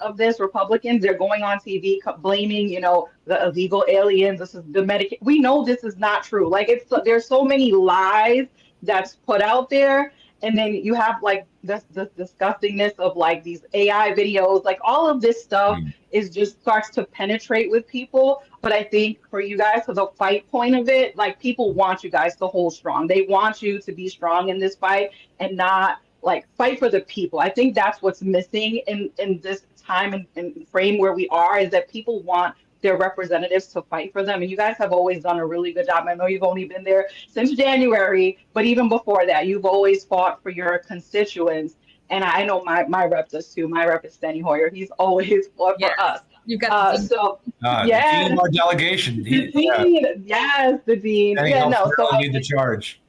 of this, Republicans, they're going on TV blaming, the illegal aliens. This is the Medicaid. We know this is not true. Like there's so many lies that's put out there. And then you have like this disgustingness of like these AI videos, like all of this stuff is just starts to penetrate with people. But I think for you guys, for the fight point of it, like people want you guys to hold strong. They want you to be strong in this fight and not like fight for the people. I think that's what's missing in this time and frame where we are, is that people want their representatives to fight for them. And you guys have always done a really good job. I know you've only been there since January, but even before that, you've always fought for your constituents. And I know my rep does too. My rep is Steny Hoyer. He's always fought for us. You got yeah, the dean, our delegation. The dean, yes, the dean. Yeah, no. So I lead the charge.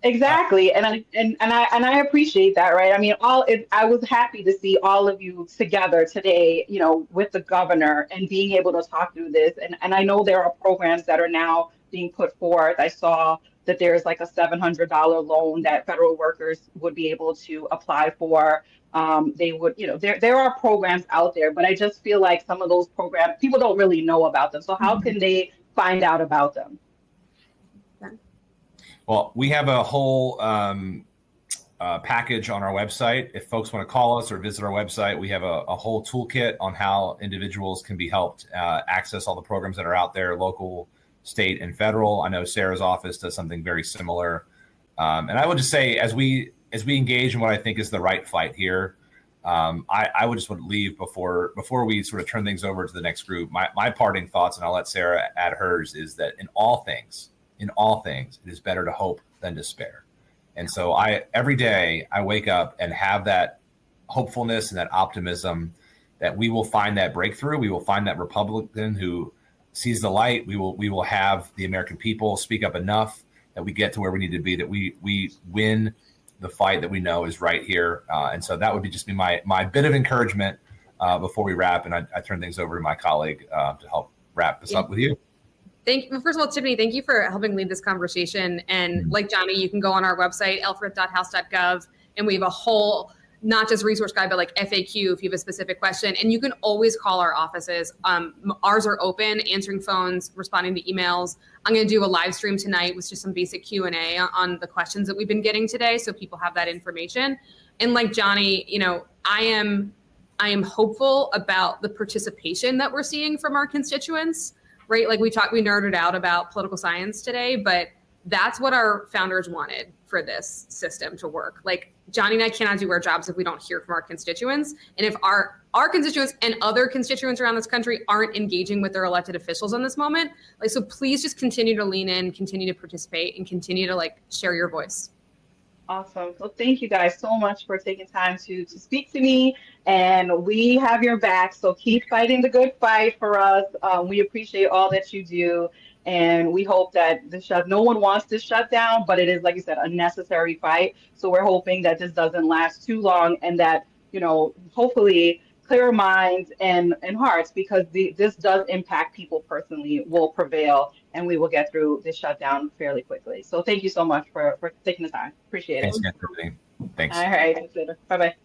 Exactly, and I appreciate that, right? I mean, I was happy to see all of you together today, with the governor and being able to talk through this. And I know there are programs that are now being put forth. I saw that there's like a $700 loan that federal workers would be able to apply for. They would, there are programs out there, but I just feel like some of those programs, people don't really know about them. So how can they find out about them? Well, we have a whole package on our website. If folks want to call us or visit our website, we have a whole toolkit on how individuals can be helped access all the programs that are out there, local, state, and federal. I know Sarah's office does something very similar. And I would just say, as we engage in what I think is the right fight here, I would just want to leave before we sort of turn things over to the next group. My parting thoughts, and I'll let Sarah add hers, is that in all things, it is better to hope than despair. And so every day I wake up and have that hopefulness and that optimism that we will find that breakthrough. We will find that Republican who sees the light. We will have the American people speak up enough that we get to where we need to be, that we win the fight that we know is right here. And so that would be my bit of encouragement before we wrap. And I turn things over to my colleague to help wrap this up with you. First of all, Tiffany, thank you for helping lead this conversation. And like Johnny, you can go on our website, elfrith.house.gov, and we have a whole, not just resource guide, but like FAQ if you have a specific question. And you can always call our offices. Ours are open, answering phones, responding to emails. I'm going to do a live stream tonight with just some basic Q&A on the questions that we've been getting today, so people have that information. And like Johnny, I am hopeful about the participation that we're seeing from our constituents. Right? Like we nerded out about political science today, but that's what our founders wanted for this system to work. Like Johnny and I cannot do our jobs if we don't hear from our constituents. And if our constituents and other constituents around this country aren't engaging with their elected officials in this moment, so please just continue to lean in, continue to participate, and continue to share your voice. Awesome. Well, thank you guys so much for taking time to speak to me, and we have your back. So keep fighting the good fight for us. We appreciate all that you do, and we hope that no one wants this shutdown, but it is, like you said, a necessary fight. So we're hoping that this doesn't last too long, and that hopefully clear minds and hearts, because this does impact people personally, will prevail, and we will get through this shutdown fairly quickly. So thank you so much for taking the time. Appreciate it. Thanks. All right. Thanks later. Bye-bye.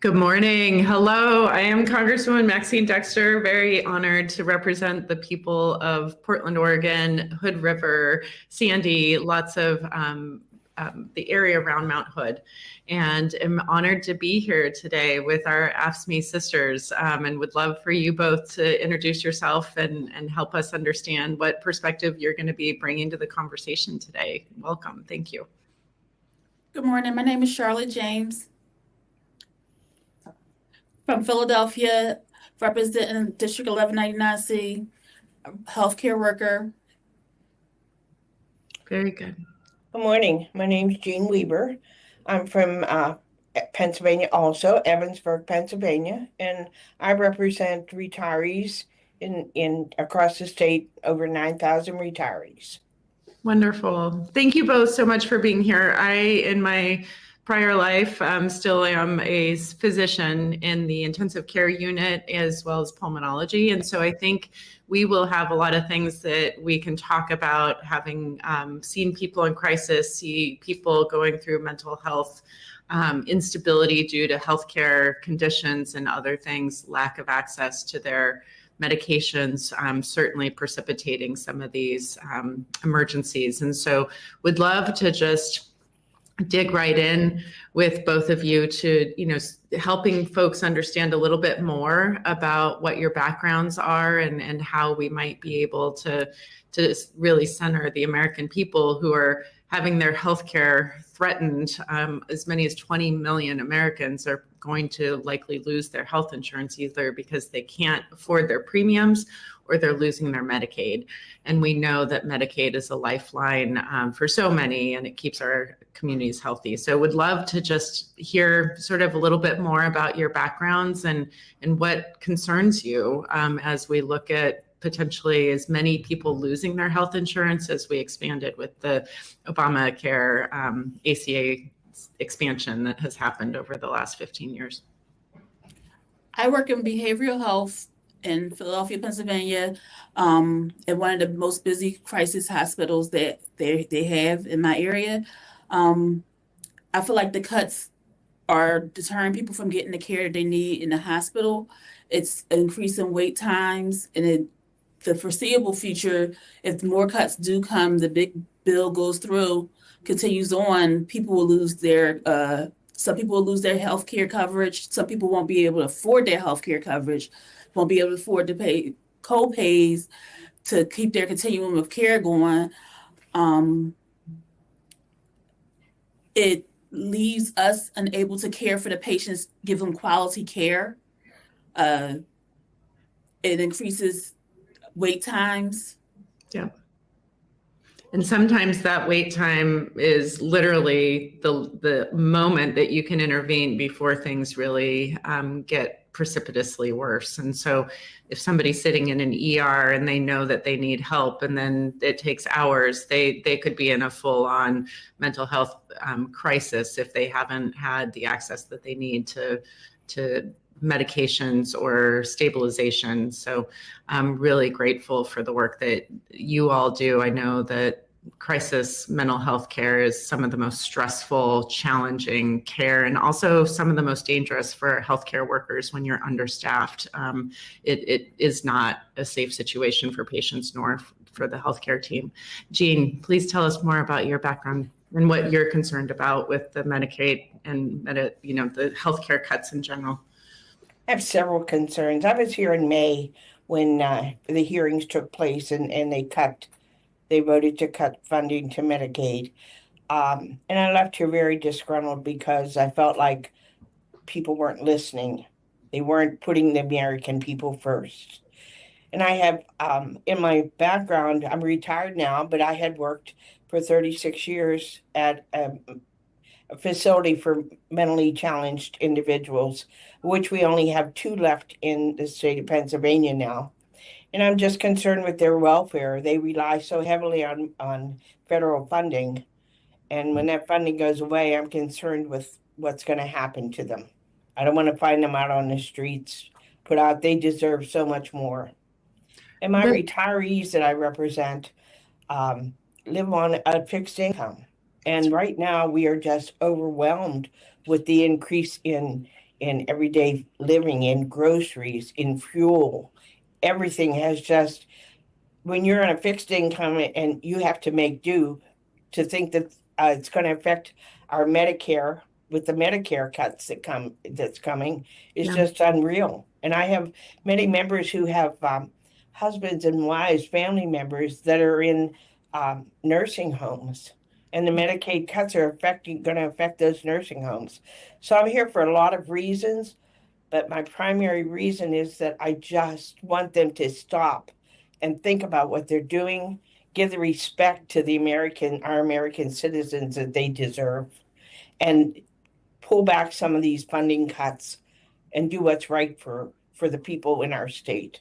Good morning. Hello, I am Congresswoman Maxine Dexter, very honored to represent the people of Portland, Oregon, Hood River, Sandy, lots of the area around Mount Hood. And am honored to be here today with our AFSCME sisters, and would love for you both to introduce yourself and help us understand what perspective you're going to be bringing to the conversation today. Welcome. Thank you. Good morning. My name is Charlotte James from Philadelphia, representing District 1199C, healthcare worker. Very good. Good morning. My name's Jean Weber. I'm from Pennsylvania also, Evansburg, Pennsylvania, and I represent retirees in across the state, over 9,000 retirees. Wonderful. Thank you both so much for being here. I, in my prior life, still am a physician in the intensive care unit as well as pulmonology. And so I think we will have a lot of things that we can talk about, having seen people in crisis, see people going through mental health instability due to healthcare conditions and other things, lack of access to their medications, certainly precipitating some of these emergencies. And so would love to just dig right in with both of you to, helping folks understand a little bit more about what your backgrounds are and how we might be able to really center the American people who are having their healthcare threatened. As many as 20 million Americans are going to likely lose their health insurance, either because they can't afford their premiums or they're losing their Medicaid. And we know that Medicaid is a lifeline for so many, and it keeps our communities healthy. So would love to just hear sort of a little bit more about your backgrounds and what concerns you as we look at potentially as many people losing their health insurance as we expanded with the Obamacare ACA expansion that has happened over the last 15 years. I work in behavioral health in Philadelphia, Pennsylvania, at one of the most busy crisis hospitals that they have in my area. I feel like the cuts are deterring people from getting the care they need in the hospital. It's increasing wait times, and the foreseeable future, if more cuts do come, the big bill goes through, continues on, people will lose their, some people will lose their health care coverage. Some people won't be able to afford their health care coverage, won't be able to afford to pay co-pays to keep their continuum of care going. It leaves us unable to care for the patients, give them quality care. It increases wait times. Yeah. And sometimes that wait time is literally the moment that you can intervene before things really get precipitously worse. And so if somebody's sitting in an ER and they know that they need help and then it takes hours, they could be in a full-on mental health crisis if they haven't had the access that they need to medications or stabilization. So I'm really grateful for the work that you all do. I know that crisis mental health care is some of the most stressful, challenging care, and also some of the most dangerous for healthcare workers when you're understaffed. It is not a safe situation for patients nor for the healthcare team. Jean, please tell us more about your background and what you're concerned about with the Medicaid and the healthcare cuts in general. I have several concerns. I was here in May when the hearings took place and they voted to cut funding to Medicaid. And I left here very disgruntled because I felt like people weren't listening. They weren't putting the American people first. And I have, in my background, I'm retired now, but I had worked for 36 years at a facility for mentally challenged individuals, which we only have 2 left in the state of Pennsylvania now. And I'm just concerned with their welfare. They rely so heavily on federal funding. And when that funding goes away, I'm concerned with what's going to happen to them. I don't want to find them out on the streets, they deserve so much more. And my retirees that I represent live on a fixed income. And right now we are just overwhelmed with the increase in in everyday living, in groceries, in fuel. Everything has just, when you're on a fixed income and you have to make do, to think that it's going to affect our Medicare with the Medicare cuts that's coming is just unreal. And I have many members who have husbands and wives, family members that are in nursing homes, and the Medicaid cuts are going to affect those nursing homes. So I'm here for a lot of reasons, but my primary reason is that I just want them to stop and think about what they're doing, give the respect to our American citizens that they deserve, and pull back some of these funding cuts and do what's right for the people in our state.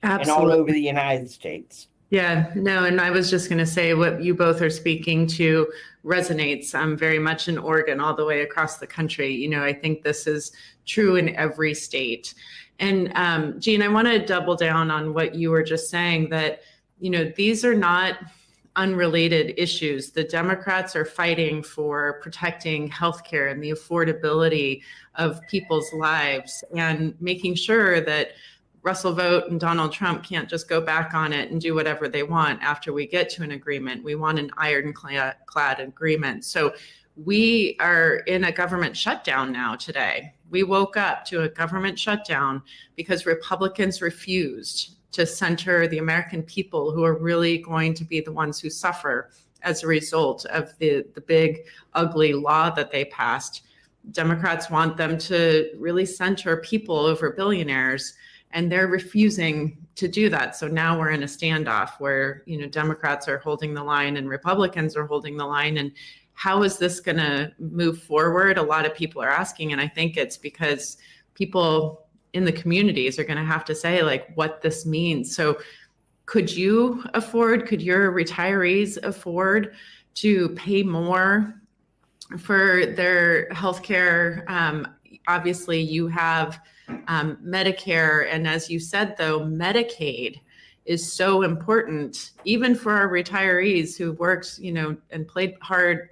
Absolutely. And all over the United States. Yeah, no, and I was just going to say what you both are speaking to resonates very much in Oregon all the way across the country. You know, I think this is true in every state. And Jean, I want to double down on what you were just saying, that, you know, these are not unrelated issues. The Democrats are fighting for protecting healthcare and the affordability of people's lives and making sure that Russell Vogt and Donald Trump can't just go back on it and do whatever they want after we get to an agreement. We want an ironclad agreement. So we are in a government shutdown now today. We woke up to a government shutdown because Republicans refused to center the American people, who are really going to be the ones who suffer as a result of the big, ugly law that they passed. Democrats want them to really center people over billionaires, and they're refusing to do that. So now we're in a standoff where, you know, Democrats are holding the line and Republicans are holding the line. And how is this going to move forward? A lot of people are asking, and I think it's because people in the communities are going to have to say, like, what this means. So could your retirees afford to pay more for their healthcare? Obviously, you have Medicare. And as you said, though, Medicaid is so important, even for our retirees who worked, you know, and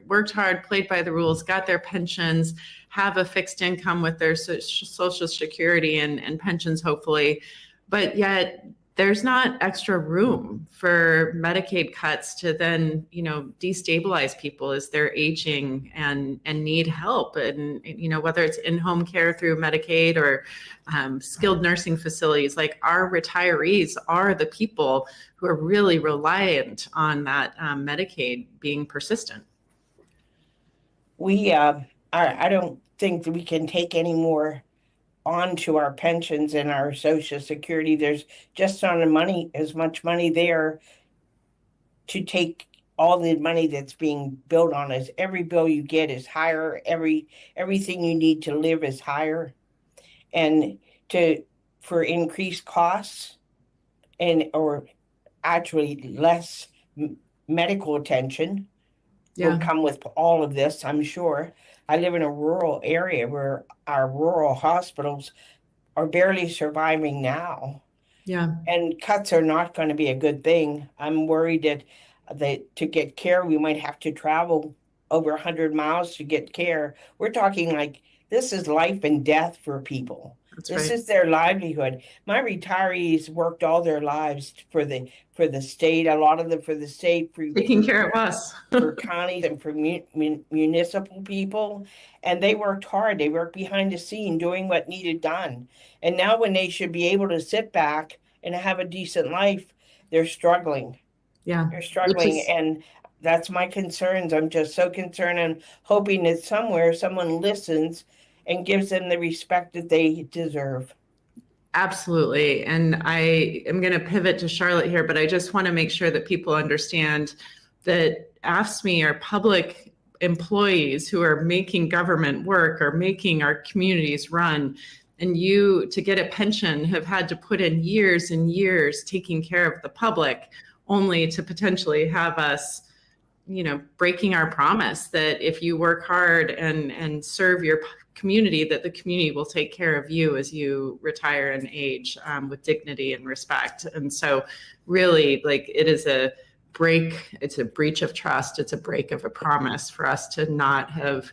worked hard, played by the rules, got their pensions, have a fixed income with their Social Security and pensions, hopefully. But yet there's not extra room for Medicaid cuts to then, you know, destabilize people as they're aging and need help. And, you know, whether it's in-home care through Medicaid or skilled nursing facilities, like, our retirees are the people who are really reliant on that Medicaid being persistent. I don't think that we can take any more onto our pensions and our Social Security. There's just not as much money there to take all the money that's being billed on us. Every bill you get is higher. Everything you need to live is higher, and for increased costs or actually less medical attention will come with all of this, I'm sure. I live in a rural area where our rural hospitals are barely surviving now. Yeah. And cuts are not going to be a good thing. I'm worried that to get care, we might have to travel over 100 miles to get care. We're talking like, this is life and death for people. This is their livelihood. My retirees worked all their lives for the state, a lot of them for the state, taking care of us, for counties and for municipal people. And they worked hard. They worked behind the scene doing what needed done. And now when they should be able to sit back and have a decent life, they're struggling. Yeah. They're struggling. And that's my concerns. I'm just so concerned and hoping that somewhere someone listens and gives them the respect that they deserve. Absolutely. And I am going to pivot to Charlotte here, but I just want to make sure that people understand that AFSCME are public employees who are making government work, or making our communities run. And you, to get a pension, have had to put in years and years taking care of the public, only to potentially have us, you know, breaking our promise that if you work hard and serve your community, that the community will take care of you as you retire and age with dignity and respect. And so really, like, it is it's a breach of trust. It's a break of a promise for us to not have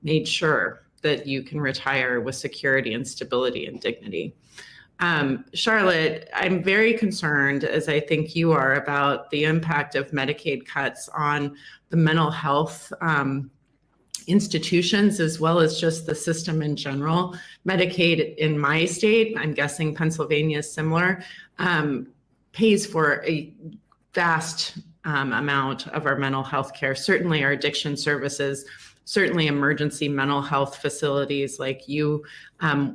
made sure that you can retire with security and stability and dignity. Charlotte, I'm very concerned, as I think you are, about the impact of Medicaid cuts on the mental health institutions, as well as just the system in general. Medicaid in my state, I'm guessing Pennsylvania is similar, pays for a vast amount of our mental health care, certainly our addiction services, certainly emergency mental health facilities like you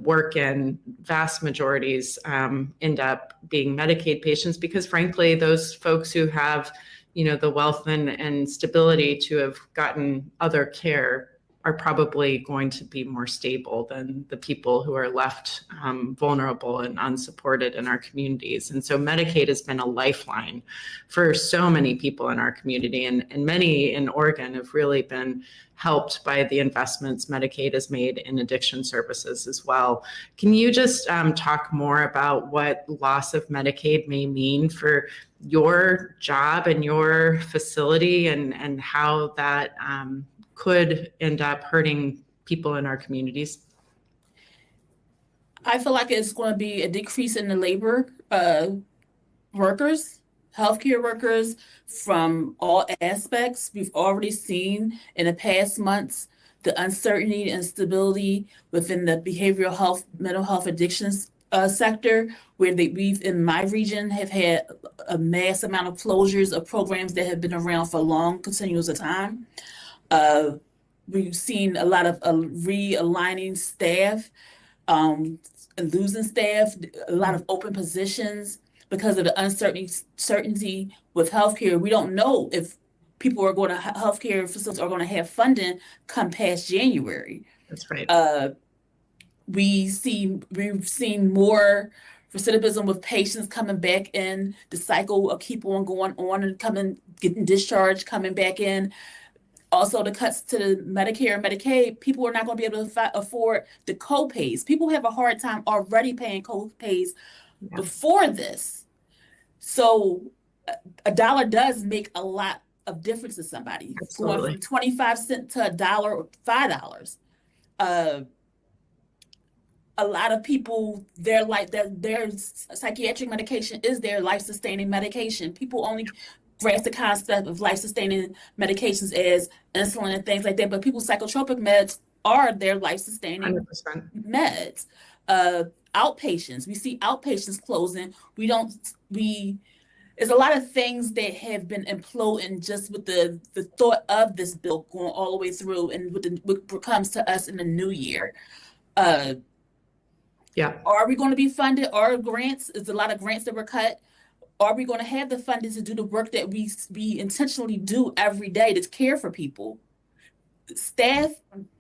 work in. Vast majorities end up being Medicaid patients because, frankly, those folks who have, the wealth and stability to have gotten other care are probably going to be more stable than the people who are left vulnerable and unsupported in our communities. And so Medicaid has been a lifeline for so many people in our community, and many in Oregon have really been helped by the investments Medicaid has made in addiction services as well. Can you just talk more about what loss of Medicaid may mean for your job and your facility, and how that could end up hurting people in our communities? I feel like it's going to be a decrease in the labor workers, healthcare workers from all aspects. We've already seen in the past months the uncertainty and instability within the behavioral health, mental health addictions sector, where we've in my region have had a mass amount of closures of programs that have been around for long continuous of time. We've seen a lot of realigning staff, losing staff, a lot of open positions because of the uncertainty with healthcare. We don't know if people are going to healthcare facilities are going to have funding come past January. That's right. We've seen more recidivism with patients coming back in. The cycle of keep on going on and getting discharged, coming back in. Also, the cuts to the Medicare and Medicaid, people are not going to be able to afford the co-pays. People have a hard time already paying co-pays before this. So a dollar does make a lot of difference to somebody. Absolutely. Going from 25 cents to $1 or $5. A lot of people, their psychiatric medication is their life-sustaining medication. People only grasp the concept of life-sustaining medications as insulin and things like that, but people's psychotropic meds are their life-sustaining 100%. meds. Outpatients, we see outpatients closing. There's a lot of things that have been imploding just with the thought of this bill going all the way through, and what comes to us in the new year. Are we going to be funded? Are grants? There's a lot of grants that were cut. Are we going to have the funding to do the work that we intentionally do every day to care for people? Staff,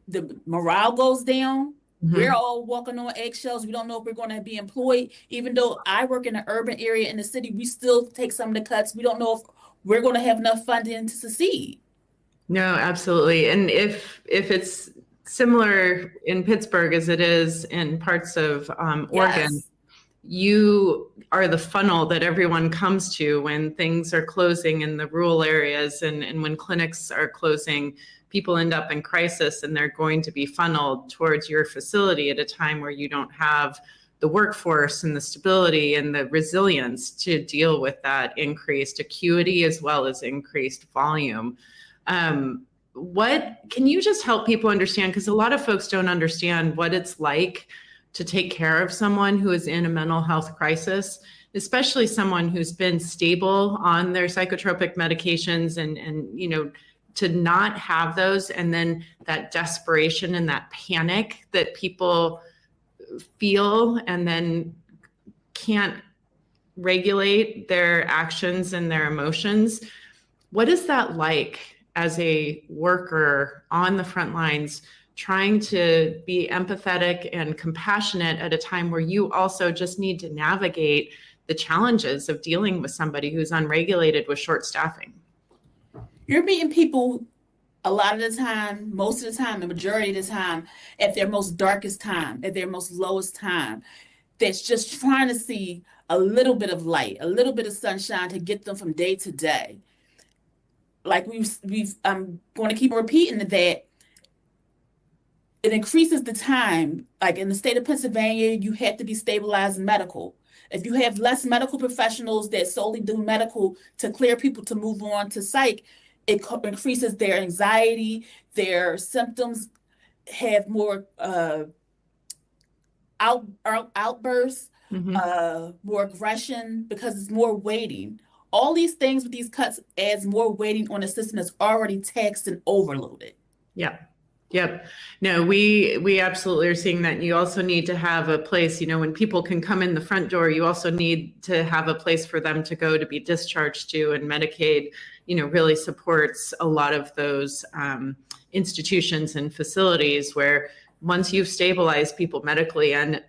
the morale goes down. Mm-hmm. We're all walking on eggshells. We don't know if we're going to be employed. Even though I work in an urban area in the city, we still take some of the cuts. We don't know if we're going to have enough funding to succeed. No, absolutely. And if it's similar in Pittsburgh as it is in parts of Oregon, yes, you are the funnel that everyone comes to when things are closing in the rural areas, and when clinics are closing, people end up in crisis, and they're going to be funneled towards your facility at a time where you don't have the workforce and the stability and the resilience to deal with that increased acuity as well as increased volume. What can you just help people understand? Because a lot of folks don't understand what it's like to take care of someone who is in a mental health crisis, especially someone who's been stable on their psychotropic medications, and to not have those, and then that desperation and that panic that people feel and then can't regulate their actions and their emotions. What is that like as a worker on the front lines, trying to be empathetic and compassionate at a time where you also just need to navigate the challenges of dealing with somebody who's unregulated with short staffing? You're meeting people a lot of the time, most of the time, the majority of the time, at their most darkest time, at their most lowest time, that's just trying to see a little bit of light, a little bit of sunshine to get them from day to day. Like I'm going to keep repeating that it increases the time. Like in the state of Pennsylvania, you have to be stabilized in medical. If you have less medical professionals that solely do medical to clear people to move on to psych, it increases their anxiety, their symptoms have more outbursts, more aggression, because it's more waiting. All these things with these cuts adds more waiting on a system that's already taxed and overloaded. Yeah. Yep. No, we absolutely are seeing that. You also need to have a place, when people can come in the front door, you also need to have a place for them to go to be discharged to. And Medicaid, really supports a lot of those institutions and facilities where once you've stabilized people medically and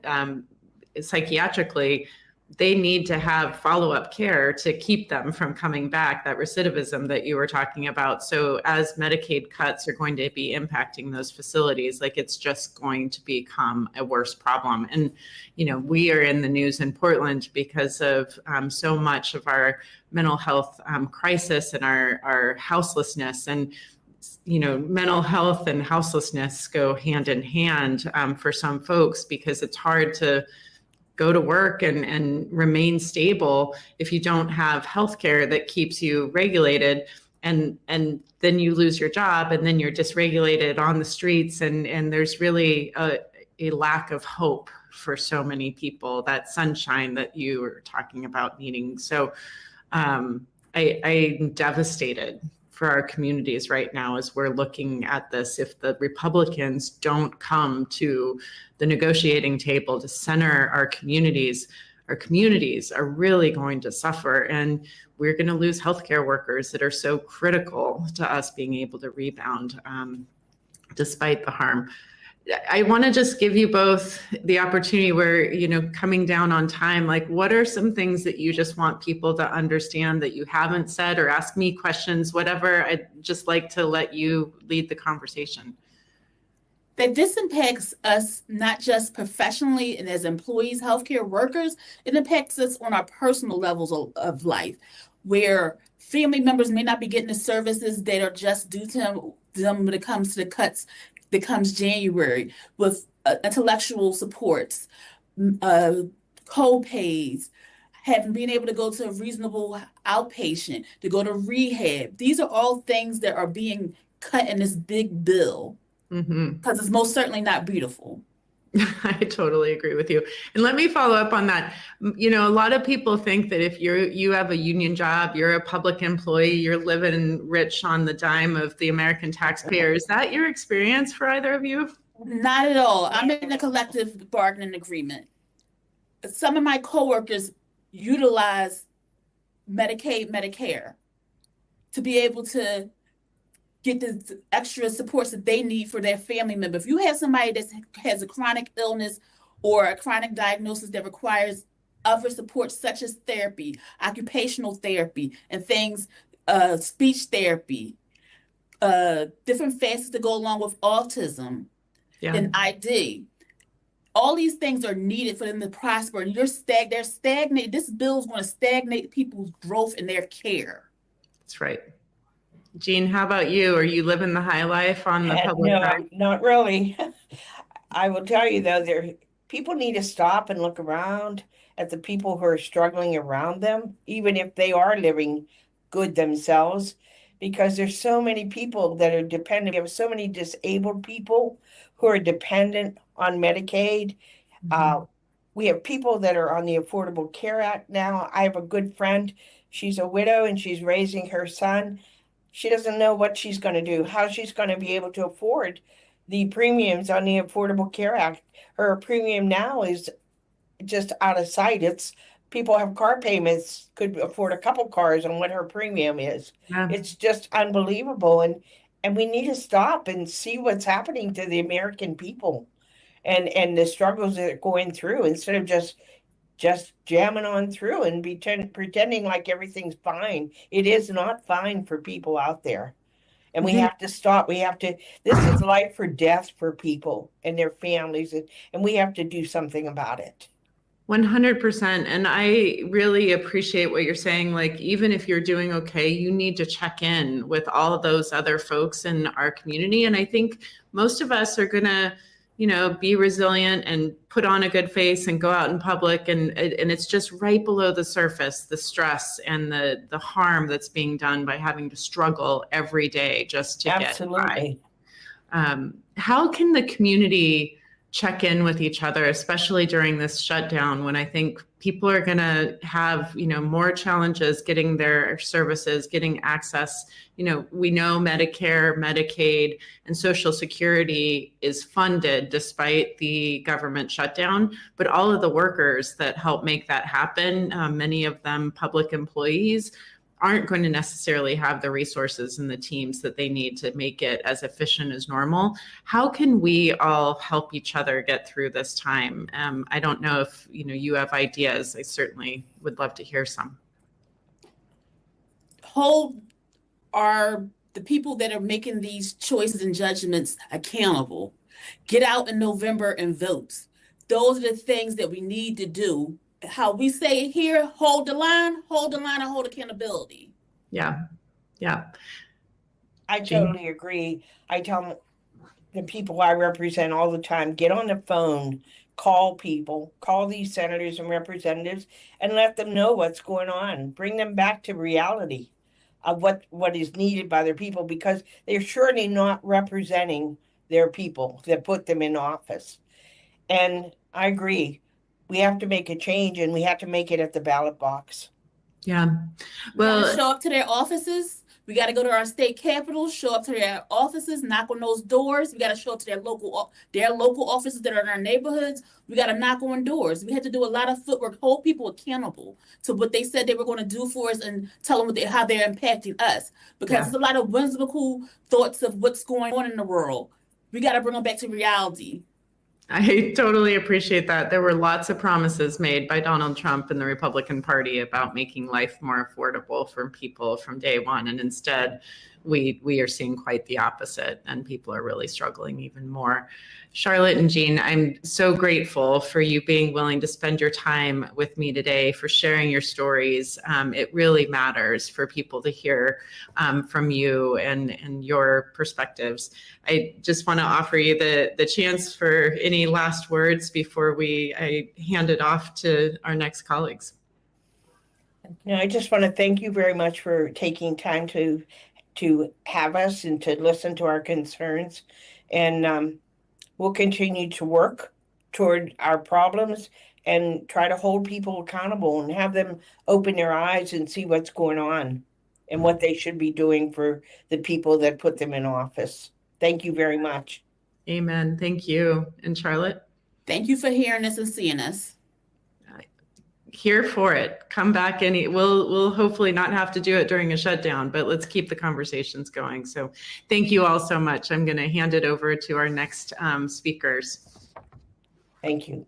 psychiatrically, they need to have follow-up care to keep them from coming back, that recidivism that you were talking about. So as Medicaid cuts are going to be impacting those facilities, like it's just going to become a worse problem. And, we are in the news in Portland because of so much of our mental health crisis and our houselessness. And mental health and houselessness go hand in hand for some folks, because it's hard to go to work and remain stable if you don't have healthcare that keeps you regulated, and then you lose your job and then you're dysregulated on the streets, and there's really a lack of hope for so many people, that sunshine that you were talking about needing. So I'm devastated for our communities right now as we're looking at this. If the Republicans don't come to the negotiating table to center our communities are really going to suffer. And we're going to lose healthcare workers that are so critical to us being able to rebound despite the harm. I want to just give you both the opportunity where, coming down on time, like what are some things that you just want people to understand that you haven't said, or ask me questions, whatever. I'd just like to let you lead the conversation. That this impacts us not just professionally and as employees, healthcare workers, it impacts us on our personal levels of life, where family members may not be getting the services that are just due to them when it comes to the cuts that comes January, with intellectual supports, co-pays, being able to go to a reasonable outpatient, to go to rehab. These are all things that are being cut in this big bill, because it's most certainly not beautiful. I totally agree with you. And let me follow up on that. A lot of people think that if you have a union job, you're a public employee, you're living rich on the dime of the American taxpayer. Is that your experience for either of you? Not at all. I'm in a collective bargaining agreement. Some of my coworkers utilize Medicaid, Medicare to be able to get the extra supports that they need for their family member. If you have somebody that has a chronic illness or a chronic diagnosis that requires other supports such as therapy, occupational therapy, and things, speech therapy, different facets that go along with autism and ID. All these things are needed for them to prosper, and they're stagnated. This bill is going to stagnate people's growth in their care. That's right. Jean, how about you? Are you living the high life on the public side? No, not really. I will tell you though, people need to stop and look around at the people who are struggling around them, even if they are living good themselves, because there's so many people that are dependent. We have so many disabled people who are dependent on Medicaid. We have people that are on the Affordable Care Act now. I have a good friend. She's a widow and she's raising her son. She doesn't know what she's going to do, how she's going to be able to afford the premiums on the Affordable Care Act. Her premium now is just out of sight. People have car payments, could afford a couple cars on what her premium is. Yeah. It's just unbelievable. And we need to stop and see what's happening to the American people and the struggles that they're going through, instead of just jamming on through and pretending like everything's fine. It is not fine for people out there. And we have to stop. This is life or death for people and their families. And we have to do something about it. 100%. And I really appreciate what you're saying. Like, even if you're doing okay, you need to check in with all of those other folks in our community. And I think most of us are going to, be resilient and put on a good face and go out in public. And it's just right below the surface, the stress and the harm that's being done by having to struggle every day just to get by. How can the community check in with each other, especially during this shutdown, when I think people are going to have, more challenges getting their services, getting access? We know Medicare, Medicaid, and Social Security is funded despite the government shutdown, but all of the workers that help make that happen, many of them public employees, aren't going to necessarily have the resources and the teams that they need to make it as efficient as normal. How can we all help each other get through this time? I don't know if you have ideas. I certainly would love to hear some. Hold the people that are making these choices and judgments accountable. Get out in November and vote. Those are the things that we need to do. How we say here, hold the line, and hold accountability. Yeah. I totally agree. I tell the people I represent all the time, get on the phone, call people, call these senators and representatives, and let them know what's going on. Bring them back to reality of what is needed by their people, because they're surely not representing their people that put them in office. And I agree. We have to make a change, and we have to make it at the ballot box. Yeah. Well, we gotta show up to their offices. We got to go to our state capitals, show up to their offices, knock on those doors. We got to show up to their local offices that are in our neighborhoods. We got to knock on doors. We had to do a lot of footwork, hold people accountable to what they said they were going to do for us, and tell them how they're impacting us. Because there's a lot of whimsical thoughts of what's going on in the world. We got to bring them back to reality. I totally appreciate that. There were lots of promises made by Donald Trump and the Republican Party about making life more affordable for people from day one. And instead, we are seeing quite the opposite, and people are really struggling even more. Charlotte and Jean, I'm so grateful for you being willing to spend your time with me today, for sharing your stories. It really matters for people to hear from you and your perspectives. I just want to offer you the chance for any last words before I hand it off to our next colleagues. I just want to thank you very much for taking time to have us and to listen to our concerns. And we'll continue to work toward our problems and try to hold people accountable and have them open their eyes and see what's going on and what they should be doing for the people that put them in office. Thank you very much. Amen. Thank you. And Charlotte? Thank you for hearing us and seeing us. Here for it. Come back, and we'll hopefully not have to do it during a shutdown, but let's keep the conversations going. So thank you all so much. I'm going to hand it over to our next speakers. Thank you.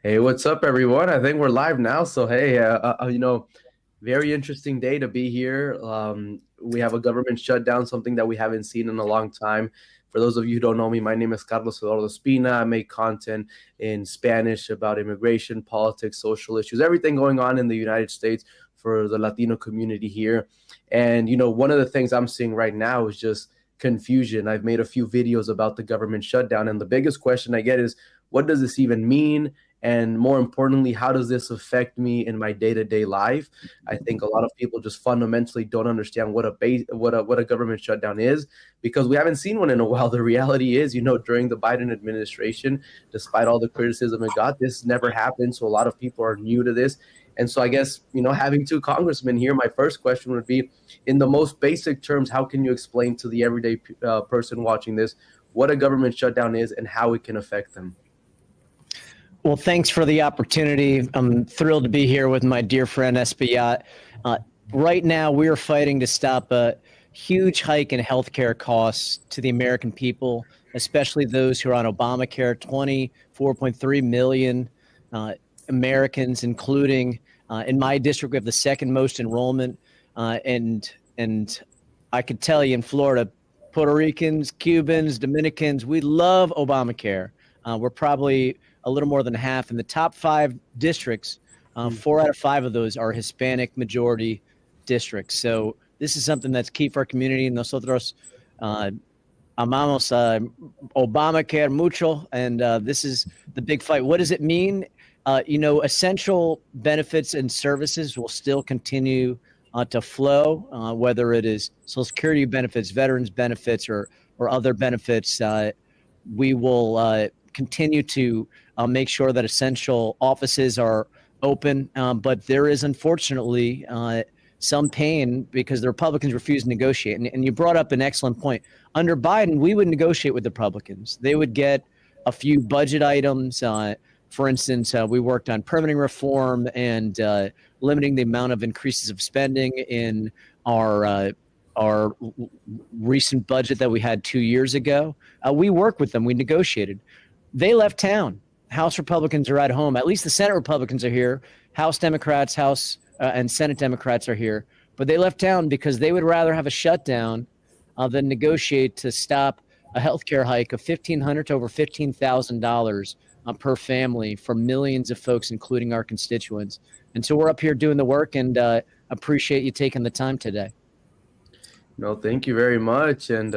Hey, what's up, everyone? I think we're live now. So, hey, very interesting day to be here. We have a government shutdown, something that we haven't seen in a long time. For those of you who don't know me, my name is Carlos Eduardo Espina. I make content in Spanish about immigration, politics, social issues, everything going on in the United States for the Latino community here. And, one of the things I'm seeing right now is just confusion. I've made a few videos about the government shutdown, and the biggest question I get is, what does this even mean? And more importantly, how does this affect me in my day-to-day life? I think a lot of people just fundamentally don't understand what a government shutdown is, because we haven't seen one in a while. The reality is, during the Biden administration, despite all the criticism it got, this never happened. So a lot of people are new to this. And so I guess, having two congressmen here, my first question would be, in the most basic terms, how can you explain to the everyday person watching this what a government shutdown is and how it can affect them? Well, thanks for the opportunity. I'm thrilled to be here with my dear friend Espaillat. Right now, we're fighting to stop a huge hike in healthcare costs to the American people, especially those who are on Obamacare. 24.3 million Americans, including in my district, we have the second most enrollment. And I could tell you in Florida, Puerto Ricans, Cubans, Dominicans, we love Obamacare. We're probably a little more than half. In the top 5 districts, 4 out of 5 of those are Hispanic majority districts. So this is something that's key for our community. Nosotros amamos Obamacare mucho, and this is the big fight. What does it mean? Essential benefits and services will still continue to flow, whether it is Social Security benefits, veterans benefits, or other benefits. We will continue to make sure that essential offices are open, but there is unfortunately some pain because the Republicans refuse to negotiate. And you brought up an excellent point. Under Biden, we would negotiate with the Republicans. They would get a few budget items. For instance, we worked on permitting reform and limiting the amount of increases of spending in our recent budget that we had 2 years ago. We worked with them. We negotiated. They left town. House Republicans are at home. At least the Senate Republicans are here. House Democrats, and Senate Democrats are here. But they left town because they would rather have a shutdown than negotiate to stop a healthcare hike of $1,500 to over $15,000 per family for millions of folks, including our constituents. And so we're up here doing the work, and appreciate you taking the time today. No, thank you very much. And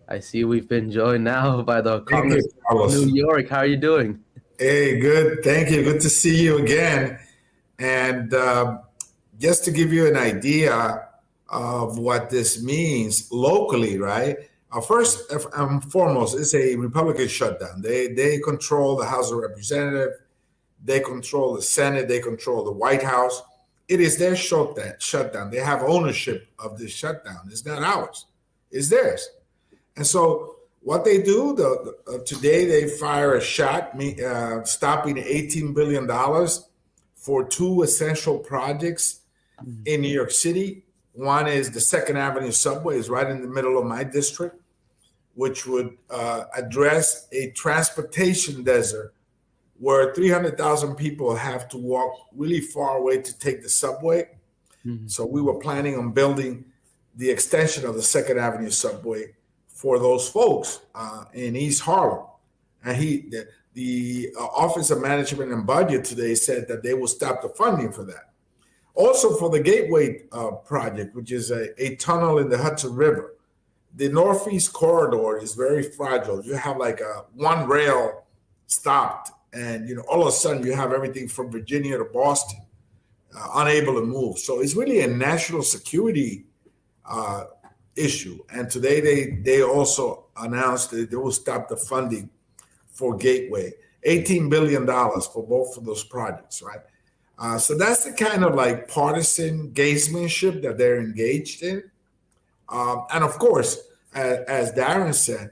I see we've been joined now by the Congress of New York. How are you doing? Hey, good. Thank you. Good to see you again. And just to give you an idea of what this means locally, right? First and foremost, it's a Republican shutdown. They control the House of Representatives. They control the Senate. They control the White House. It is their shutdown. They have ownership of this shutdown. It's not ours. It's theirs. And so what they do, today they fire a shot, stopping $18 billion for 2 essential projects in New York City. One is the Second Avenue subway, is right in the middle of my district, which would address a transportation desert where 300,000 people have to walk really far away to take the subway. Mm-hmm. So we were planning on building the extension of the Second Avenue subway for those folks in East Harlem. And the Office of Management and Budget today said that they will stop the funding for that. Also for the Gateway project, which is a tunnel in the Hudson River. The Northeast Corridor is very fragile. You have like one rail stopped, and all of a sudden you have everything from Virginia to Boston unable to move. So it's really a national security issue. And today they also announced that they will stop the funding for Gateway, $18 billion for both of those projects, right? So that's the kind of like partisan gamesmanship that they're engaged in. And of course, as Darren said,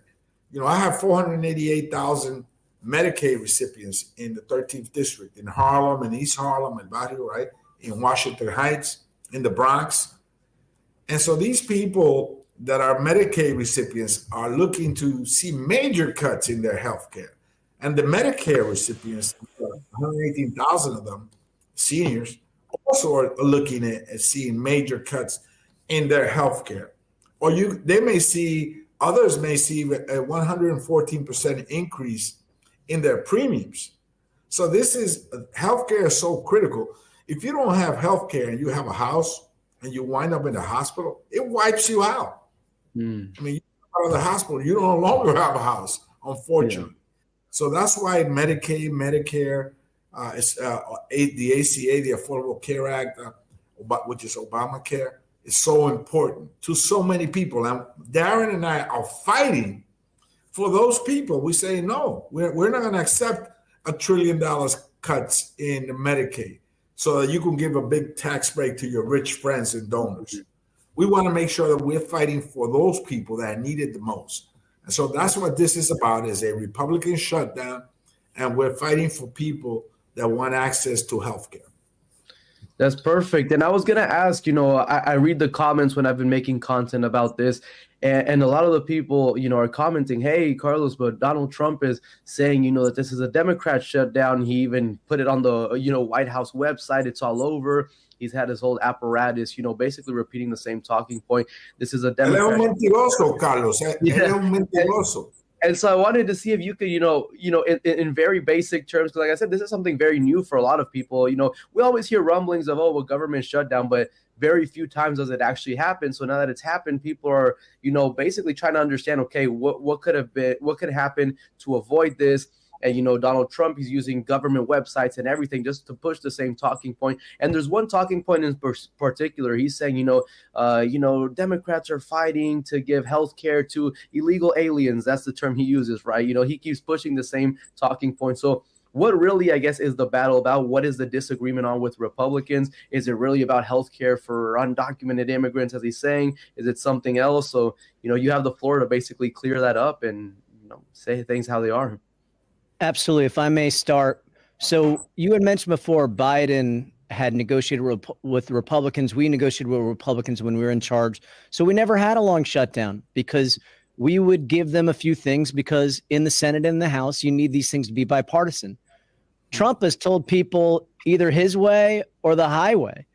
I have 488,000 Medicaid recipients in the 13th district, in Harlem, in East Harlem, and Barrio, right? In Washington Heights, in the Bronx. And so these people that are Medicaid recipients are looking to see major cuts in their health care. And the Medicare recipients, 118,000 of them, seniors, also are looking at seeing major cuts in their health care. Or others may see a 114% increase in their premiums. So healthcare is so critical. If you don't have healthcare and you have a house and you wind up in the hospital, it wipes you out. I mean, you come out of the hospital, you no longer have a house, unfortunately. Yeah. So that's why Medicaid, Medicare, the ACA, the Affordable Care Act, which is Obamacare, is so important to so many people. And Darren and I are fighting for those people. We say, no, we're not going to accept $1 trillion cuts in Medicaid so that you can give a big tax break to your rich friends and donors. We want to make sure that we're fighting for those people that need it the most. And so that's what this is about, is a Republican shutdown, and we're fighting for people that want access to healthcare. That's perfect. And I was going to ask, I read the comments when I've been making content about this, and a lot of the people, are commenting, hey, Carlos, but Donald Trump is saying, that this is a Democrat shutdown. He even put it on the, White House website. It's all over. He's had his whole apparatus, basically repeating the same talking point. This is a Democrat. Él es un mentiroso, Carlos. Él es un mentiroso. And so I wanted to see if you could, in very basic terms, because like I said, this is something very new for a lot of people. We always hear rumblings of, government shutdown, but very few times does it actually happen. So now that it's happened, people are, basically trying to understand, okay, what could happen to avoid this? And, Donald Trump, he's using government websites and everything just to push the same talking point. And there's one talking point in particular. He's saying, Democrats are fighting to give health care to illegal aliens. That's the term he uses, right? He keeps pushing the same talking point. So what really, I guess, is the battle about? What is the disagreement on with Republicans? Is it really about health care for undocumented immigrants, as he's saying? Is it something else? So, you have the floor to basically clear that up and, say things how they are. Absolutely. If I may start. So you had mentioned before Biden had negotiated with the Republicans. We negotiated with Republicans when we were in charge. So we never had a long shutdown because we would give them a few things, because in the Senate and the House, you need these things to be bipartisan. Trump has told people either his way or the highway.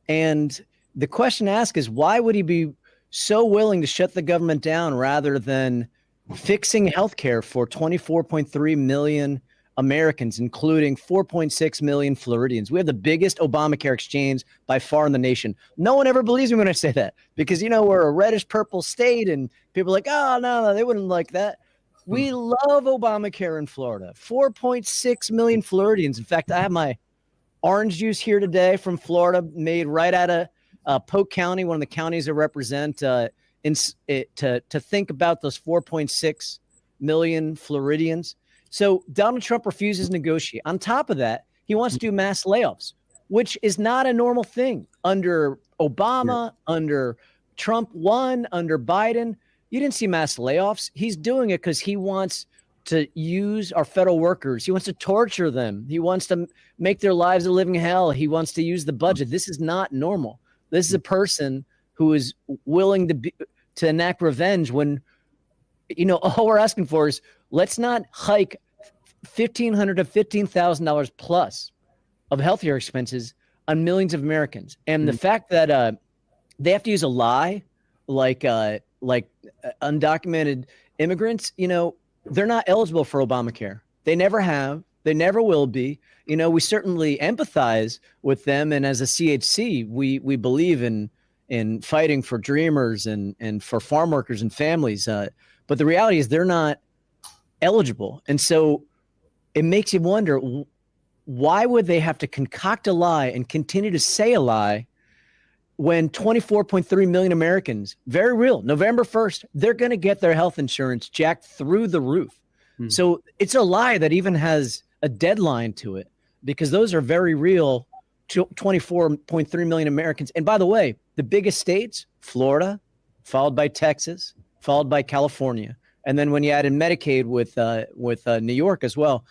And the question to ask is, why would he be so willing to shut the government down rather than fixing healthcare for 24.3 million Americans, including 4.6 million Floridians? We have the biggest Obamacare exchange by far in the nation. No one ever believes me when I say that, because, we're a reddish purple state and people are like, oh, no, they wouldn't like that. We love Obamacare in Florida. 4.6 million Floridians. In fact, I have my orange juice here today from Florida, made right out of Polk County, one of the counties I represent, to think about those 4.6 million Floridians. So Donald Trump refuses to negotiate. On top of that, he wants to do mass layoffs, which is not a normal thing. Under Obama, under Trump 1, under Biden, you didn't see mass layoffs. He's doing it because he wants to use our federal workers. He wants to torture them. He wants to make their lives a living hell. He wants to use the budget. This is not normal. This is a person who is willing to enact revenge when, all we're asking for is, let's not hike $1,500 to $15,000 plus of healthcare expenses on millions of Americans. And the fact that they have to use a lie, like undocumented immigrants, they're not eligible for Obamacare. They never have. They never will be. We certainly empathize with them. And as a CHC, we believe in fighting for dreamers and for farm workers and families. But the reality is they're not eligible. And so it makes you wonder, why would they have to concoct a lie and continue to say a lie when 24.3 million Americans, very real, November 1st, they're going to get their health insurance jacked through the roof. So it's a lie that even has a deadline to it, because those are very real, 24.3 million Americans. And by the way, the biggest states, Florida, followed by Texas, followed by California. And then when you add in Medicaid with New York as well,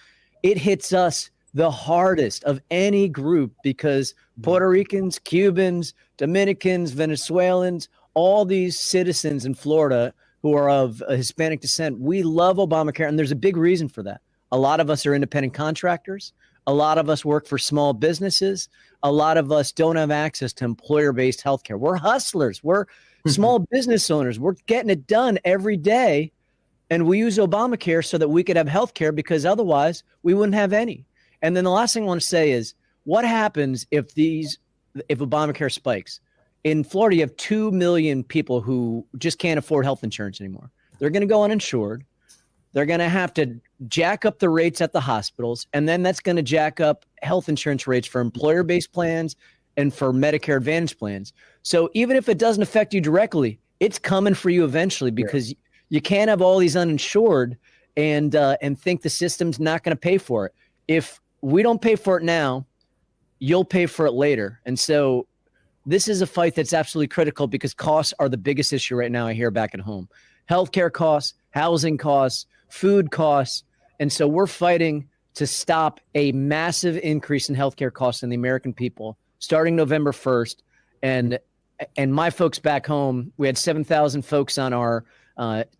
it hits us the hardest of any group, because Puerto Ricans, Cubans, Dominicans, Venezuelans, all these citizens in Florida who are of Hispanic descent, we love Obamacare. And there's a big reason for that. A lot of us are independent contractors. A lot of us work for small businesses. A lot of us don't have access to employer-based healthcare. We're hustlers. We're small business owners. We're getting it done every day. And we use Obamacare so that we could have healthcare, because otherwise we wouldn't have any. And then the last thing I want to say is, what happens if Obamacare spikes? In Florida, you have 2 million people who just can't afford health insurance anymore. They're going to go uninsured. They're going to have to jack up the rates at the hospitals, and then that's going to jack up health insurance rates for employer-based plans and for Medicare Advantage plans. So even if it doesn't affect you directly, it's coming for you eventually, because you can't have all these uninsured and think the system's not going to pay for it. If we don't pay for it now, you'll pay for it later. And so this is a fight that's absolutely critical, because costs are the biggest issue right now I hear back at home. Healthcare costs, housing costs, food costs. And so we're fighting to stop a massive increase in healthcare costs in the American people starting November 1st. And my folks back home, we had 7,000 folks on our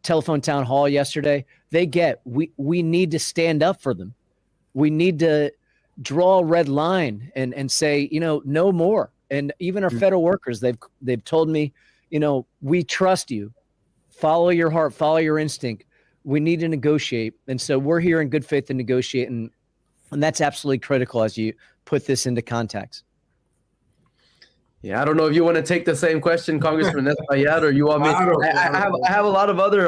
telephone town hall yesterday. We need to stand up for them. We need to draw a red line and say, no more. And even our federal workers, they've told me, we trust you. Follow your heart, follow your instinct. We need to negotiate. And so we're here in good faith to negotiate. And that's absolutely critical as you put this into context. Yeah, I don't know if you want to take the same question, Congressman Espaillat, or you want me. I have a lot of other,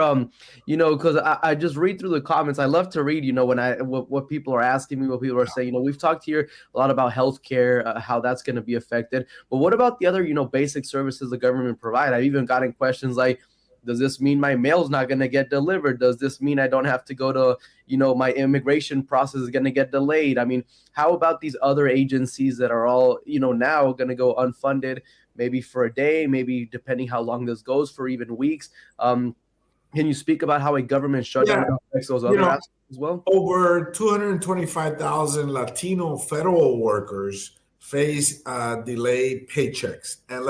because I just read through the comments. I love to read, what people are asking me, what people are saying. We've talked here a lot about healthcare, how that's going to be affected. But what about the other, basic services the government provide? I've even gotten questions like, does this mean my mail's not going to get delivered? Does this mean I don't have to go to, my immigration process is going to get delayed? I mean, how about these other agencies that are all, now going to go unfunded, maybe for a day, maybe depending how long this goes, for even weeks? Can you speak about how a government shutdown affects those other aspects as well? Over 225,000 Latino federal workers face delayed paychecks. And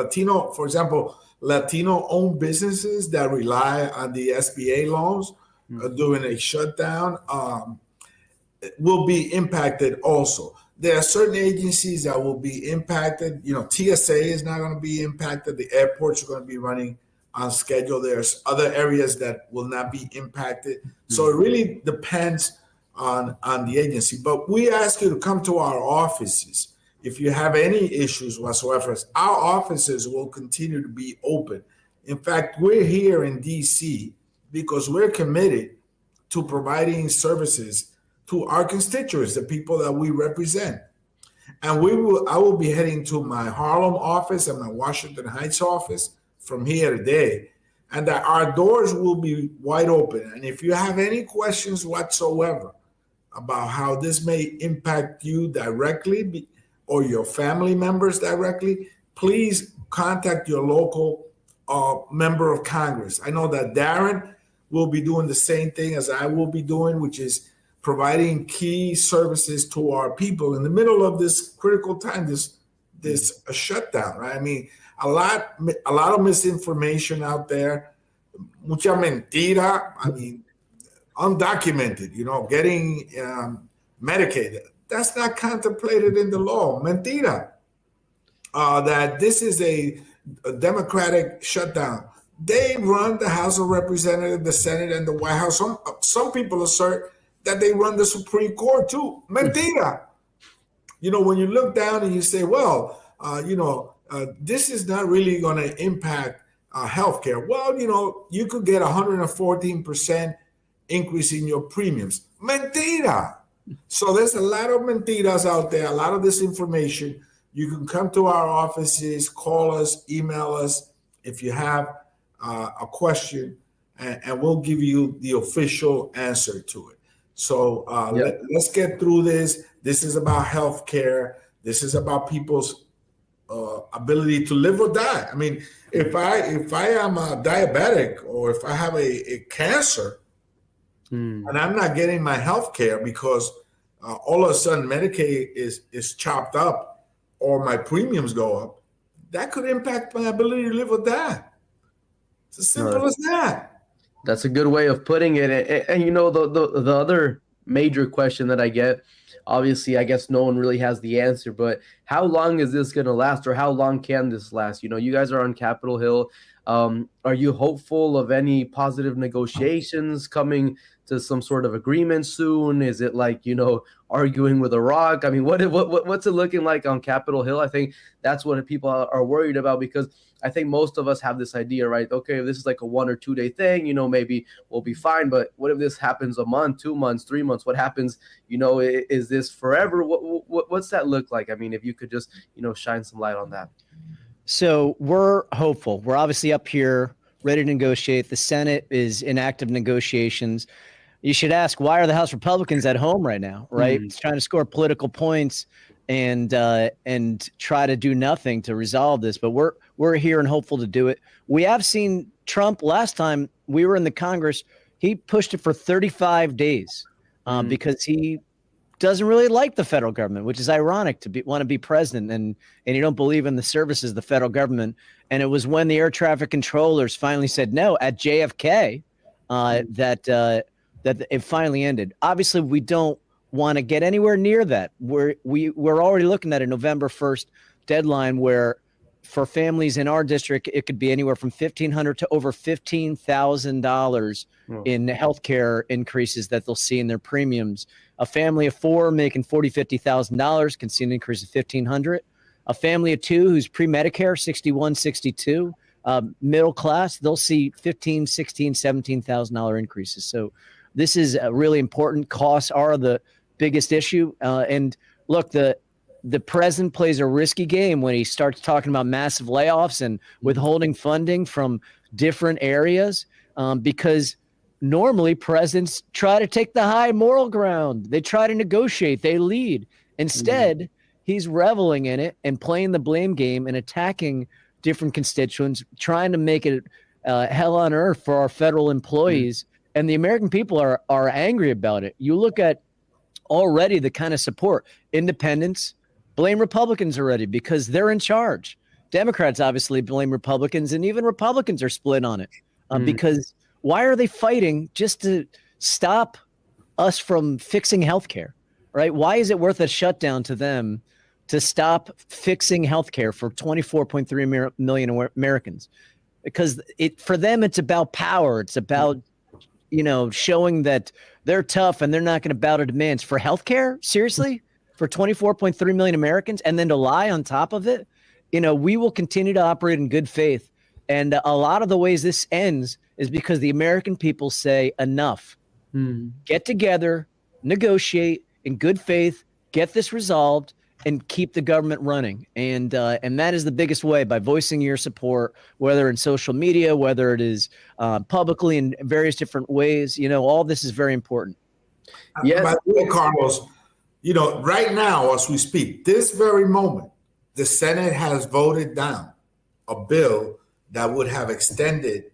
for example, Latino-owned businesses that rely on the SBA loans during a shutdown will be impacted also. There are certain agencies that will be impacted. TSA is not going to be impacted. The airports are going to be running on schedule. There's other areas that will not be impacted. So it really depends on the agency. But we ask you to come to our offices if you have any issues whatsoever. Our offices will continue to be open. In fact, we're here in DC because we're committed to providing services to our constituents, the people that we represent. And I will be heading to my Harlem office and my Washington Heights office from here today, and that our doors will be wide open. And if you have any questions whatsoever about how this may impact you directly or your family members directly, please contact your local member of Congress. I know that Darren will be doing the same thing as I will be doing, which is providing key services to our people in the middle of this critical time, this shutdown, right? I mean, a lot of misinformation out there, mucha mentira. I mean, undocumented, getting Medicaid. That's not contemplated in the law. Mentira. That this is a Democratic shutdown. They run the House of Representatives, the Senate, and the White House. Some people assert that they run the Supreme Court too. Mentira. When you look down and you say, well, this is not really going to impact healthcare. Well, you could get 114% increase in your premiums. Mentira. So there's a lot of mentiras out there, a lot of disinformation. You can come to our offices, call us, email us if you have a question, and we'll give you the official answer to it. So let's get through this. This is about healthcare. This is about people's ability to live or die. I mean, if I am a diabetic or if I have a cancer and I'm not getting my health care because all of a sudden Medicaid is chopped up or my premiums go up, that could impact my ability to live or die. It's as simple as that. That's a good way of putting it. And the other major question that I get. Obviously, I guess no one really has the answer, but how long is this going to last, or how long can this last? You guys are on Capitol Hill. Are you hopeful of any positive negotiations coming to some sort of agreement soon? Is it like, arguing with a rock? I mean, what's it looking like on Capitol Hill? I think that's what people are worried about, because I think most of us have this idea, right? Okay, this is like a 1 or 2 day thing, maybe we'll be fine. But what if this happens a month, 2 months, 3 months? What happens? Is this forever? What's that look like? I mean, if you could just, shine some light on that. So we're hopeful. We're obviously up here ready to negotiate. The Senate is in active negotiations. You should ask, why are the House Republicans at home right now, right? It's trying to score political points and try to do nothing to resolve this. But we're here and hopeful to do it. We have seen Trump last time we were in the Congress. He pushed it for 35 days because he doesn't really like the federal government, which is ironic to want to be president and you don't believe in the services of the federal government. And it was when the air traffic controllers finally said no at JFK that it finally ended. Obviously, we don't want to get anywhere near that. We're already looking at a November 1st deadline where for families in our district, it could be anywhere from $1,500 to over $15,000 in healthcare increases that they'll see in their premiums. A family of 4 making $40,000, $50,000 can see an increase of $1,500. A family of 2 who's pre-Medicare, 61, 62, middle class, they'll see $15,000, $16,000, $17,000 increases. So this is really important. Costs are the biggest issue. And look, the president plays a risky game when he starts talking about massive layoffs and withholding funding from different areas because normally presidents try to take the high moral ground. They try to negotiate. They lead. Instead, he's reveling in it and playing the blame game and attacking different constituents, trying to make it hell on earth for our federal employees. And the American people are angry about it. You look at already the kind of support. Independents blame Republicans already because they're in charge. Democrats obviously blame Republicans, and even Republicans are split on it because why are they fighting just to stop us from fixing healthcare, right? Why is it worth a shutdown to them to stop fixing healthcare for 24.3 million Americans? Because for them, it's about power. It's about, showing that they're tough and they're not going to bow to demands for healthcare. Seriously, for 24.3 million Americans, and then to lie on top of it. We will continue to operate in good faith. And a lot of the ways this ends is because the American people say enough. Get together, negotiate in good faith, get this resolved, and keep the government running. And that is the biggest way, by voicing your support, whether in social media, whether it is publicly in various different ways. All this is very important. Yes. By the way, Carlos, right now, as we speak, this very moment, the Senate has voted down a bill that would have extended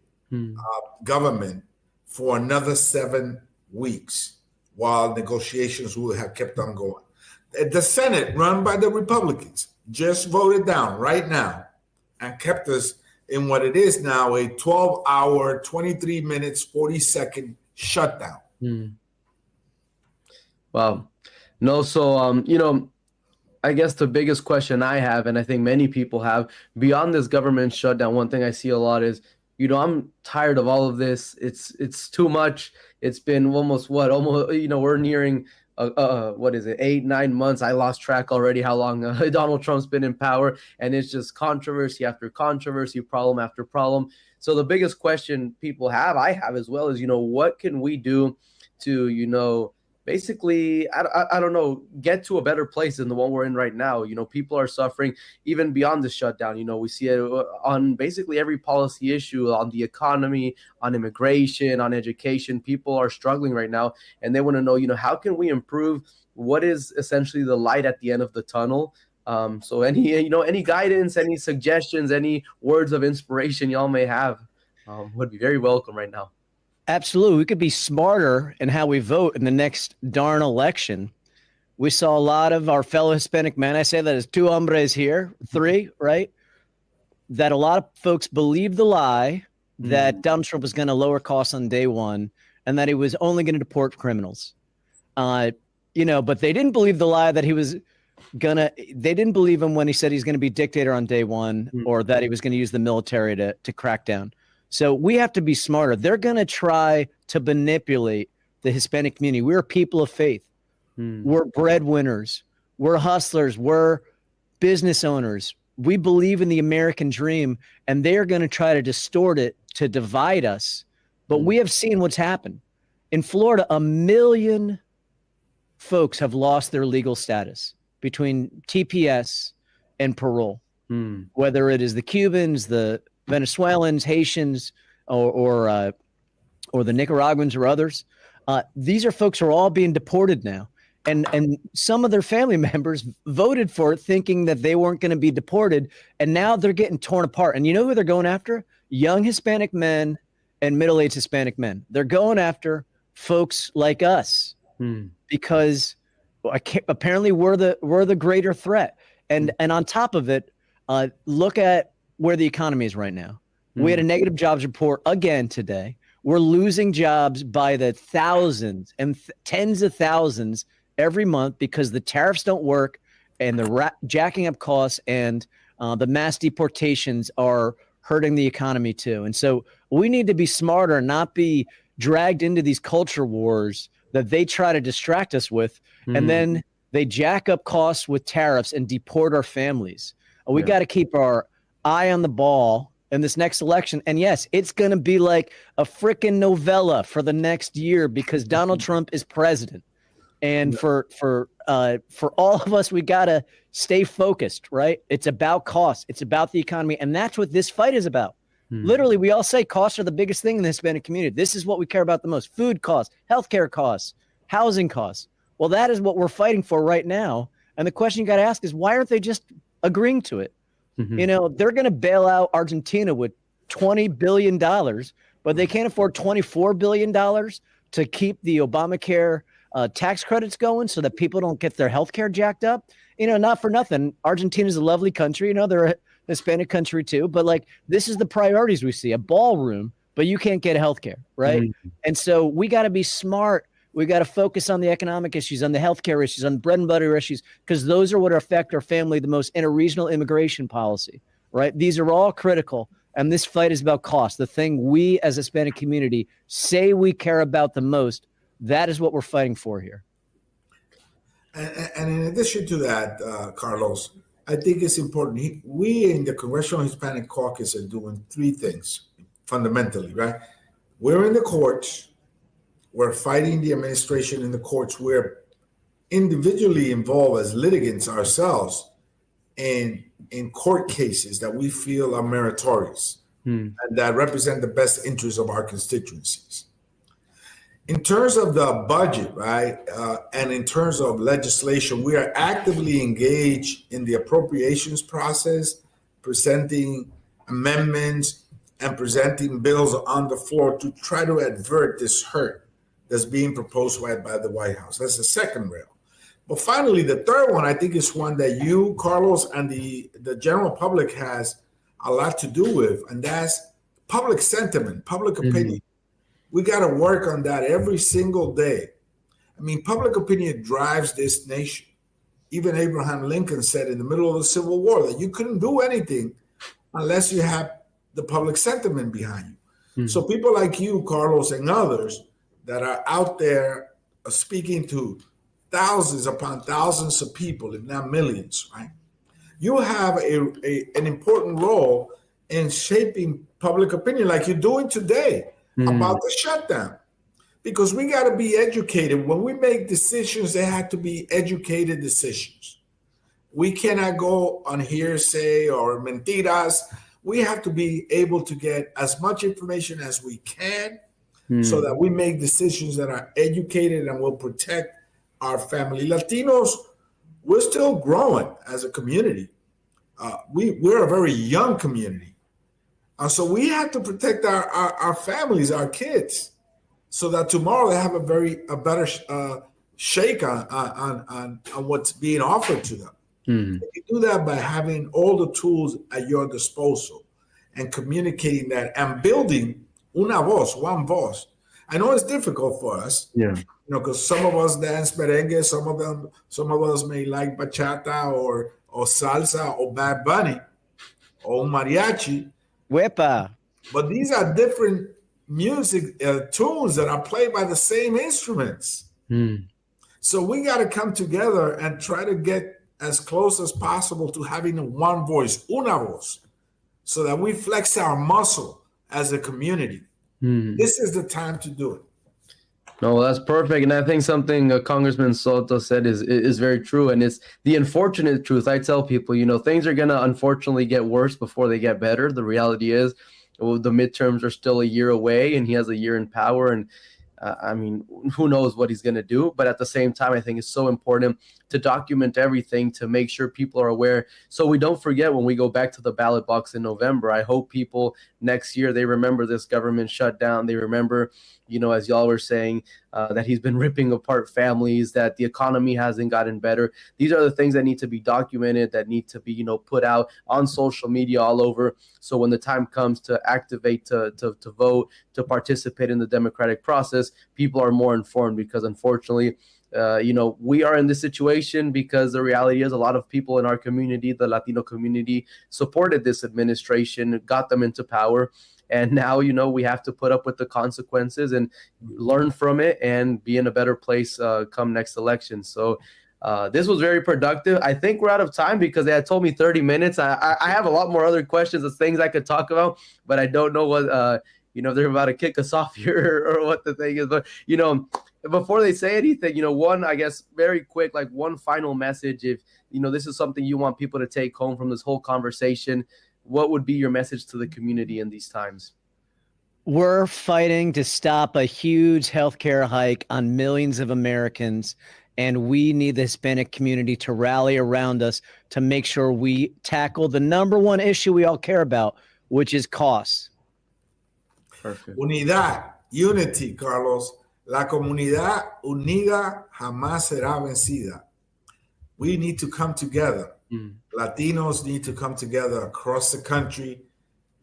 government for another 7 weeks while negotiations would have kept on going. The Senate, run by the Republicans, just voted down right now and kept us in what it is now, a 12-hour, 23 minutes, 40-second shutdown. Wow. No, so, I guess the biggest question I have, and I think many people have, beyond this government shutdown, one thing I see a lot is, I'm tired of all of this. It's too much. It's been almost, we're nearing, 8, 9 months. I lost track already how long Donald Trump's been in power. And it's just controversy after controversy, problem after problem. So the biggest question people have, I have as well, is, what can we do to, basically, I don't know, get to a better place than the one we're in right now. People are suffering even beyond the shutdown. We see it on basically every policy issue, on the economy, on immigration, on education. People are struggling right now, and they want to know, how can we improve? What is essentially the light at the end of the tunnel? So any guidance, any suggestions, any words of inspiration y'all may have would be very welcome right now. Absolutely. We could be smarter in how we vote in the next darn election. We saw a lot of our fellow Hispanic men, I say that as 2 hombres here, 3, right? That a lot of folks believed the lie that Donald Trump was going to lower costs on day one and that he was only going to deport criminals. But they didn't believe the lie that he was they didn't believe him when he said he's going to be dictator on day one, or that he was going to use the military to crack down. So we have to be smarter. They're going to try to manipulate the Hispanic community. We're people of faith. We're breadwinners. We're hustlers. We're business owners. We believe in the American dream, and they're going to try to distort it to divide us. But we have seen what's happened. In Florida, 1 million folks have lost their legal status between TPS and parole, whether it is the Cubans, the Venezuelans, Haitians, or the Nicaraguans or others. These are folks who are all being deported now. And some of their family members voted for it thinking that they weren't going to be deported. And now they're getting torn apart. And you know who they're going after? Young Hispanic men and middle-aged Hispanic men. They're going after folks like us because apparently we're the greater threat. And on top of it, look at where the economy is right now. We had a negative jobs report again today. We're losing jobs by the thousands and tens of thousands every month because the tariffs don't work and the jacking up costs and the mass deportations are hurting the economy too. And so we need to be smarter and not be dragged into these culture wars that they try to distract us with. And then they jack up costs with tariffs and deport our families. We got to keep our eye on the ball in this next election. And yes, it's going to be like a freaking novella for the next year because Donald Trump is president. And for all of us, we got to stay focused, right? It's about costs. It's about the economy. And that's what this fight is about. Literally, we all say costs are the biggest thing in the Hispanic community. This is what we care about the most. Food costs, healthcare costs, housing costs. Well, that is what we're fighting for right now. And the question you got to ask is, why aren't they just agreeing to it? They're going to bail out Argentina with $20 billion, but they can't afford $24 billion to keep the Obamacare tax credits going so that people don't get their health care jacked up. Not for nothing. Argentina's a lovely country. They're a Hispanic country too, but like this is the priorities we see: a ballroom, but you can't get health care, right? And so we got to be smart. We got to focus on the economic issues, on the healthcare issues, on bread and butter issues, because those are what affect our family the most in a regional immigration policy, right? These are all critical. And this fight is about cost. The thing we as a Hispanic community say we care about the most, that is what we're fighting for here. And in addition to that, Carlos, I think it's important. We in the Congressional Hispanic Caucus are doing three things fundamentally, right? We're in the courts. We're fighting the administration in the courts. We're individually involved as litigants ourselves in court cases that we feel are meritorious and that represent the best interests of our constituencies. In terms of the budget, right, and in terms of legislation, we are actively engaged in the appropriations process, presenting amendments and presenting bills on the floor to try to avert this hurt that's being proposed by the White House. That's the second rail. But finally, the third one, I think, is one that you, Carlos, and the general public has a lot to do with, and that's public sentiment, public opinion. We got to work on that every single day. I mean, public opinion drives this nation. Even Abraham Lincoln said in the middle of the Civil War that you couldn't do anything unless you have the public sentiment behind you. So people like you, Carlos, and others that are out there speaking to thousands upon thousands of people, if not millions, right? You have an important role in shaping public opinion like you're doing today about the shutdown. Because we got to be educated. When we make decisions, they have to be educated decisions. We cannot go on hearsay or mentiras. We have to be able to get as much information as we can so that we make decisions that are educated and will protect our family. Latinos, we're still growing as a community. We're a very young community. So we have to protect our families, our kids, so that tomorrow they have a better shake on what's being offered to them. You do that by having all the tools at your disposal and communicating that and building one voice. I know it's difficult for us, You know, because some of us dance merengue, some of us may like bachata or salsa or Bad Bunny or mariachi. Whippa. But these are different music tunes that are played by the same instruments. So we got to come together and try to get as close as possible to having one voice, una voz, so that we flex our muscle as a community. This is the time to do it. No, that's perfect. And I think something Congressman Soto said is very true. And it's the unfortunate truth. I tell people, you know, things are going to unfortunately get worse before they get better. The reality is, well, the midterms are still a year away and he has a year in power. And I mean, who knows what he's going to do. But at the same time, I think it's so important to document everything, to make sure people are aware, so we don't forget when we go back to the ballot box in November. I hope people next year, they remember this government shutdown. They remember, you know, as y'all were saying, that he's been ripping apart families, that the economy hasn't gotten better. These are the things that need to be documented, that need to be, you know, put out on social media all over. So when the time comes to activate, to vote, to participate in the democratic process, people are more informed, because unfortunately, you know, we are in this situation because the reality is a lot of people in our community, the Latino community, supported this administration, got them into power. And now, you know, we have to put up with the consequences and learn from it and be in a better place come next election. So this was very productive. I think we're out of time because they had told me 30 minutes. I have a lot more other questions of things I could talk about, but I don't know what, you know, they're about to kick us off here or what the thing is. But, you know, before they say anything, you know, one, I guess, very quick, like one final message. If, you know, this is something you want people to take home from this whole conversation, what would be your message to the community in these times? We're fighting to stop a huge healthcare hike on millions of Americans, and we need the Hispanic community to rally around us to make sure we tackle the number one issue we all care about, which is costs. Perfect. Unidad, unity, Carlos. La comunidad unida jamás será vencida. We need to come together. Latinos need to come together across the country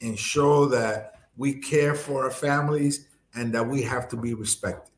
and show that we care for our families and that we have to be respected.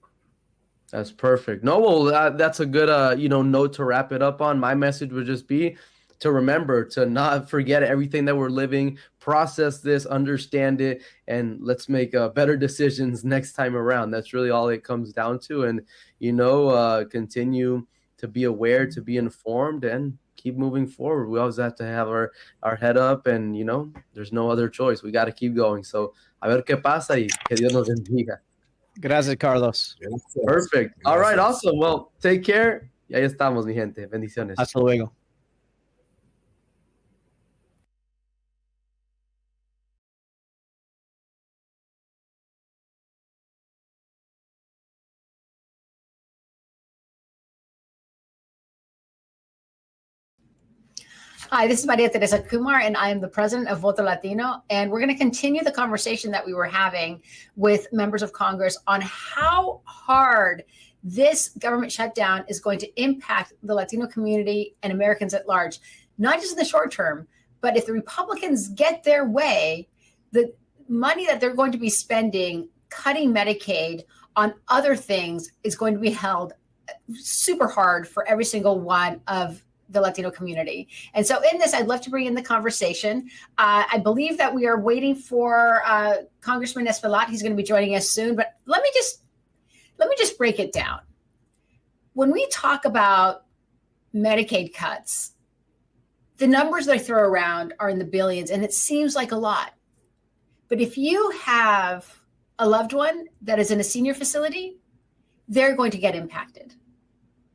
That's perfect. No, well, that's a good, you know, note to wrap it up on. My message would just be to remember to not forget everything that we're living, process this, understand it, and let's make better decisions next time around. That's really all it comes down to. And, you know, continue to be aware, to be informed, and keep moving forward. We always have to have our head up, and, you know, there's no other choice. We got to keep going. So, a ver qué pasa y que Dios nos bendiga. Gracias, Carlos. Perfect. All right, awesome. Well, take care. Y ahí estamos, mi gente. Bendiciones. Hasta luego. Hi, this is Maria Teresa Kumar, and I am the president of Voto Latino. And we're going to continue the conversation that we were having with members of Congress on how hard this government shutdown is going to impact the Latino community and Americans at large, not just in the short term, but if the Republicans get their way, the money that they're going to be spending cutting Medicaid on other things is going to be held super hard for every single one of the Latino community. And so in this, I'd love to bring in the conversation. I believe that we are waiting for Congressman Espaillat. He's going to be joining us soon, but let me just break it down. When we talk about Medicaid cuts, the numbers they throw around are in the billions, and it seems like a lot. But if you have a loved one that is in a senior facility, they're going to get impacted.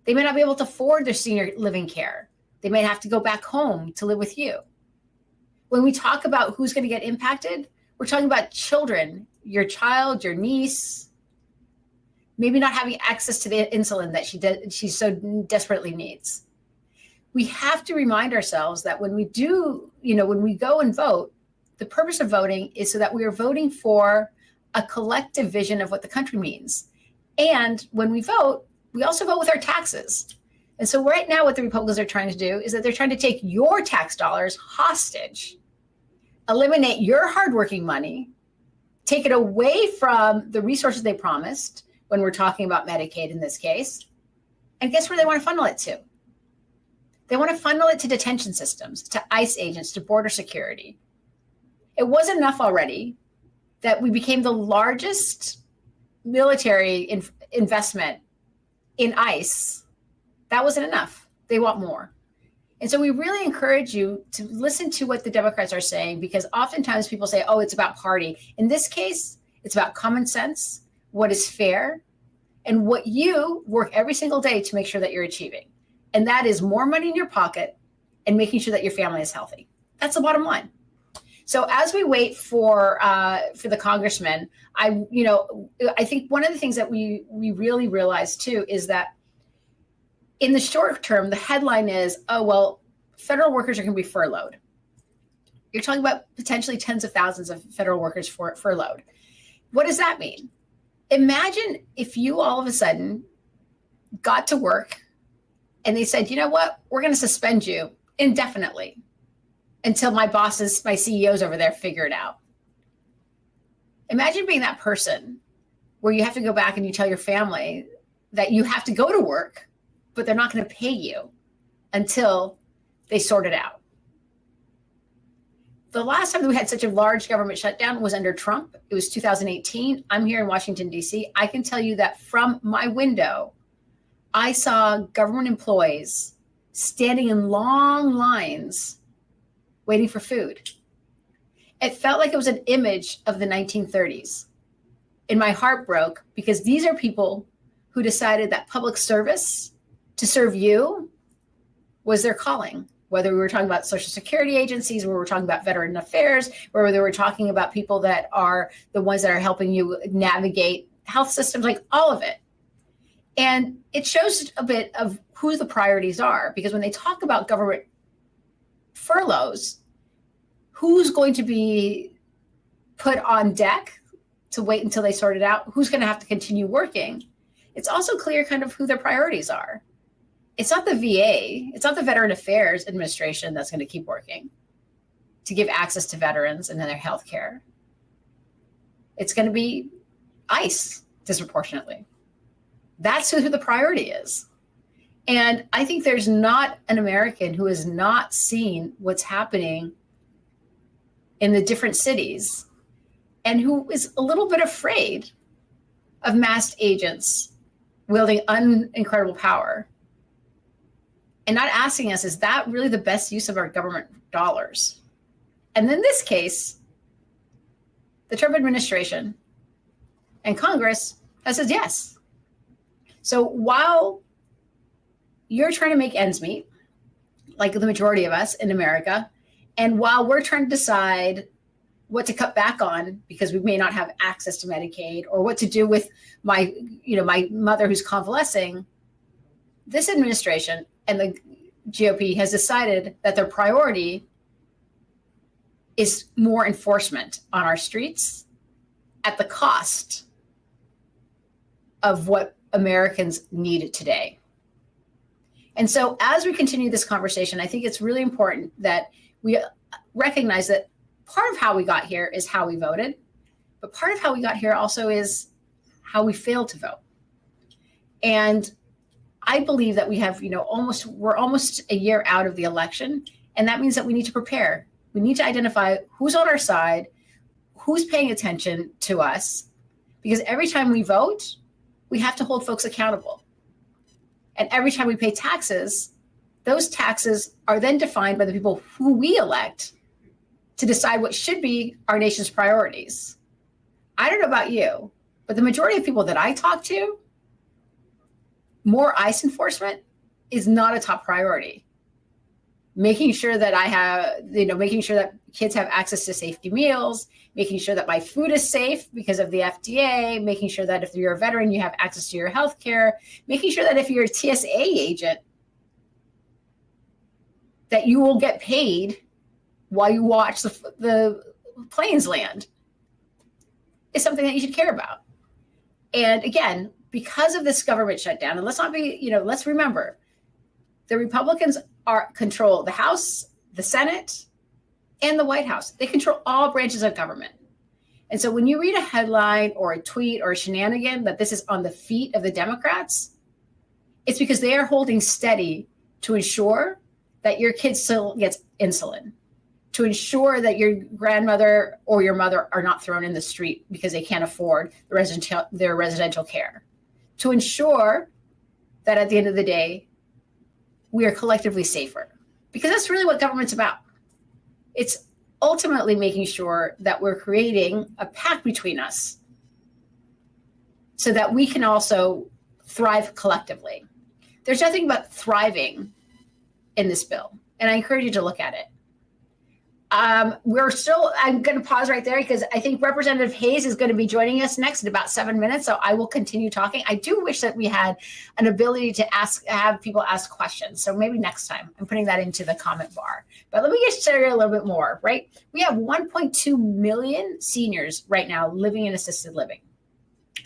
They may not be able to afford their senior living care. They may have to go back home to live with you. When we talk about who's going to get impacted, we're talking about children, your child, your niece, maybe not having access to the insulin that she so desperately needs. We have to remind ourselves that when we do, when we go and vote, the purpose of voting is so that we are voting for a collective vision of what the country means. And when we vote, we also vote with our taxes. And so right now what the Republicans are trying to do is that they're trying to take your tax dollars hostage, eliminate your hardworking money, take it away from the resources they promised, when we're talking about Medicaid in this case. And guess where they want to funnel it to? They want to funnel it to detention systems, to ICE agents, to border security. It wasn't enough already that we became the largest military investment in ICE. That wasn't enough. They want more. And so we really encourage you to listen to what the Democrats are saying, because oftentimes people say, oh, it's about party. In this case, it's about common sense, what is fair, and what you work every single day to make sure that you're achieving. And that is more money in your pocket and making sure that your family is healthy. That's the bottom line. So as we wait for the congressman, I think one of the things that we really realize too is that in the short term, the headline is, oh, well, federal workers are going to be furloughed. You're talking about potentially tens of thousands of federal workers furloughed. What does that mean? Imagine if you all of a sudden got to work and they said, you know what, we're going to suspend you indefinitely until my bosses, my CEOs over there figure it out. Imagine being that person where you have to go back and you tell your family that you have to go to work, but they're not going to pay you until they sort it out. The last time that we had such a large government shutdown was under Trump. It was 2018. I'm here in Washington, D.C. I can tell you that from my window, I saw government employees standing in long lines waiting for food. It felt like it was an image of the 1930s. And my heart broke because these are people who decided that public service to serve you was their calling. Whether we were talking about social security agencies, where we're talking about veteran affairs, where they were talking about people that are the ones that are helping you navigate health systems, like all of it. And it shows a bit of who the priorities are, because when they talk about government furloughs, who's going to be put on deck to wait until they sort it out? Who's going to have to continue working? It's also clear kind of who their priorities are. It's not the VA, it's not the Veteran Affairs Administration that's going to keep working to give access to veterans and their health care. It's going to be ICE disproportionately. That's who the priority is. And I think there's not an American who has not seen what's happening in the different cities and who is a little bit afraid of masked agents wielding incredible power. And not asking us, is that really the best use of our government dollars? And in this case, the Trump administration and Congress has said yes. So while you're trying to make ends meet, like the majority of us in America, and while we're trying to decide what to cut back on because we may not have access to Medicaid, or what to do with my mother who's convalescing, this administration and the GOP has decided that their priority is more enforcement on our streets at the cost of what Americans need today. And so as we continue this conversation, I think it's really important that we recognize that part of how we got here is how we voted, but part of how we got here also is how we failed to vote. And I believe that we have, we're almost a year out of the election, and that means that we need to prepare. We need to identify who's on our side, who's paying attention to us, because every time we vote, we have to hold folks accountable. And every time we pay taxes, those taxes are then defined by the people who we elect to decide what should be our nation's priorities. I don't know about you, but the majority of people that I talk to, more ICE enforcement is not a top priority. Making sure that making sure that kids have access to safety meals, making sure that my food is safe because of the FDA, making sure that if you're a veteran, you have access to your health care, making sure that if you're a TSA agent, that you will get paid while you watch the planes land, is something that you should care about. And again, because of this government shutdown, and let's remember, the Republicans control the House, the Senate, and the White House. They control all branches of government. And so when you read a headline or a tweet or a shenanigan that this is on the feet of the Democrats, it's because they are holding steady to ensure that your kid still gets insulin, to ensure that your grandmother or your mother are not thrown in the street because they can't afford their residential care, to ensure that at the end of the day, we are collectively safer. Because that's really what government's about. It's ultimately making sure that we're creating a pact between us so that we can also thrive collectively. There's nothing about thriving in this bill, and I encourage you to look at it. I'm going to pause right there because I think Representative Hayes is going to be joining us next in about 7 minutes. So I will continue talking. I do wish that we had an ability to have people ask questions. So maybe next time I'm putting that into the comment bar. But let me just share you a little bit more, right? We have 1.2 million seniors right now living in assisted living.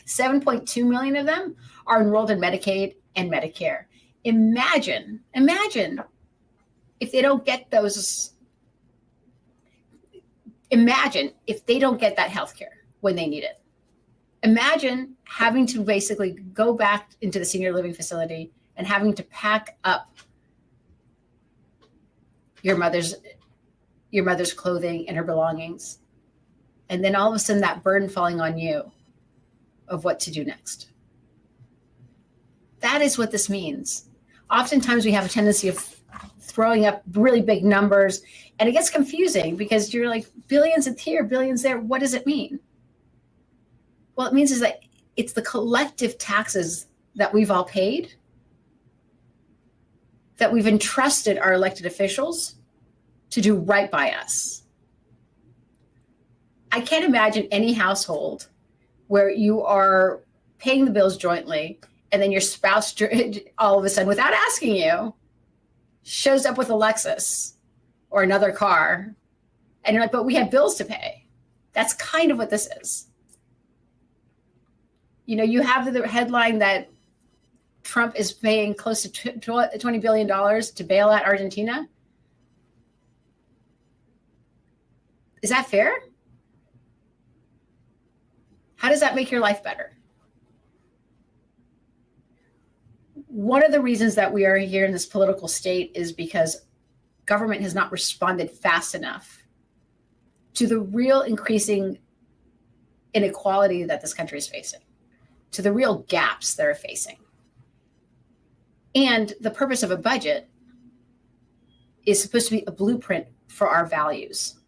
7.2 million of them are enrolled in Medicaid and Medicare. Imagine if they don't get those. Imagine if they don't get that health care when they need it. Imagine having to basically go back into the senior living facility and having to pack up your mother's clothing and her belongings. And then all of a sudden that burden falling on you of what to do next. That is what this means. Oftentimes we have a tendency of throwing up really big numbers, and it gets confusing because you're like, billions here, billions there. What does it mean? Well, it means is that it's the collective taxes that we've all paid, that we've entrusted our elected officials to do right by us. I can't imagine any household where you are paying the bills jointly and then your spouse all of a sudden, without asking you, shows up with a Lexus or another car, and you're like, but we have bills to pay. That's kind of what this is. You know, you have the headline that Trump is paying close to $20 billion to bail out Argentina. Is that fair? How does that make your life better? One of the reasons that we are here in this political state is because government has not responded fast enough to the real increasing inequality that this country is facing, to the real gaps they're facing. And the purpose of a budget is supposed to be a blueprint for our values,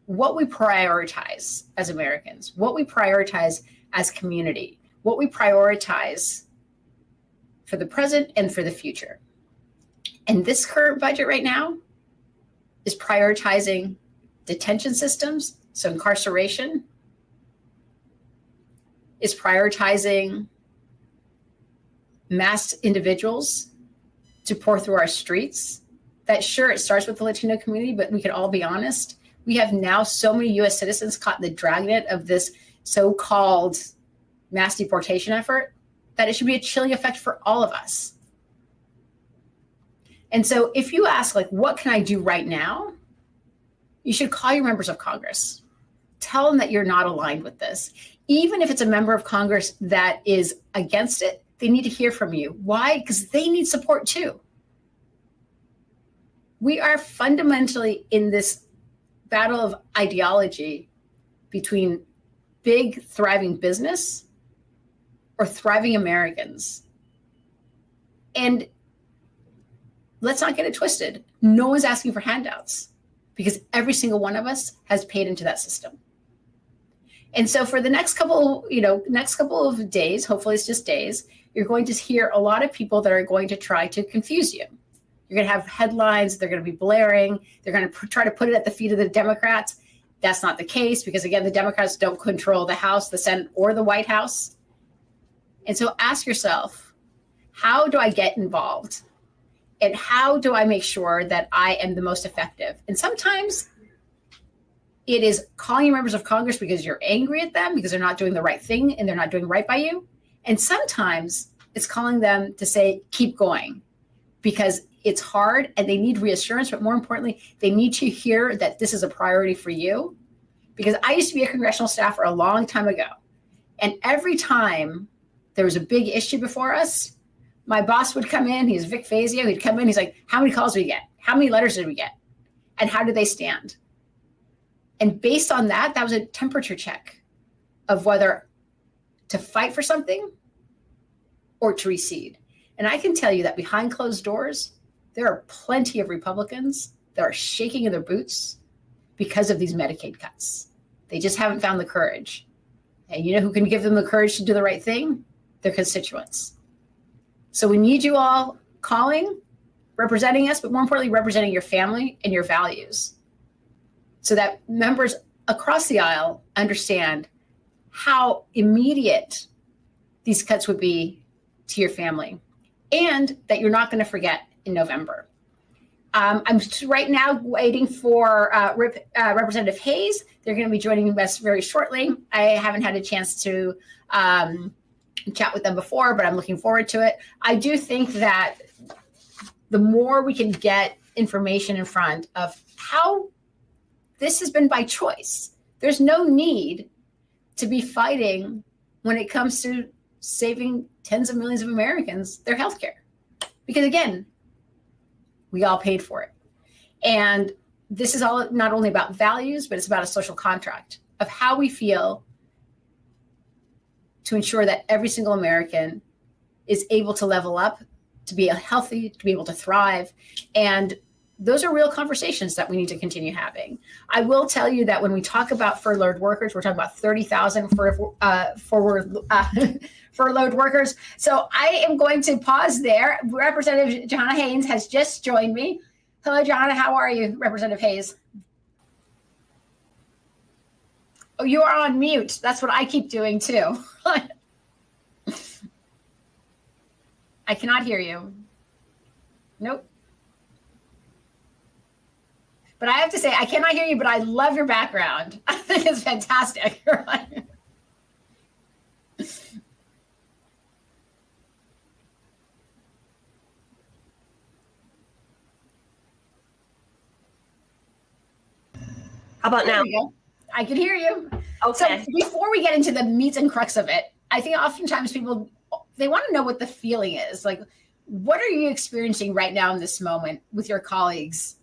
what we prioritize as Americans, what we prioritize as community, what we prioritize for the present and for the future. And this current budget right now is prioritizing detention systems, so incarceration, is prioritizing masked individuals to pour through our streets. That sure, it starts with the Latino community, but we can all be honest. We have now so many US citizens caught in the dragnet of this so-called mass deportation effort that it should be a chilling effect for all of us. And so if you ask, like, what can I do right now? You should call your members of Congress. Tell them that you're not aligned with this. Even if it's a member of Congress that is against it, they need to hear from you. Why? Because they need support too. We are fundamentally in this battle of ideology between big, thriving business or thriving Americans. And let's not get it twisted. No one's asking for handouts because every single one of us has paid into that system. And so for the next couple of days, hopefully it's just days, you're going to hear a lot of people that are going to try to confuse you. You're going to have headlines, they're going to be blaring, they're going to try to put it at the feet of the Democrats. That's not the case because, again, the Democrats don't control the House, the Senate, or the White House. And so ask yourself, how do I get involved? And how do I make sure that I am the most effective? And sometimes it is calling your members of Congress because you're angry at them because they're not doing the right thing and they're not doing right by you. And sometimes it's calling them to say, keep going, because it's hard and they need reassurance. But more importantly, they need to hear that this is a priority for you because I used to be a congressional staffer a long time ago. And every time there was a big issue before us, my boss would come in, he's Vic Fazio, he'd come in, he's like, how many calls did we get? How many letters did we get? And how did they stand? And based on that, that was a temperature check of whether to fight for something or to recede. And I can tell you that behind closed doors, there are plenty of Republicans that are shaking in their boots because of these Medicaid cuts. They just haven't found the courage. And you know who can give them the courage to do the right thing? Their constituents. So we need you all calling, representing us, but more importantly, representing your family and your values, so that members across the aisle understand how immediate these cuts would be to your family, and that you're not going to forget in November. I'm right now waiting for Representative Hayes. They're going to be joining us very shortly. I haven't had a chance to chat with them before, but I'm looking forward to it. I do think that the more we can get information in front of how this has been by choice, there's no need to be fighting when it comes to saving tens of millions of Americans their health care. Because again, we all paid for it. And this is all not only about values, but it's about a social contract of how we feel to ensure that every single American is able to level up, to be healthy, to be able to thrive. And those are real conversations that we need to continue having. I will tell you that when we talk about furloughed workers, we're talking about 30,000 furloughed workers. So I am going to pause there. Representative Jonna Haynes has just joined me. Hello, Jonna. How are you, Representative Hayes? Oh, you are on mute. That's what I keep doing too. I cannot hear you. Nope. But I have to say, I cannot hear you, but I love your background. I think it's fantastic. How about now? I can hear you. Okay. So before we get into the meat and crux of it, I think oftentimes people, they want to know what the feeling is. Like, what are you experiencing right now in this moment with your colleagues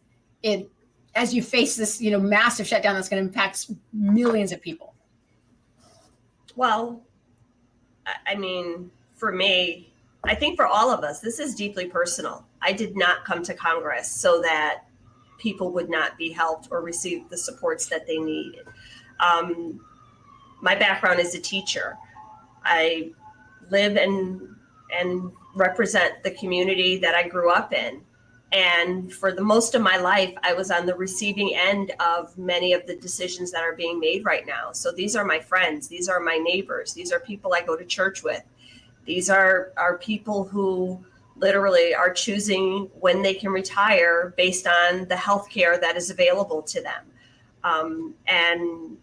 as you face this, massive shutdown that's going to impact millions of people? Well, I mean, for me, I think for all of us, this is deeply personal. I did not come to Congress so that people would not be helped or receive the supports that they needed. My background is a teacher. I live and represent the community that I grew up in. And for the most of my life, I was on the receiving end of many of the decisions that are being made right now. So these are my friends. These are my neighbors. These are people I go to church with. These are people who literally are choosing when they can retire based on the health care that is available to them. And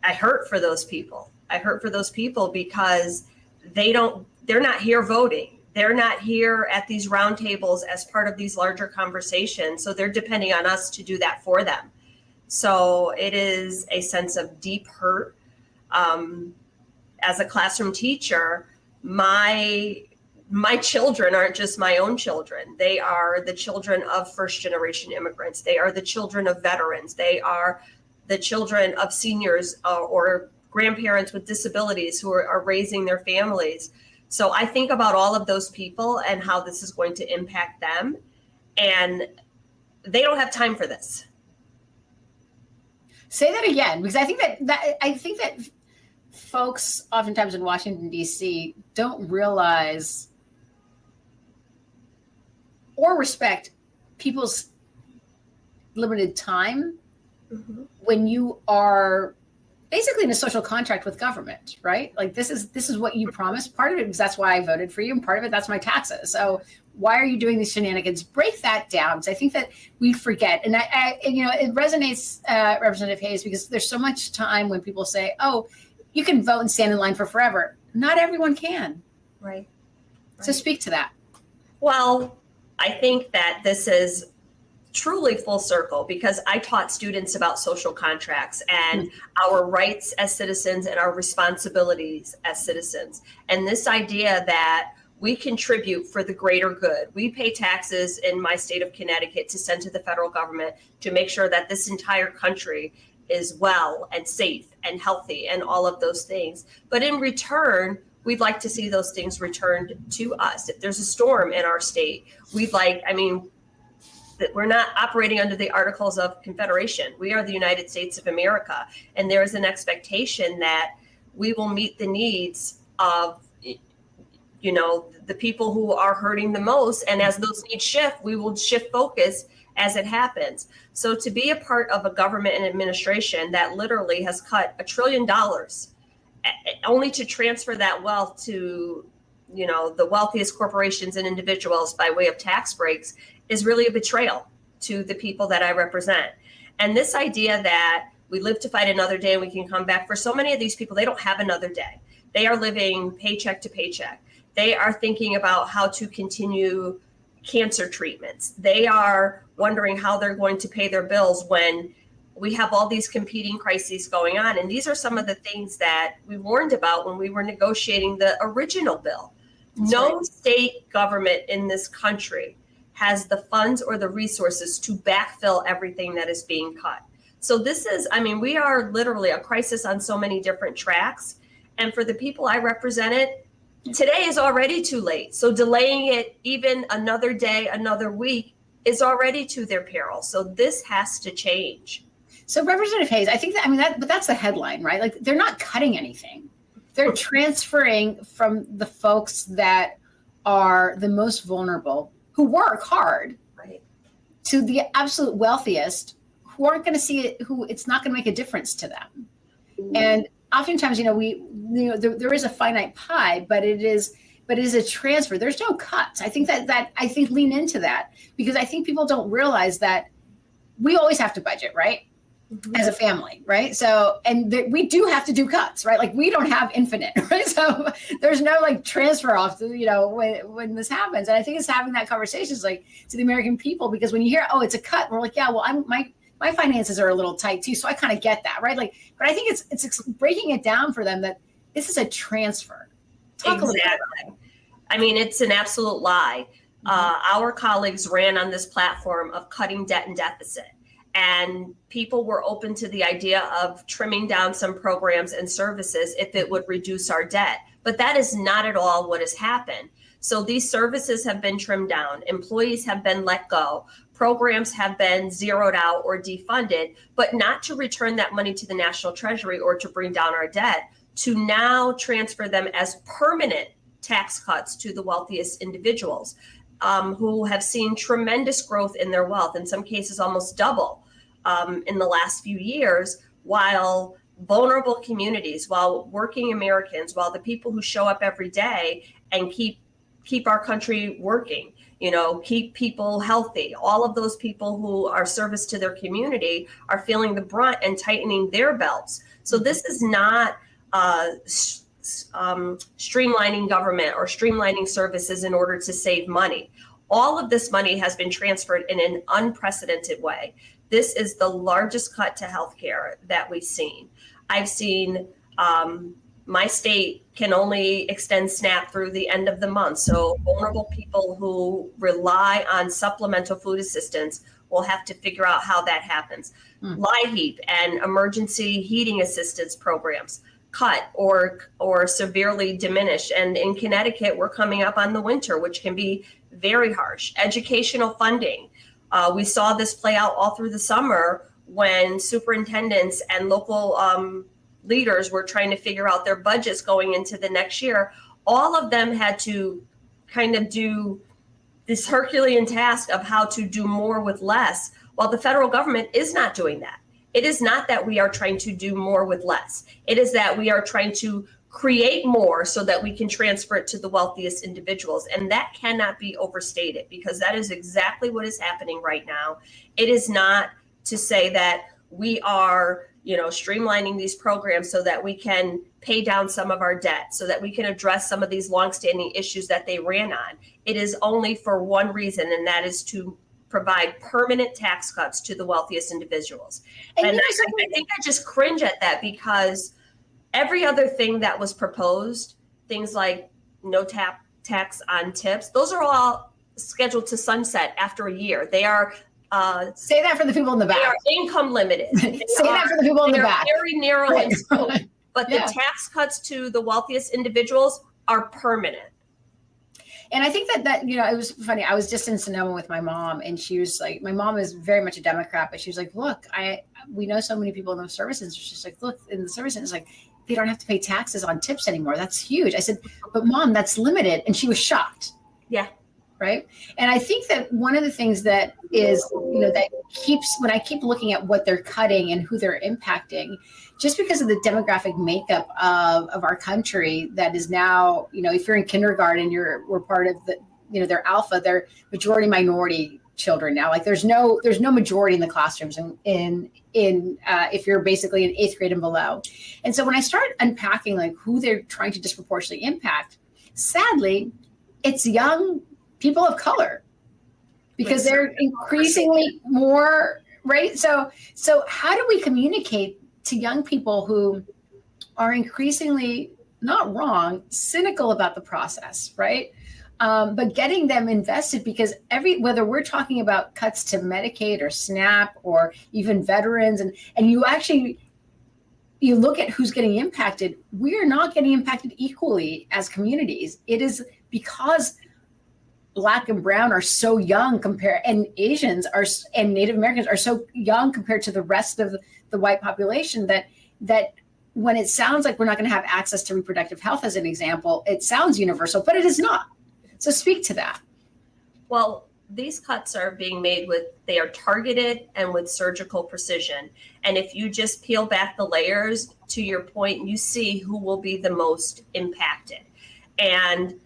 I hurt for those people. I hurt for those people because they're not here voting. They're not here at these roundtables as part of these larger conversations. So they're depending on us to do that for them. So it is a sense of deep hurt. As a classroom teacher, my children aren't just my own children. They are the children of first-generation immigrants. They are the children of veterans. They are the children of seniors or grandparents with disabilities who are raising their families. So I think about all of those people and how this is going to impact them. And they don't have time for this. Say that again, because I think that folks oftentimes in Washington, D.C. don't realize or respect people's limited time when you are basically in a social contract with government, right? Like this is what you promised. Part of it is that's why I voted for you, and part of it that's my taxes. So why are you doing these shenanigans? Break that down, because I think that we forget, and it resonates, Representative Hayes, because there's so much time when people say, "Oh, you can vote and stand in line for forever." Not everyone can. Right. So speak to that. Well, I think that this is truly full circle because I taught students about social contracts and our rights as citizens and our responsibilities as citizens. And this idea that we contribute for the greater good. We pay taxes in my state of Connecticut to send to the federal government to make sure that this entire country is well and safe and healthy and all of those things. But in return, we'd like to see those things returned to us. If there's a storm in our state, that we're not operating under the Articles of Confederation. We are the United States of America. And there is an expectation that we will meet the needs of, the people who are hurting the most. And as those needs shift, we will shift focus as it happens. So to be a part of a government and administration that literally has cut $1 trillion only to transfer that wealth to, the wealthiest corporations and individuals by way of tax breaks is really a betrayal to the people that I represent. And this idea that we live to fight another day and we can come back, for so many of these people, they don't have another day. They are living paycheck to paycheck. They are thinking about how to continue cancer treatments. They are wondering how they're going to pay their bills when we have all these competing crises going on. And these are some of the things that we warned about when we were negotiating the original bill. No state government in this country has the funds or the resources to backfill everything that is being cut. So this is, we are literally a crisis on so many different tracks. And for the people I represented, today is already too late. So delaying it even another day, another week is already to their peril. So this has to change. So Representative Hayes, I think but that's the headline, right? Like they're not cutting anything. They're transferring from the folks that are the most vulnerable, who work hard, right, to the absolute wealthiest who aren't going to see it, who it's not going to make a difference to them. And oftentimes, there is a finite pie, but it is a transfer. There's no cuts. I think that lean into that, because I think people don't realize that we always have to budget, right? As a family, right? So, and we do have to do cuts, right? Like we don't have infinite, right? So there's no like transfer off, when this happens. And I think it's having that conversation to the American people, because when you hear, oh, it's a cut, we're like, yeah, well, my finances are a little tight too. So I kind of get that, right? Like, but I think it's breaking it down for them that this is a transfer. Talk exactly. It's an absolute lie. Our colleagues ran on this platform of cutting debt and deficit. And people were open to the idea of trimming down some programs and services if it would reduce our debt. But that is not at all what has happened. So these services have been trimmed down. Employees have been let go. Programs have been zeroed out or defunded, but not to return that money to the National Treasury or to bring down our debt, to now transfer them as permanent tax cuts to the wealthiest individuals who have seen tremendous growth in their wealth, in some cases almost double in the last few years, while vulnerable communities, while working Americans, while the people who show up every day and keep our country working, keep people healthy, all of those people who are service to their community are feeling the brunt and tightening their belts. So this is not streamlining government or streamlining services in order to save money. All of this money has been transferred in an unprecedented way. This is the largest cut to healthcare that we've seen. I've seen my state can only extend SNAP through the end of the month. So vulnerable people who rely on supplemental food assistance will have to figure out how that happens. LVIE and emergency heating assistance programs cut or severely diminished. And in Connecticut, we're coming up on the winter, which can be very harsh. Educational funding. We saw this play out all through the summer when superintendents and local leaders were trying to figure out their budgets going into the next year. All of them had to kind of do this Herculean task of how to do more with less, while the federal government is not doing that. It is not that we are trying to do more with less. It is that we are trying to create more so that we can transfer it to the wealthiest individuals. And that cannot be overstated, because that is exactly what is happening right now. It is not to say that we are, streamlining these programs so that we can pay down some of our debt, so that we can address some of these longstanding issues that they ran on. It is only for one reason, and that is to provide permanent tax cuts to the wealthiest individuals. And And I think I just cringe at that, because every other thing that was proposed, things like no tax on tips, those are all scheduled to sunset after a year. They are say that for the people in the they are back. income limited. Say that for the people in the They are back. very narrow in scope. But Yeah. the tax cuts to the wealthiest individuals are permanent. And I think that, it was funny. I was just in Sonoma with my mom, and she was like, my mom is very much a Democrat, but she was like, look, we know so many people in the services. She's like, look, in the services, it's like, they don't have to pay taxes on tips anymore. That's huge. I said, but Mom, that's limited. And she was shocked. Yeah. Right. And I think that one of the things that is, that keeps, when I keep looking at what they're cutting and who they're impacting, just because of the demographic makeup of our country, that is now, if you're in kindergarten, we're part of the, they're alpha, they're majority minority children now. Like there's no majority in the classrooms in if you're basically in 8th grade and below. And so when I start unpacking like who they're trying to disproportionately impact, sadly, it's young people of color, because they're increasingly more, right? So how do we communicate to young people who are increasingly, not wrong, cynical about the process, right? But getting them invested, because whether we're talking about cuts to Medicaid or SNAP or even veterans, and you look at who's getting impacted, we are not getting impacted equally as communities. It is because Black and Brown are so young and Asians and Native Americans are so young compared to the rest of the white population that when it sounds like we're not going to have access to reproductive health, as an example, it sounds universal, but it is not. So speak to that. Well, these cuts are being made they are targeted and with surgical precision. And if you just peel back the layers, to your point, you see who will be the most impacted. And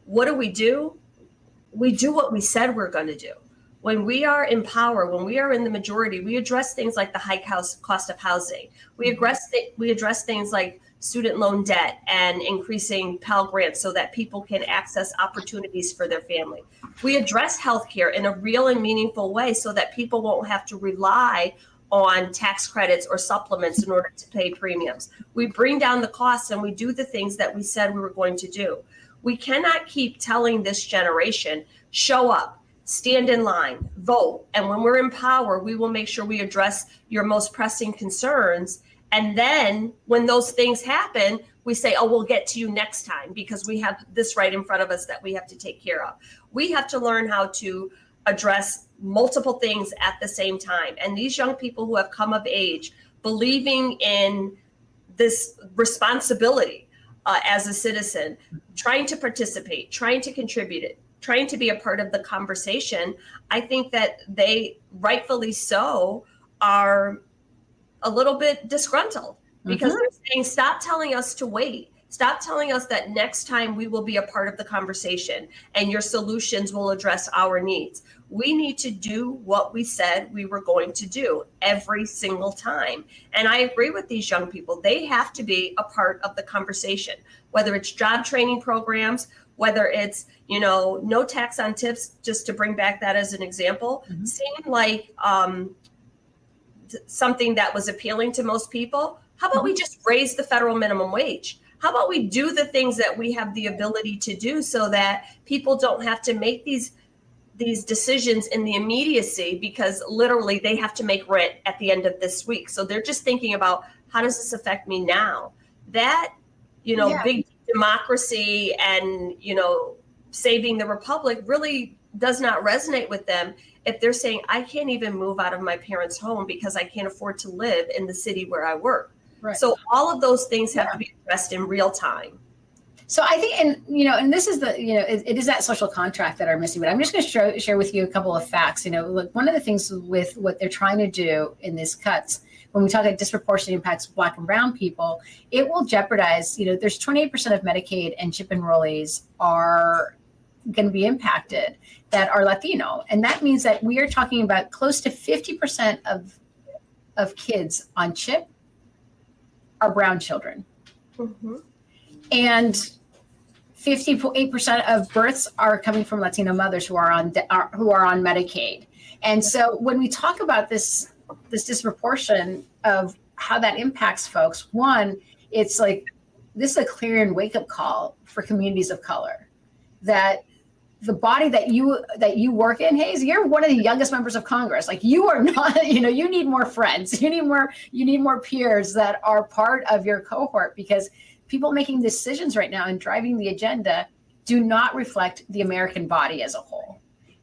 what do? We do what we said we're going to do. When we are in power, when we are in the majority, we address things like the high cost of housing. We address things like student loan debt and increasing Pell Grants so that people can access opportunities for their family. We address healthcare in a real and meaningful way so that people won't have to rely on tax credits or supplements in order to pay premiums. We bring down the costs, and we do the things that we said we were going to do. We cannot keep telling this generation, show up, stand in line, vote. And when we're in power, we will make sure we address your most pressing concerns. And then when those things happen, we say, oh, we'll get to you next time because we have this right in front of us that we have to take care of. We have to learn how to address multiple things at the same time. And these young people who have come of age, believing in this responsibility as a citizen, trying to participate, trying to contribute, trying to be a part of the conversation, I think that they rightfully so are a little bit disgruntled because they're saying, stop telling us to wait. Stop telling us that next time we will be a part of the conversation and your solutions will address our needs. We need to do what we said we were going to do every single time. And I agree with these young people. They have to be a part of the conversation, whether it's job training programs, whether it's, no tax on tips, just to bring back that as an example, seemed like something that was appealing to most people. How about we just raise the federal minimum wage? How about we do the things that we have the ability to do so that people don't have to make these decisions in the immediacy, because literally they have to make rent at the end of this week. So they're just thinking about, how does this affect me now? That, big democracy and, saving the republic really does not resonate with them if they're saying, I can't even move out of my parents' home because I can't afford to live in the city where I work. Right. So all of those things have to be addressed in real time. So I think, and this is it is that social contract that are missing, but I'm just going to share with you a couple of facts. Look, one of the things with what they're trying to do in these cuts, when we talk about disproportionate impacts of Black and Brown people, it will jeopardize, there's 28% of Medicaid and CHIP enrollees are going to be impacted that are Latino. And that means that we are talking about close to 50% of kids on CHIP are Brown children. And 58% of births are coming from Latino mothers who are on Medicaid. And so when we talk about this disproportion of how that impacts folks, one, it's like, this is a clear and wake up call for communities of color, that the body that you work in, Hayes, you're one of the youngest members of Congress. Like, you are not, you need more friends. You need more peers that are part of your cohort, because people making decisions right now and driving the agenda do not reflect the American body as a whole.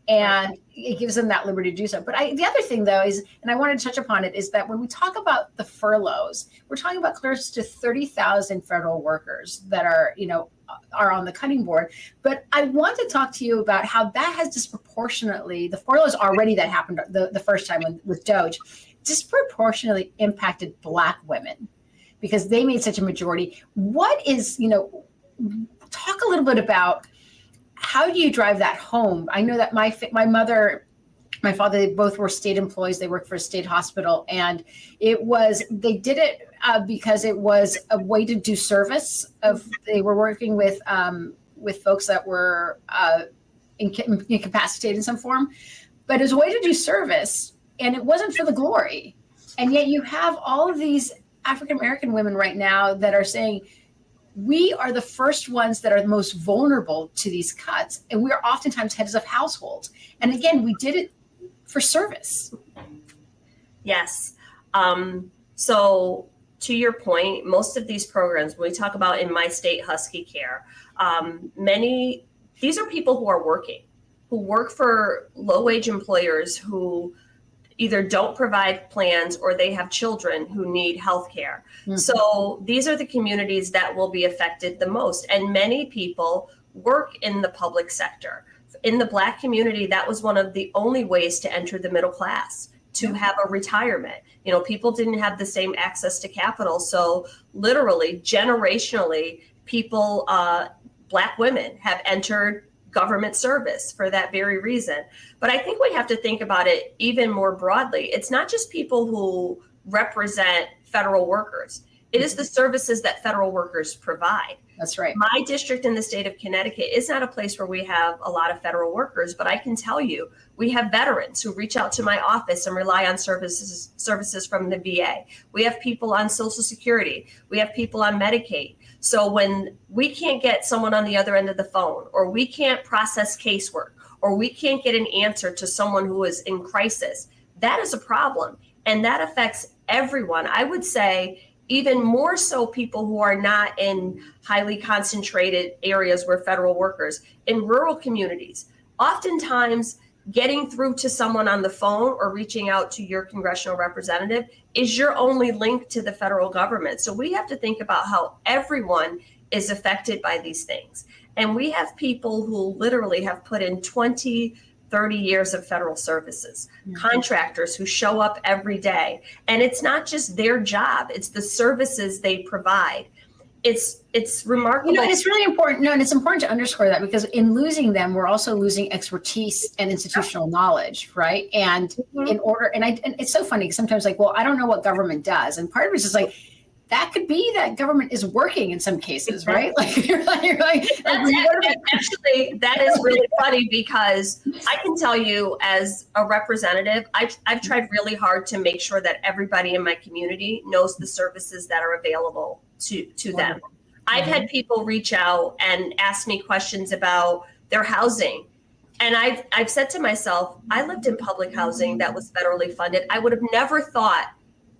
And it gives them that liberty to do so. But the other thing, though, is, and I wanted to touch upon it, is that when we talk about the furloughs, we're talking about close to 30,000 federal workers that are on the cutting board. But I want to talk to you about how that has disproportionately, the furloughs already that happened the first time with Doge, disproportionately impacted Black women, because they made such a majority. What is, talk a little bit about, how do you drive that home? I know that my mother, my father, they both were state employees. They worked for a state hospital, and they did it because it was a way to do service. They were working with folks that were incapacitated in some form, but it was a way to do service, and it wasn't for the glory. And yet you have all of these African American women right now that are saying, we are the first ones that are the most vulnerable to these cuts. And we are oftentimes heads of households. And again, we did it for service. Yes. So to your point, most of these programs, when we talk about in my state, Husky Care, these are people who are working, who work for low-wage employers who either don't provide plans or they have children who need health care. Mm-hmm. So these are the communities that will be affected the most. And many people work in the public sector. In the Black community, that was one of the only ways to enter the middle class, to have a retirement. People didn't have the same access to capital. So literally, generationally, people, Black women have entered government service for that very reason. But I think we have to think about it even more broadly. It's not just people who represent federal workers. It is the services that federal workers provide. That's right. My district in the state of Connecticut is not a place where we have a lot of federal workers, but I can tell you, we have veterans who reach out to my office and rely on services from the VA. We have people on Social Security. We have people on Medicaid. So when we can't get someone on the other end of the phone, or we can't process casework, or we can't get an answer to someone who is in crisis, that is a problem. And that affects everyone. I would say even more so people who are not in highly concentrated areas where federal workers, in rural communities. Oftentimes, getting through to someone on the phone or reaching out to your congressional representative is your only link to the federal government. So we have to think about how everyone is affected by these things. And we have people who literally have put in 20, 30 years of federal services, contractors who show up every day. And it's not just their job, it's the services they provide. It's remarkable. And it's really important. No, and it's important to underscore that, because in losing them, we're also losing expertise and institutional knowledge, right? And and it's so funny because sometimes I don't know what government does. And part of it is just like, that could be that government is working in some cases, right? Actually, that is really funny, because I can tell you as a representative, I've tried really hard to make sure that everybody in my community knows the services that are available to them. I've had people reach out and ask me questions about their housing. And I've said to myself, I lived in public housing that was federally funded. I would have never thought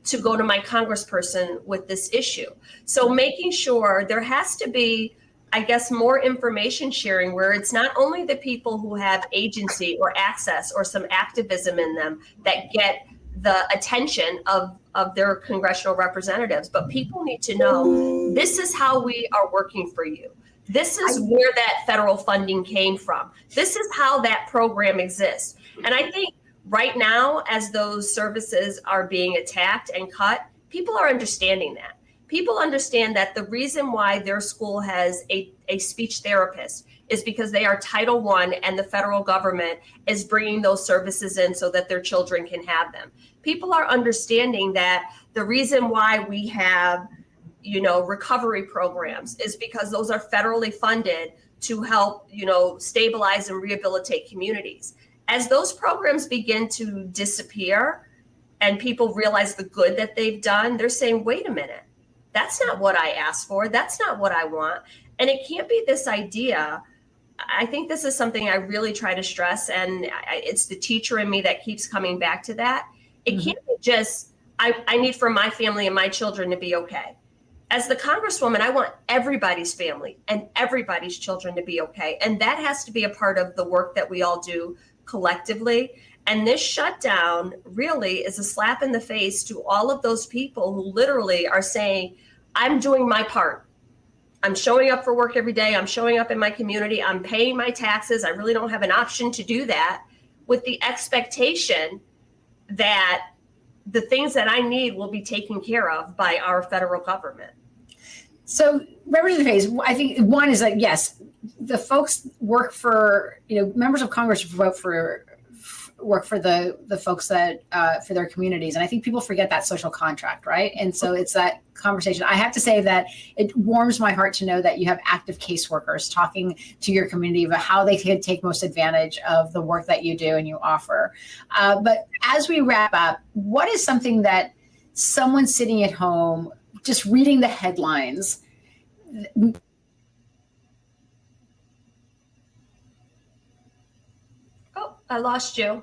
to go to my congressperson with this issue. So making sure there has to be, I guess, more information sharing, where it's not only the people who have agency or access or some activism in them that get the attention of their congressional representatives, but people need to know, this is how we are working for you. This is where that federal funding came from. This is how that program exists. And I think right now, as those services are being attacked and cut, people are understanding that. People understand that the reason why their school has a speech therapist is because they are Title I, and the federal government is bringing those services in so that their children can have them. People are understanding that the reason why we have, recovery programs is because those are federally funded to help, stabilize and rehabilitate communities. As those programs begin to disappear and people realize the good that they've done, they're saying, wait a minute, that's not what I asked for. That's not what I want. And it can't be this idea. I think this is something I really try to stress, and it's the teacher in me that keeps coming back to that. It can't be just, I need for my family and my children to be okay. As the Congresswoman, I want everybody's family and everybody's children to be okay. And that has to be a part of the work that we all do collectively. And this shutdown really is a slap in the face to all of those people who literally are saying, I'm doing my part. I'm showing up for work every day. I'm showing up in my community. I'm paying my taxes. I really don't have an option to do that, with the expectation that the things that I need will be taken care of by our federal government. So, Representative Hayes, I think one is that, yes, the folks work for, members of Congress work for the folks that for their communities, and I think people forget that social contract, right? And so it's that conversation. I have to say that it warms my heart to know that you have active caseworkers talking to your community about how they can take most advantage of the work that you do and you offer. But as we wrap up, what is something that someone sitting at home just reading the headlines? Oh, I lost you.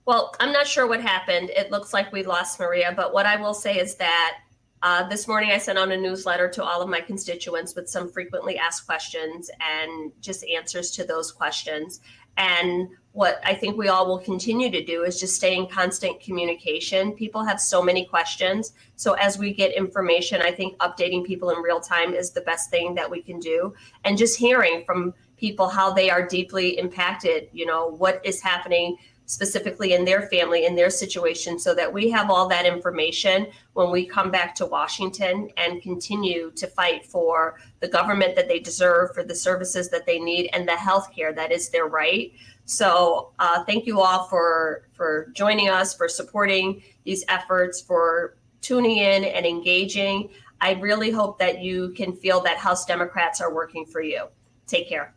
Well, I'm not sure what happened. It looks like we lost Maria, but what I will say is that this morning I sent out a newsletter to all of my constituents with some frequently asked questions and just answers to those questions. And what I think we all will continue to do is just stay in constant communication. People have so many questions. So as we get information, I think updating people in real time is the best thing that we can do. And just hearing from people how they are deeply impacted, what is happening specifically in their family, in their situation, so that we have all that information when we come back to Washington and continue to fight for the government that they deserve, for the services that they need, and the health care that is their right. So thank you all for joining us, for supporting these efforts, for tuning in and engaging. I really hope that you can feel that House Democrats are working for you. Take care.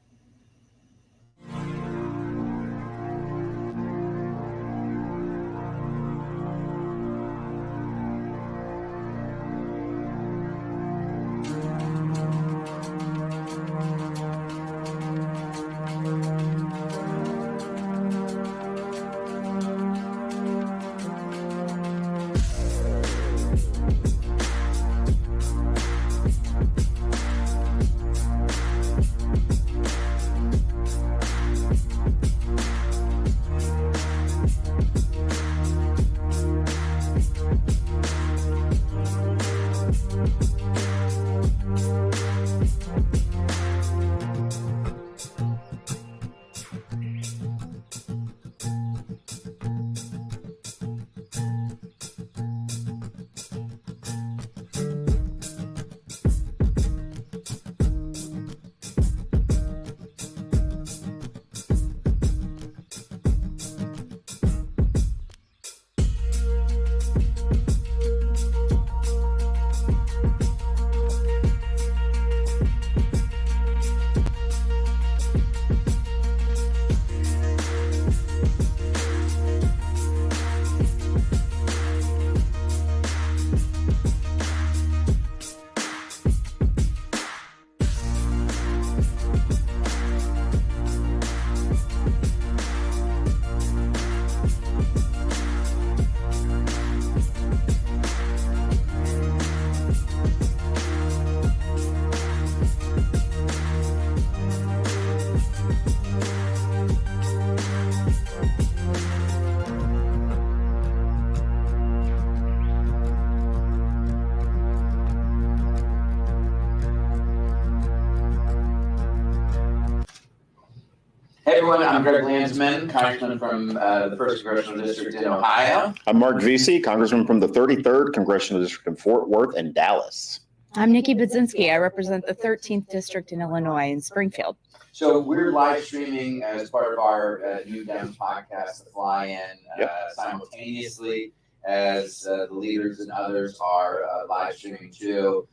Hey everyone, I'm Greg Landsman, Congressman from the 1st Congressional District in Ohio. I'm Mark Vesey, Congressman from the 33rd Congressional District in Fort Worth and Dallas. I'm Nikki Budzinski. I represent the 13th District in Illinois in Springfield. So we're live streaming as part of our New Dems podcast, The Fly-In, simultaneously as the leaders and others are live streaming too.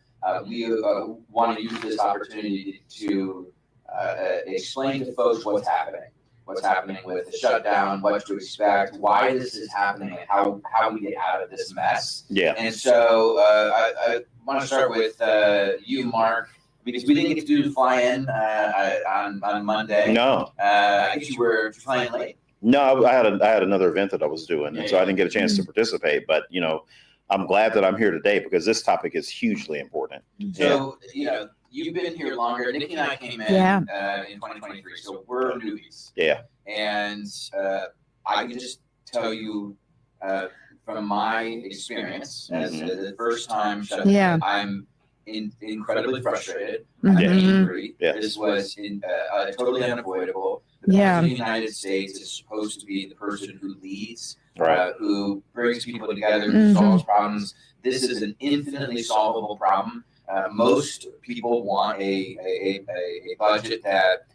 We want to use this opportunity to explain to folks what's happening with the shutdown, what to expect, why this is happening, and how we get out of this mess. Yeah. And so I want to start with you, Mark, because we didn't get to do the fly-in on Monday. No. I guess you were flying late. No, I had another event that I was doing, and so I didn't get a chance to participate. But I'm glad that I'm here today because this topic is hugely important. So you've been here longer. Nikki and I came in in 2023, so we're newbies. Yeah. And I can just tell you from my experience as the first time shutdown, I'm incredibly frustrated. I'm angry. This was totally unavoidable. The President of the United States is supposed to be the person who leads, who brings people together, who solves problems. This is an infinitely solvable problem. Most people want a budget that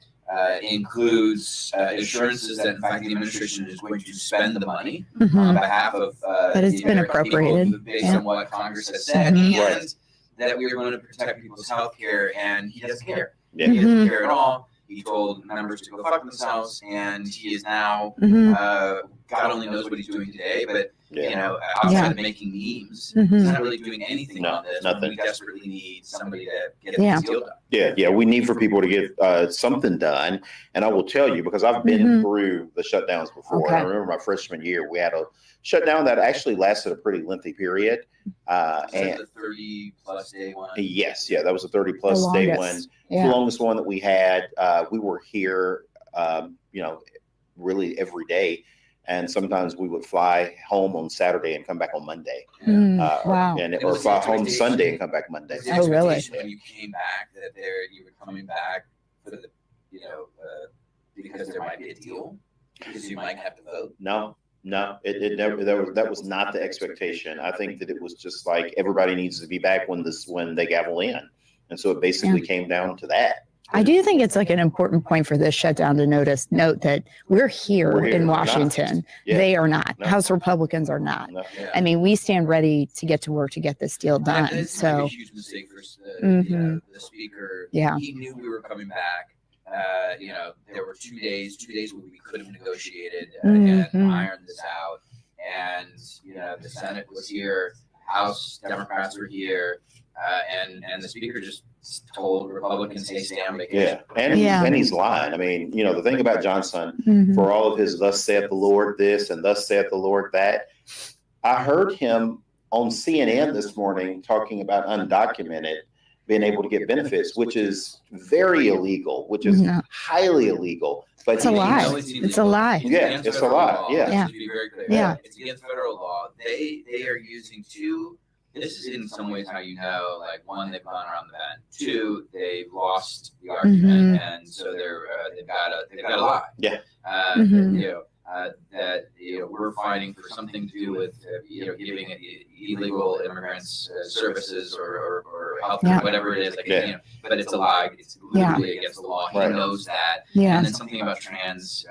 includes assurances that, in fact, the administration is going to spend the money on behalf of but it's been appropriated based on what Congress has said, and that we are going to protect people's health care, and he doesn't care. He doesn't care at all. He told members to go fuck themselves, and he is now, God only knows what he's doing today, but outside of making memes, he's not really doing anything on this. Nothing. We desperately need somebody to get this deal done. Yeah, we need for people to get something done. And I will tell you, because I've been through the shutdowns before. I remember my freshman year, we had a shutdown that actually lasted a pretty lengthy period. And the 30-plus day one. Yes, that was a 30-plus day one. The longest one that we had. We were here, really every day. And sometimes we would fly home on Saturday and come back on Monday. Wow. Or fly home Sunday and come back Monday. Oh, really? When you came back, that you were coming back for the, because there might be a deal, because you might have to vote. No, it never. That was not the expectation. I think that it was just like everybody needs to be back when they gavel in, and so it basically came down to that. I do think it's like an important point for this shutdown to note that we're here in Washington. They are not. House Republicans are not. I mean, we stand ready to get to work to get this deal done. So a huge mistake for the speaker. He knew we were coming back. There were 2 days where we could have negotiated and ironed this out. And the Senate was here, House Democrats were here, and the speaker just told Republicans, "Hey, stay on vacation." And he's lying. I mean, the thing about Johnson, for all of his "Thus saith the Lord" this and "Thus saith the Lord" that, I heard him on CNN this morning talking about undocumented being able to get benefits, which is very illegal, which is highly illegal. But it's a lie. It's a lie. Yeah, it's a lie. To be very clear. It's against federal law. They are using two. This is in some ways how like one, they've gone around the bend. Two, they've lost the argument, and so they've got to lie. Yeah. That we're fighting for something to do with giving illegal immigrants services or health care, whatever it is. But it's a lie. It's literally against the law. He knows that. And then something about trans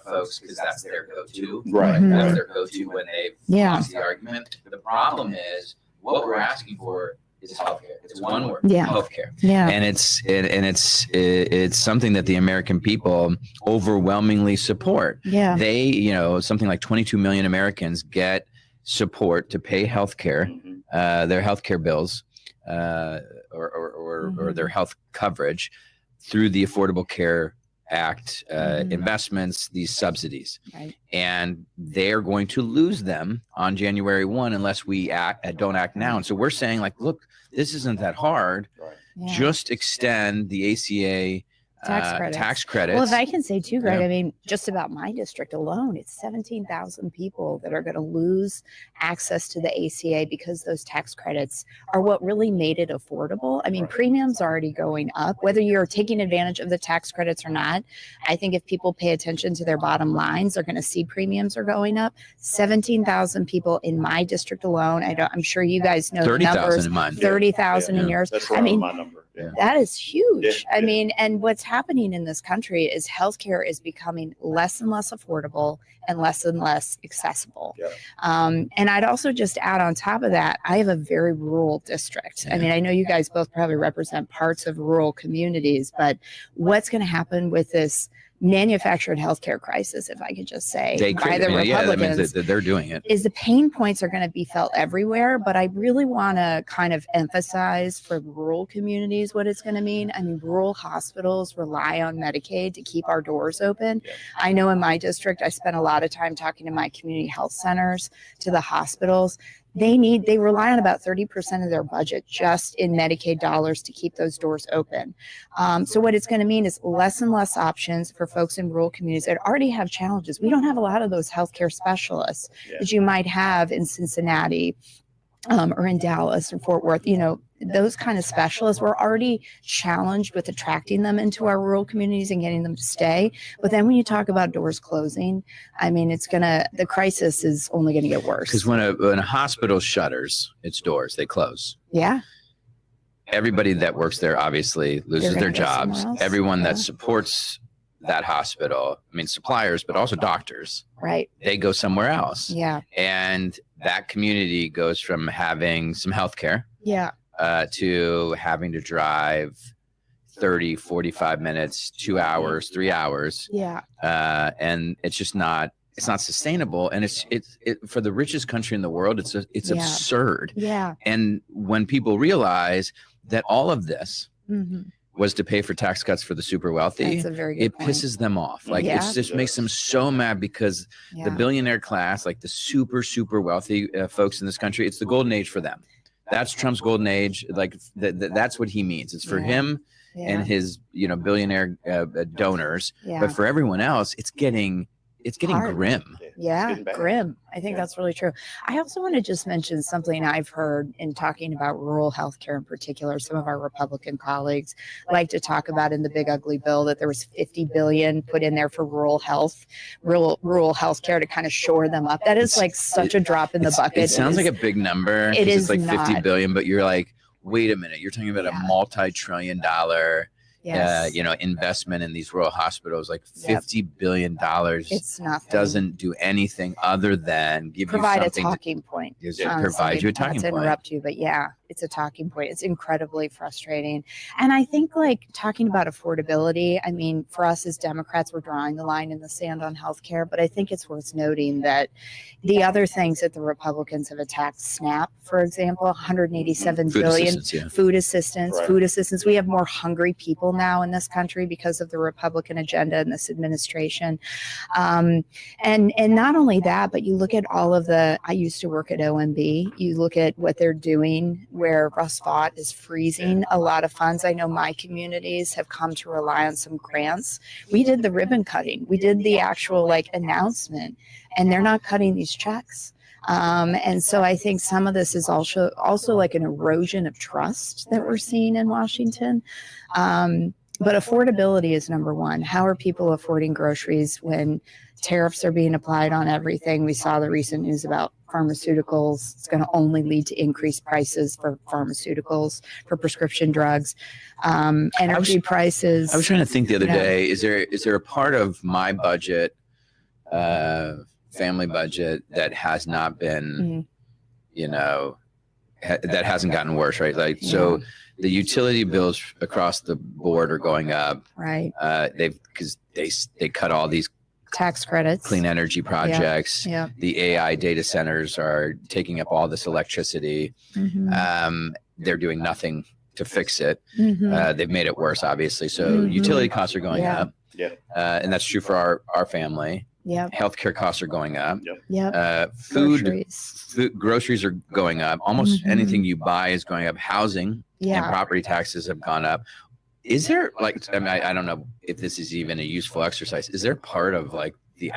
folks, because that's their go-to. Right. That's their go-to when they've lost the argument. But the problem is what we're asking for is healthcare. It's one word. Healthcare. And it's something that the American people overwhelmingly support. They, something like 22 million Americans get support to pay healthcare, their healthcare bills, or their health coverage through the Affordable Care Act investments, these subsidies, and they're going to lose them on January 1 unless we don't act now. And so we're saying, like, look, this isn't that hard. Just extend the ACA tax credits. Well, if I can say too, Greg, Yeah. I mean, just about my district alone, it's 17,000 people that are going to lose access to the ACA because those tax credits are what really made it affordable. I mean, premiums are already going up, whether you're taking advantage of the tax credits or not. I think if people pay attention to their bottom lines, they're going to see premiums are going up. 17,000 people in my district alone. I'm sure you guys know the 30,000 numbers. in mine. 30,000 in yours. That's I right mean, on my number. Yeah. that is huge. Yeah, I mean, and what's happening in this country is healthcare is becoming less and less affordable and less accessible. Yeah. And I'd also just add on top of that, I have a very rural district. I mean, I know you guys both probably represent parts of rural communities, but what's going to happen with this manufactured healthcare crisis, if I could just say, by the Republicans, they're doing it. is the pain points are going to be felt everywhere. But I really want to kind of emphasize for rural communities what it's going to mean. I mean, rural hospitals rely on Medicaid to keep our doors open. Yeah. I know in my district, I spent a lot of time talking to my community health centers, to the hospitals. They rely on about 30% of their budget just in Medicaid dollars to keep those doors open. So what it's going to mean is less and less options for folks in rural communities that already have challenges. We don't have a lot of those healthcare specialists that you might have in Cincinnati or in Dallas or Fort Worth. You know, those kind of specialists, we're already challenged with attracting them into our rural communities and getting them to stay. But then when you talk about doors closing, I mean, the crisis is only going to get worse. Because when a hospital shutters its doors, they close. Yeah. Everybody that works there obviously loses their jobs. Everyone that supports that hospital, I mean, suppliers, but also doctors, right? They go somewhere else. Yeah. And that community goes from having some health care to having to drive 30, 45 minutes, 2 hours, 3 hours. Yeah. And it's just not sustainable. And it's for the richest country in the world, it's absurd. Yeah. And when people realize that all of this was to pay for tax cuts for the super wealthy, it pisses them off. Like it just makes them so mad because the billionaire class, like the super, super wealthy folks in this country, it's the golden age for them. That's Trump's golden age. Like that's what he means. It's for him and his, billionaire donors. Yeah. But for everyone else, it's getting hard. grim. Yeah, grim. I think that's really true. I also want to just mention something I've heard in talking about rural healthcare in particular. Some of our Republican colleagues like to talk about in the big ugly bill that there was $50 billion put in there for rural healthcare to kind of shore them up. That is like such a drop in the bucket. It sounds like a big number. It's like not. 50 billion, but you're like, wait a minute, you're talking about a multi-trillion-dollar investment in these rural hospitals, like $50 billion. It's nothing. Doesn't do anything other than provide a talking point. Provide you a talking point. Interrupt you, but yeah, it's a talking point. It's incredibly frustrating. And I think like talking about affordability, I mean, for us as Democrats, we're drawing the line in the sand on healthcare, but I think it's worth noting that the other things that the Republicans have attacked, SNAP, for example, $187 billion food assistance. We have more hungry people now in this country because of the Republican agenda and this administration. And not only that, but you look at I used to work at OMB. You look at what they're doing where Russ Vought is freezing a lot of funds. I know my communities have come to rely on some grants. We did the ribbon cutting. We did the actual announcement, and they're not cutting these checks. And so I think some of this is also like an erosion of trust that we're seeing in Washington. But affordability is number one. How are people affording groceries when tariffs are being applied on everything? We saw the recent news about pharmaceuticals. It's going to only lead to increased prices for pharmaceuticals, for prescription drugs, energy prices. I was trying to think the other day, is there a part of my budget, family budget, that has not been, that hasn't gotten worse, right? So the utility bills across the board are going up. Right. Because they cut all these tax credits, clean energy projects. Yeah. The AI data centers are taking up all this electricity. They're doing nothing to fix it. They've made it worse, obviously. So utility costs are going up. Yeah. And that's true for our family. Yeah. Healthcare costs are going up. Yep. Groceries are going up. Almost anything you buy is going up. Housing and property taxes have gone up. is there like, I mean, I don't know if this is even a useful exercise. Is there part of like the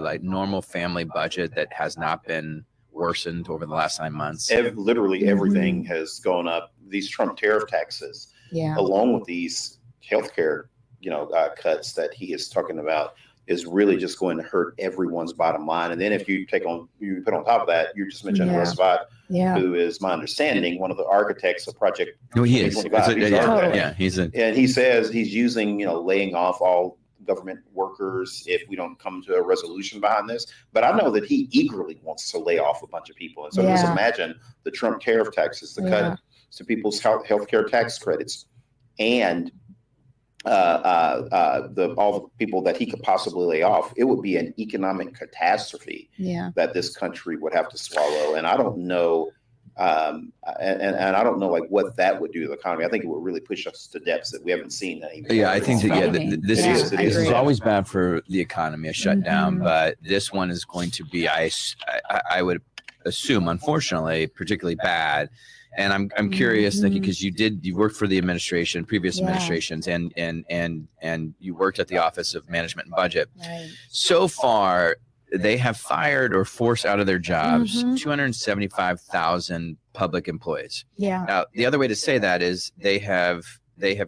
like normal family budget that has not been worsened over the last 9 months? Literally everything has gone up. These Trump tariff taxes, along with these healthcare, cuts that he is talking about, is really just going to hurt everyone's bottom line. And then if you put on top of that, you just mentioned Rasvat, who is, my understanding, one of the architects of Project. No, he is. And he says he's using, laying off all government workers if we don't come to a resolution behind this. But I know that he eagerly wants to lay off a bunch of people. And so just imagine the Trump tariff taxes, the cut to people's healthcare tax credits, and all the people that he could possibly lay off. It would be an economic catastrophe that this country would have to swallow. And I don't know, and I don't know like what that would do to the economy. I think it would really push us to depths that we haven't seen. I think that this is always bad for the economy, a shutdown. But this one is going to be, I would assume, unfortunately, particularly bad. And I'm curious, Nikki, because you worked for the previous administrations, and you worked at the Office of Management and Budget. Right. So far, they have fired or forced out of their jobs 275,000 public employees. Yeah. Now, the other way to say that is they have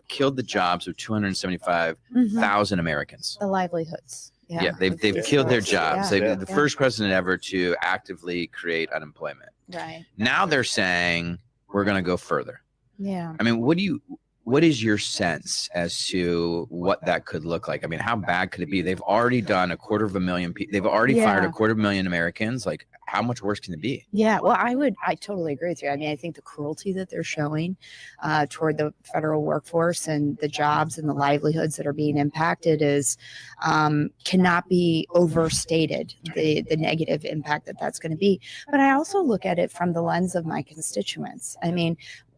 killed the jobs of 275,000 Americans. The livelihoods. Yeah, they've killed their jobs. They're the first president ever to actively create unemployment. Right. Now they're saying we're going to go further. Yeah. I mean, what is your sense as to what that could look like? I mean, how bad could it be? They've already done 250,000 people. They've already fired 250,000 Americans. Like, how much worse can it be? Yeah, well, I totally agree with you. I mean, I think the cruelty that they're showing toward the federal workforce and the jobs and the livelihoods that are being impacted is cannot be overstated, the negative impact that that's going to be. But I also look at it from the lens of my constituents. I mean,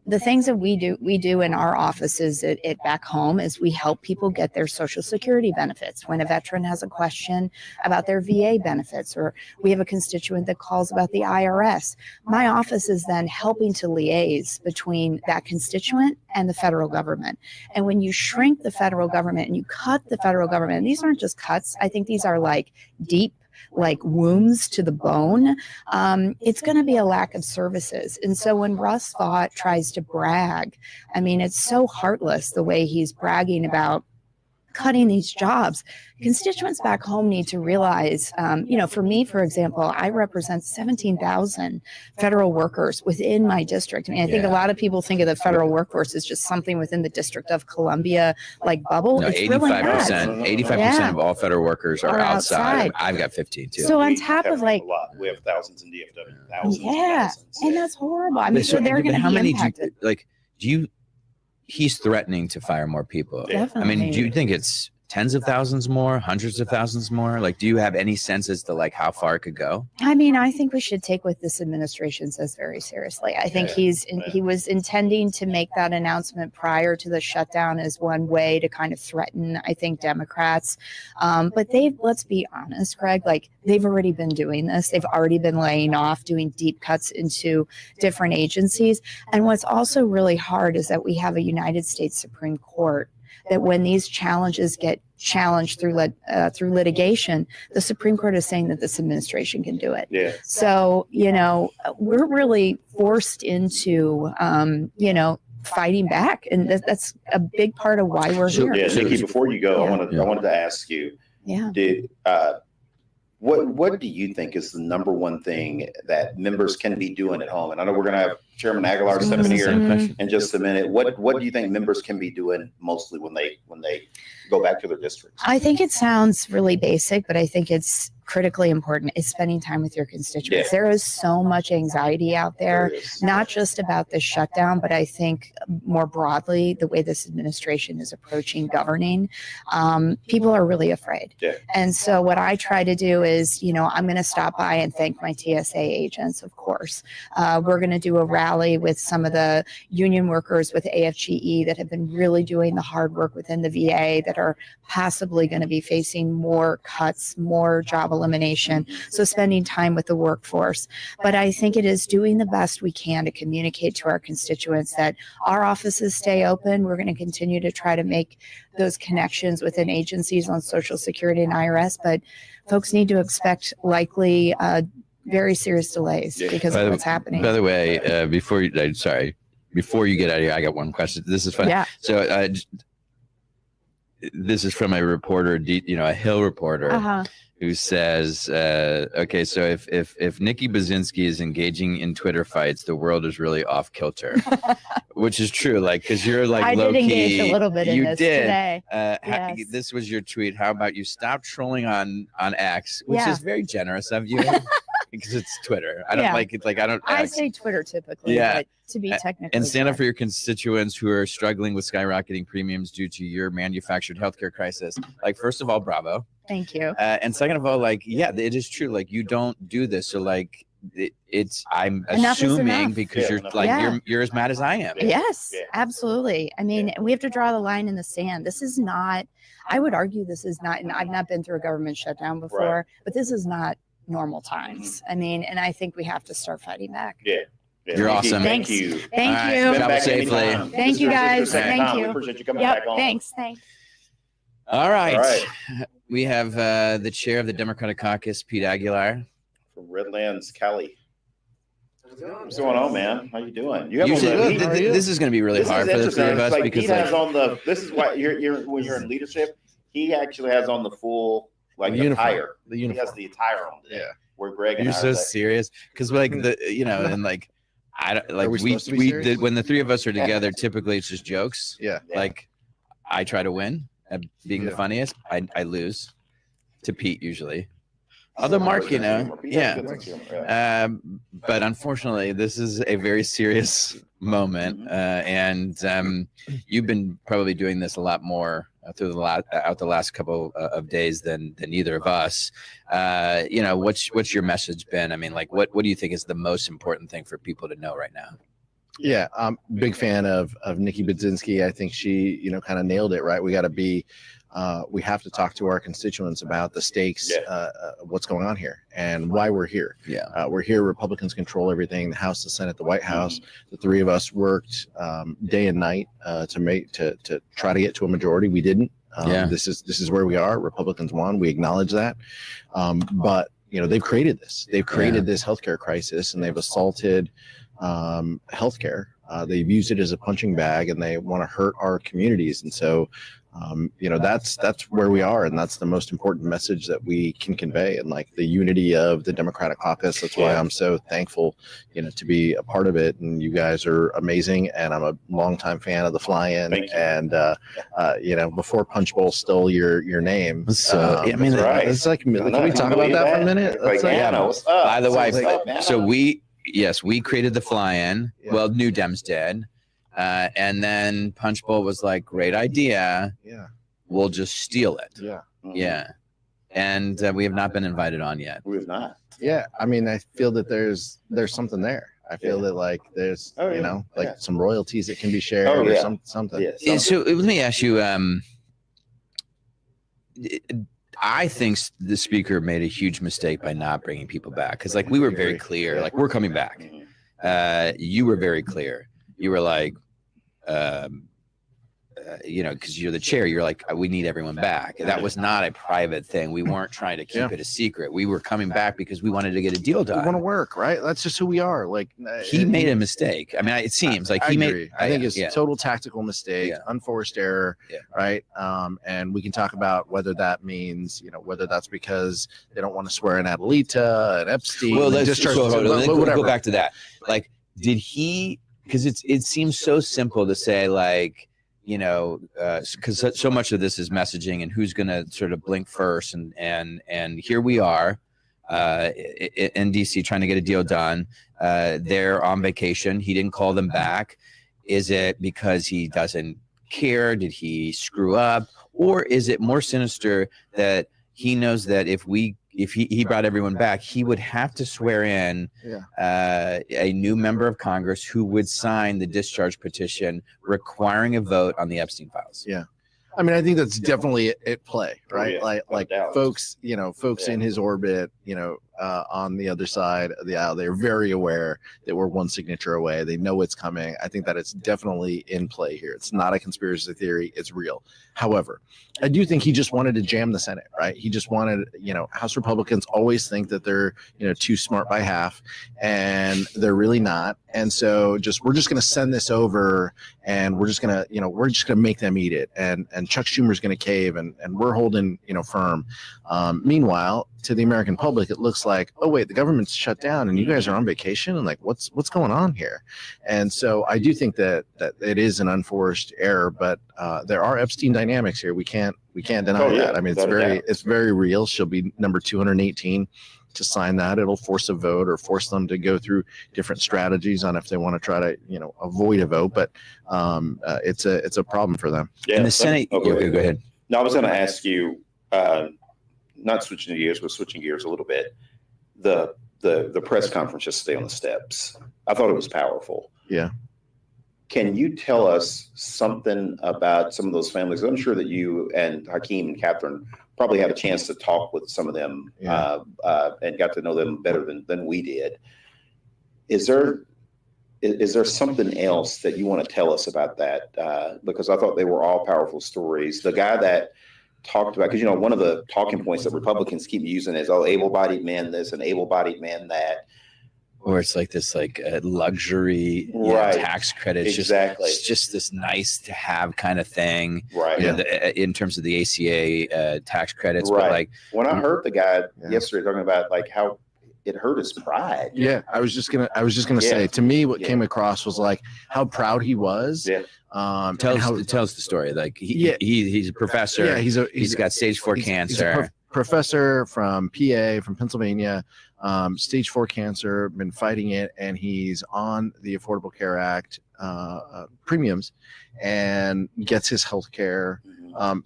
the things that we do in our offices at back home is we help people get their Social Security benefits. When a veteran has a question about their VA benefits, or we have a constituent that calls about the IRS, my office is then helping to liaise between that constituent and the federal government. And when you shrink the federal government and you cut the federal government, and these aren't just cuts, I think these are like deep, like wounds to the bone, it's going to be a lack of services. And so when Russ Vought tries to brag, I mean, it's so heartless the way he's bragging about cutting these jobs. Constituents back home need to realize, for me, for example, I represent 17,000 federal workers within my district. I mean, I think a lot of people think of the federal workforce as just something within the District of Columbia, like bubble. No, it's 85%, really 85% of all federal workers are outside. I've got 15 too. So on top of like, we have thousands in DFW, thousands. And that's horrible. I mean, so they're going to be impacted. He's threatening to fire more people. Definitely. I mean, do you think it's tens of thousands more, hundreds of thousands more? Like, do you have any sense as to like how far it could go? I mean, I think we should take what this administration says very seriously. I think he was intending to make that announcement prior to the shutdown as one way to kind of threaten, I think, Democrats. But let's be honest, Greg, like they've already been doing this. They've already been laying off, doing deep cuts into different agencies. And what's also really hard is that we have a United States Supreme Court that when these challenges get challenged through litigation, the Supreme Court is saying that this administration can do it. Yeah. So, we're really forced into, fighting back. And that's a big part of why we're here. Yeah, Nikki, before you go, I wanted to ask you, what do you think is the number one thing that members can be doing at home? And I know we're going to have Chairman Aguilar step in here in just a minute. What do you think members can be doing mostly when they go back to their districts? I think it sounds really basic, but I think it's critically important is spending time with your constituents. There is so much anxiety out there, not just about the shutdown, but I think more broadly, the way this administration is approaching governing, people are really afraid. And so what I try to do is, I'm going to stop by and thank my TSA agents, of course. We're going to do a rally with some of the union workers with AFGE that have been really doing the hard work within the VA that are possibly going to be facing more cuts, more job elimination. So spending time with the workforce. But I think it is doing the best we can to communicate to our constituents that our offices stay open. We're going to continue to try to make those connections within agencies on Social Security and IRS, but folks need to expect likely very serious delays because of what's happening. By the way, before you get out of here, I got one question. This is funny. Yeah. So this is from a reporter, a Hill reporter, who says, okay, so if Nikki Baczynski is engaging in Twitter fights, the world is really off kilter, which is true. Like, because you're like I low did key. engage a little bit in this today. Yes. This was your tweet. How about you stop trolling on X, which is very generous of you. Because it's Twitter. I don't like it. Like, I say Twitter typically, but to be technical. And stand up for your constituents who are struggling with skyrocketing premiums due to your manufactured healthcare crisis. Like, first of all, bravo. Thank you. And second of all, like, yeah, it is true. Like, you don't do this. So like, I'm assuming because you're as mad as I am. Yes, absolutely. I mean, we have to draw the line in the sand. This is not, I would argue this is not, and I've not been through a government shutdown before, but this is not normal times. I mean, and I think we have to start fighting back. Yeah. You're awesome. Thank you. Thank you. Travel safely. Thank you, guys. Thank you. We appreciate you coming back on. Thanks. All right. We have the chair of the Democratic Caucus, Pete Aguilar. From Redlands, Cali. What's going on, man? How you doing? This is going to be really hard for the three of us because he has on the. This is why you're when you're in leadership. He actually has on the full attire. He has the attire on today. Yeah. Where Greg and you're so serious because and I don't like we did when the three of us are together. Typically, it's just jokes. Yeah. Like I try to win at being the funniest. I lose to Pete usually. Although Mark, but unfortunately, this is a very serious moment, and you've been probably doing this a lot more through the last couple of days than either of us. What's your message been? I mean, like, what do you think is the most important thing for people to know right now? Yeah, I'm a big fan of Nikki Baczynski. I think she, kind of nailed it, right? We got to be. We have to talk to our constituents about the stakes, what's going on here, and why we're here. Yeah, we're here. Republicans control everything: the House, the Senate, the White House. The three of us worked day and night to try to get to a majority. We didn't. This is where we are. Republicans won. We acknowledge that, but they've created this. They've created this healthcare crisis, and they've assaulted healthcare. They've used it as a punching bag, and they want to hurt our communities. And so, that's where we are, and that's the most important message that we can convey, and like the unity of the Democratic Caucus. That's why I'm so thankful, to be a part of it. And you guys are amazing, and I'm a longtime fan of the Fly-In. And before Punch Bowl stole your name, so it's like, can we talk about that for a minute? By the way, so we created the Fly-In. Well, New Dems did. And then Punch Bowl was like, great idea. Yeah. We'll just steal it. Yeah. Yeah. And we have not been invited on yet. We have not. Yeah. I mean, I feel that there's something there. I feel that like there's, some royalties that can be shared or something. Yeah. So let me ask you, I think the speaker made a huge mistake by not bringing people back. Cause we were very clear, we're coming back. You were very clear. You were like, because you're the chair, you're like, we need everyone back. That was not a private thing. We weren't trying to keep it a secret. We were coming back because we wanted to get a deal done. We want to work, right? That's just who we are. Like he made a mistake. I mean, it seems like he made. I think it's a total tactical mistake, unforced error, right? And we can talk about whether that means, whether that's because they don't want to swear in Adelita and Epstein. Well, let's go back to that. Like, did he? Because it seems so simple to say, like, because so much of this is messaging and who's going to sort of blink first, and here we are in DC trying to get a deal done. They're on vacation. He didn't call them back. Is it because he doesn't care? Did he screw up? Or is it more sinister that he knows that if he brought everyone back, he would have to swear in a new member of Congress who would sign the discharge petition requiring a vote on the Epstein files? Yeah. I mean, I think that's definitely at play, right? Yeah, like doubt. folks, folks in his orbit, on the other side of the aisle, they're very aware that we're one signature away. They know it's coming. I think that it's definitely in play here. It's not a conspiracy theory. It's real. However, I do think he just wanted to jam the Senate, right? He just wanted, House Republicans always think that they're, too smart by half, and they're really not. And so we're just going to send this over, and we're just going to, make them eat it. And Chuck Schumer's going to cave, and we're holding, firm. Meanwhile, to the American public, it looks like, oh wait, the government's shut down and you guys are on vacation, and like what's going on here? And so I do think that it is an unforced error, but there are Epstein dynamics here. We can't deny that. I mean, it's very real. She'll be number 218 to sign that. It'll force a vote or force them to go through different strategies on if they want to try to avoid a vote. But it's a problem for them. Yeah, in the Senate. Okay, go ahead. No, I was going to ask you. Not switching gears, but switching gears a little bit. The press conference yesterday on the steps, I thought it was powerful. Yeah. Can you tell us something about some of those families? I'm sure that you and Hakeem and Catherine probably had a chance to talk with some of them and got to know them better than we did. Is there something else that you want to tell us about that? Because I thought they were all powerful stories. The guy that talked about, because one of the talking points that Republicans keep using is, able-bodied men this and able-bodied men that, or it's like this luxury tax credit. It's just this nice to have kind of thing, right? In terms of the ACA tax credits, right. But like when I heard the guy yesterday talking about like how it hurt his pride. Yeah, I was just gonna say, to me, what came across was like how proud he was. Yeah. Tells the story. Like he's a professor. Yeah, he's got stage 4 cancer. He's a professor from PA, from Pennsylvania, stage 4 cancer, been fighting it, and he's on the Affordable Care Act premiums and gets his health care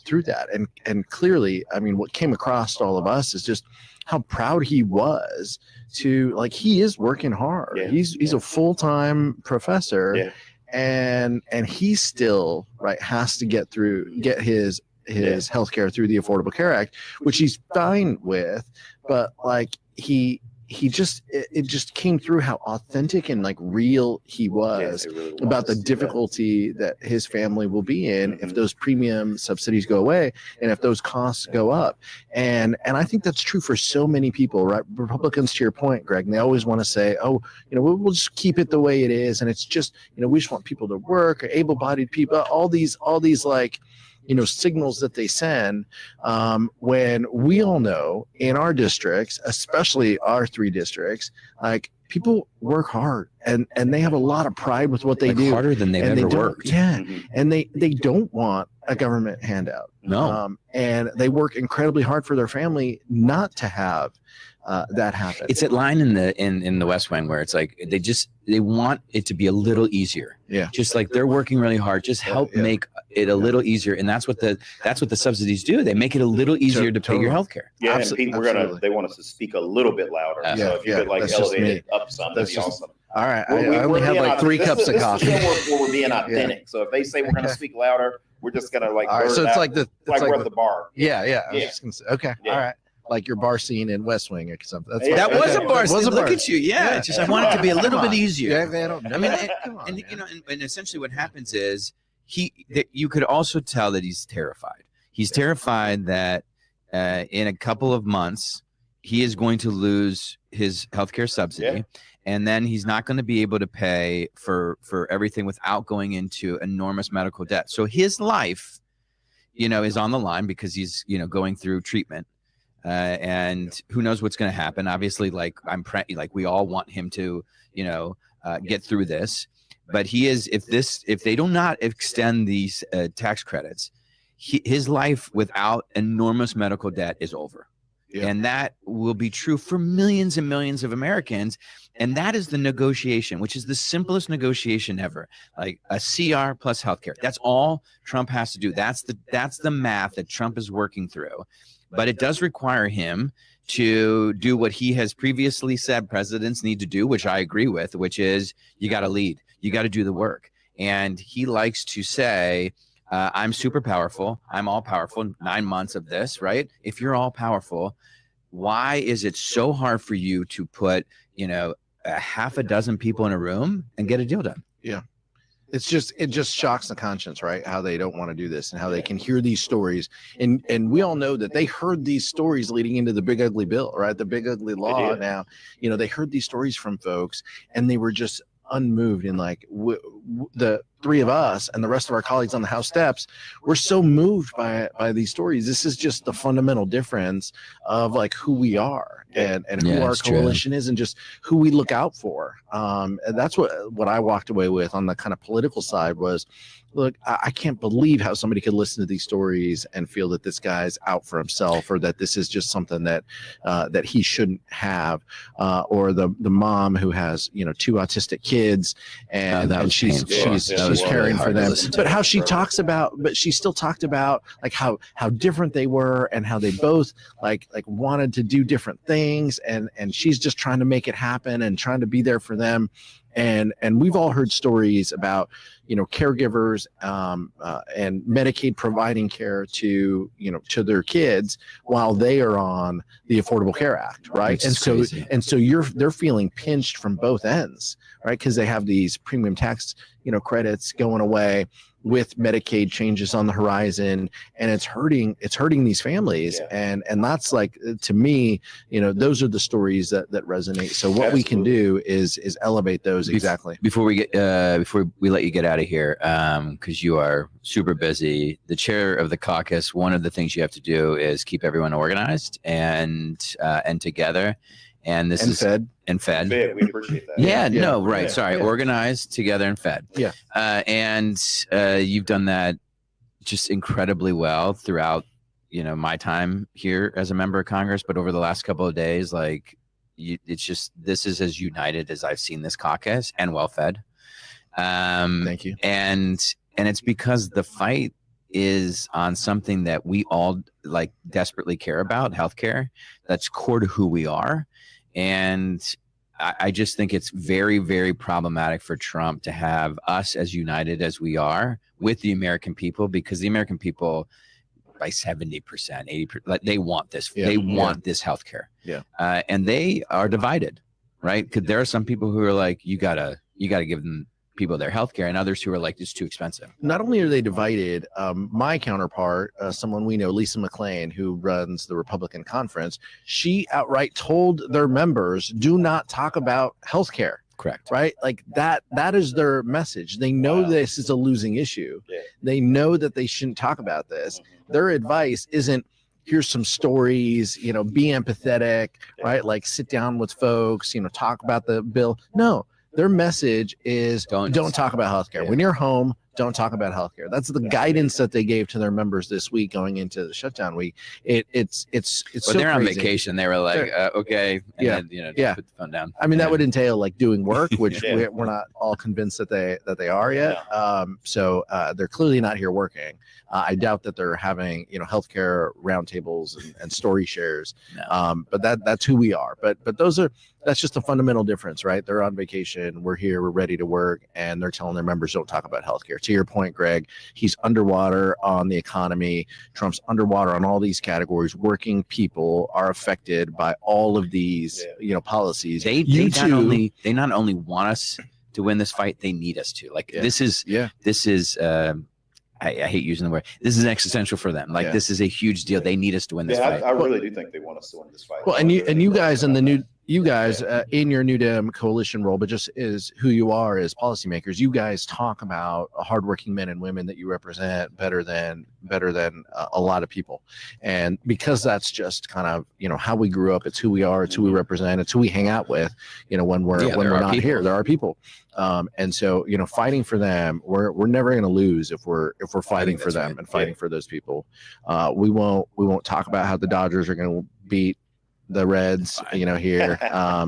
through that. And clearly, I mean, what came across to all of us is just how proud he was to, like, he is working hard. Yeah. He's a full-time professor. Yeah. And he still has to get his healthcare through the Affordable Care Act, which he's fine with, but like it just came through how authentic and like real he was, really about the difficulty that his family will be in if those premium subsidies go away and if those costs go up. And I think that's true for so many people, right? Republicans, to your point, Greg, and they always want to say, oh, we'll just keep it the way it is. And it's just, we just want people to work, or able-bodied people, all these like, signals that they send, when we all know in our districts, especially our 3 districts, like people work hard and they have a lot of pride with what they do. Harder than they've ever worked. Yeah. And they don't want a government handout. No. And they work incredibly hard for their family not to have that happen. It's that line in the West Wing where it's like they want it to be a little easier. Yeah. Just like they're working really hard, just help make it a little easier. And that's what the subsidies do. They make it a little easier to pay your health care. Yeah, and Pete, they want us to speak a little bit louder. So if you could elevate it up some, that'd be awesome. All right. I only have like 3 cups of coffee. This is where we're being authentic. So if they say we're going to speak louder, we're just going to like. All right, so it's like we're at the bar. Yeah. I was just gonna say, okay. Yeah. All right. Like your bar scene in West Wing or something. That was a bar scene. Look at you. Yeah. It's just I want it to be a little bit easier. And essentially what happens is you could also tell that he's terrified. He's terrified that in a couple of months he is going to lose his healthcare subsidy. Yeah. And then he's not going to be able to pay for everything without going into enormous medical debt. So his life, is on the line because he's, going through treatment. And who knows what's going to happen? Obviously, like we all want him to, get through this. But he is, if they do not extend these tax credits, his life without enormous medical debt is over. Yeah. And that will be true for millions and millions of Americans. And that is the negotiation, which is the simplest negotiation ever, like a CR plus healthcare. That's all Trump has to do. That's the math that Trump is working through. But it does require him to do what he has previously said presidents need to do, which I agree with, which is you got to lead. You got to do the work. And he likes to say, I'm super powerful. I'm all powerful. 9 months of this, right? If you're all powerful, why is it so hard for you to put, a half a dozen people in a room and get a deal done? Yeah. It just shocks the conscience, right? How they don't want to do this and how they can hear these stories. And we all know that they heard these stories leading into the big ugly bill, right? The big ugly law. Now, they heard these stories from folks and they were just unmoved. And like the three of us and the rest of our colleagues on the House steps, we're so moved by these stories. This is just the fundamental difference of like who we are and who our coalition is and just who we look out for. And that's what I walked away with on the kind of political side was, look, I can't believe how somebody could listen to these stories and feel that this guy's out for himself, or that this is just something that that he shouldn't have, or the mom who has 2 autistic kids and she's caring for them. But how she talks about, but she still talked about like how different they were and how they both like wanted to do different things, and she's just trying to make it happen and trying to be there for them. And we've all heard stories about caregivers and Medicaid providing care to their kids while they are on the Affordable Care Act, right? And so they're feeling pinched from both ends, right? Because they have these premium tax credits going away with Medicaid changes on the horizon, and it's hurting these families. And that's like, to me, those are the stories that resonate. So what we can do is elevate those. Exactly. Before we let you get out of here, because you are super busy, the chair of the caucus, one of the things you have to do is keep everyone organized and together. And this is fed. And fed. We appreciate that. Organized, together, and fed. Yeah. And you've done that just incredibly well throughout, my time here as a member of Congress. But over the last couple of days, this is as united as I've seen this caucus, and well fed. Thank you. And it's because the fight is on something that we all desperately care about, healthcare. That's core to who we are. And I just think it's very, very problematic for Trump to have us as united as we are with the American people, because the American people, by 70%, 80%, they want this. They want this healthcare. Yeah. And they are divided, right? Because there are some people who are like, you gotta give them people their healthcare, and others who are like, it's too expensive. Not only are they divided, my counterpart, someone we know, Lisa McClain, who runs the Republican conference, she outright told their members, do not talk about healthcare. Correct. Right? Like that is their message. They know this is a losing issue. Yeah. They know that they shouldn't talk about this. Their advice isn't, here's some stories, be empathetic, right? Like sit down with folks, talk about the bill. No. Their message is don't talk about healthcare. When you're home, don't talk about healthcare. That's the guidance that they gave to their members this week going into the shutdown week. It's But so they're on crazy. vacation. They were like, okay. And then, just put the phone down. I mean, that would entail like doing work, which we're not all convinced that they are yet. So they're clearly not here working. I doubt that they're having, healthcare roundtables and story shares. No. But that's who we are. But that's just a fundamental difference, right? They're on vacation. We're here. We're ready to work. And they're telling their members, don't talk about healthcare. To your point, Greg, he's underwater on the economy. Trump's underwater on all these categories. Working people are affected by all of these, policies. They not only want us to win this fight, they need us to. This is I hate using the word. This is existential for them. This is a huge deal. They need us to win this fight. I really do think they want us to win this fight. Well, and you guys in the new. You guys in your New Dem coalition role, but just is who you are as policymakers, you guys talk about hardworking men and women that you represent better than a lot of people. And because that's just kind of, how we grew up, it's who we are, it's who we represent, it's who we hang out with, when we're not here, there are people. And so, fighting for them, we're never going to lose if we're fighting for them and fighting for those people. We won't talk about how the Dodgers are going to beat the Reds, here.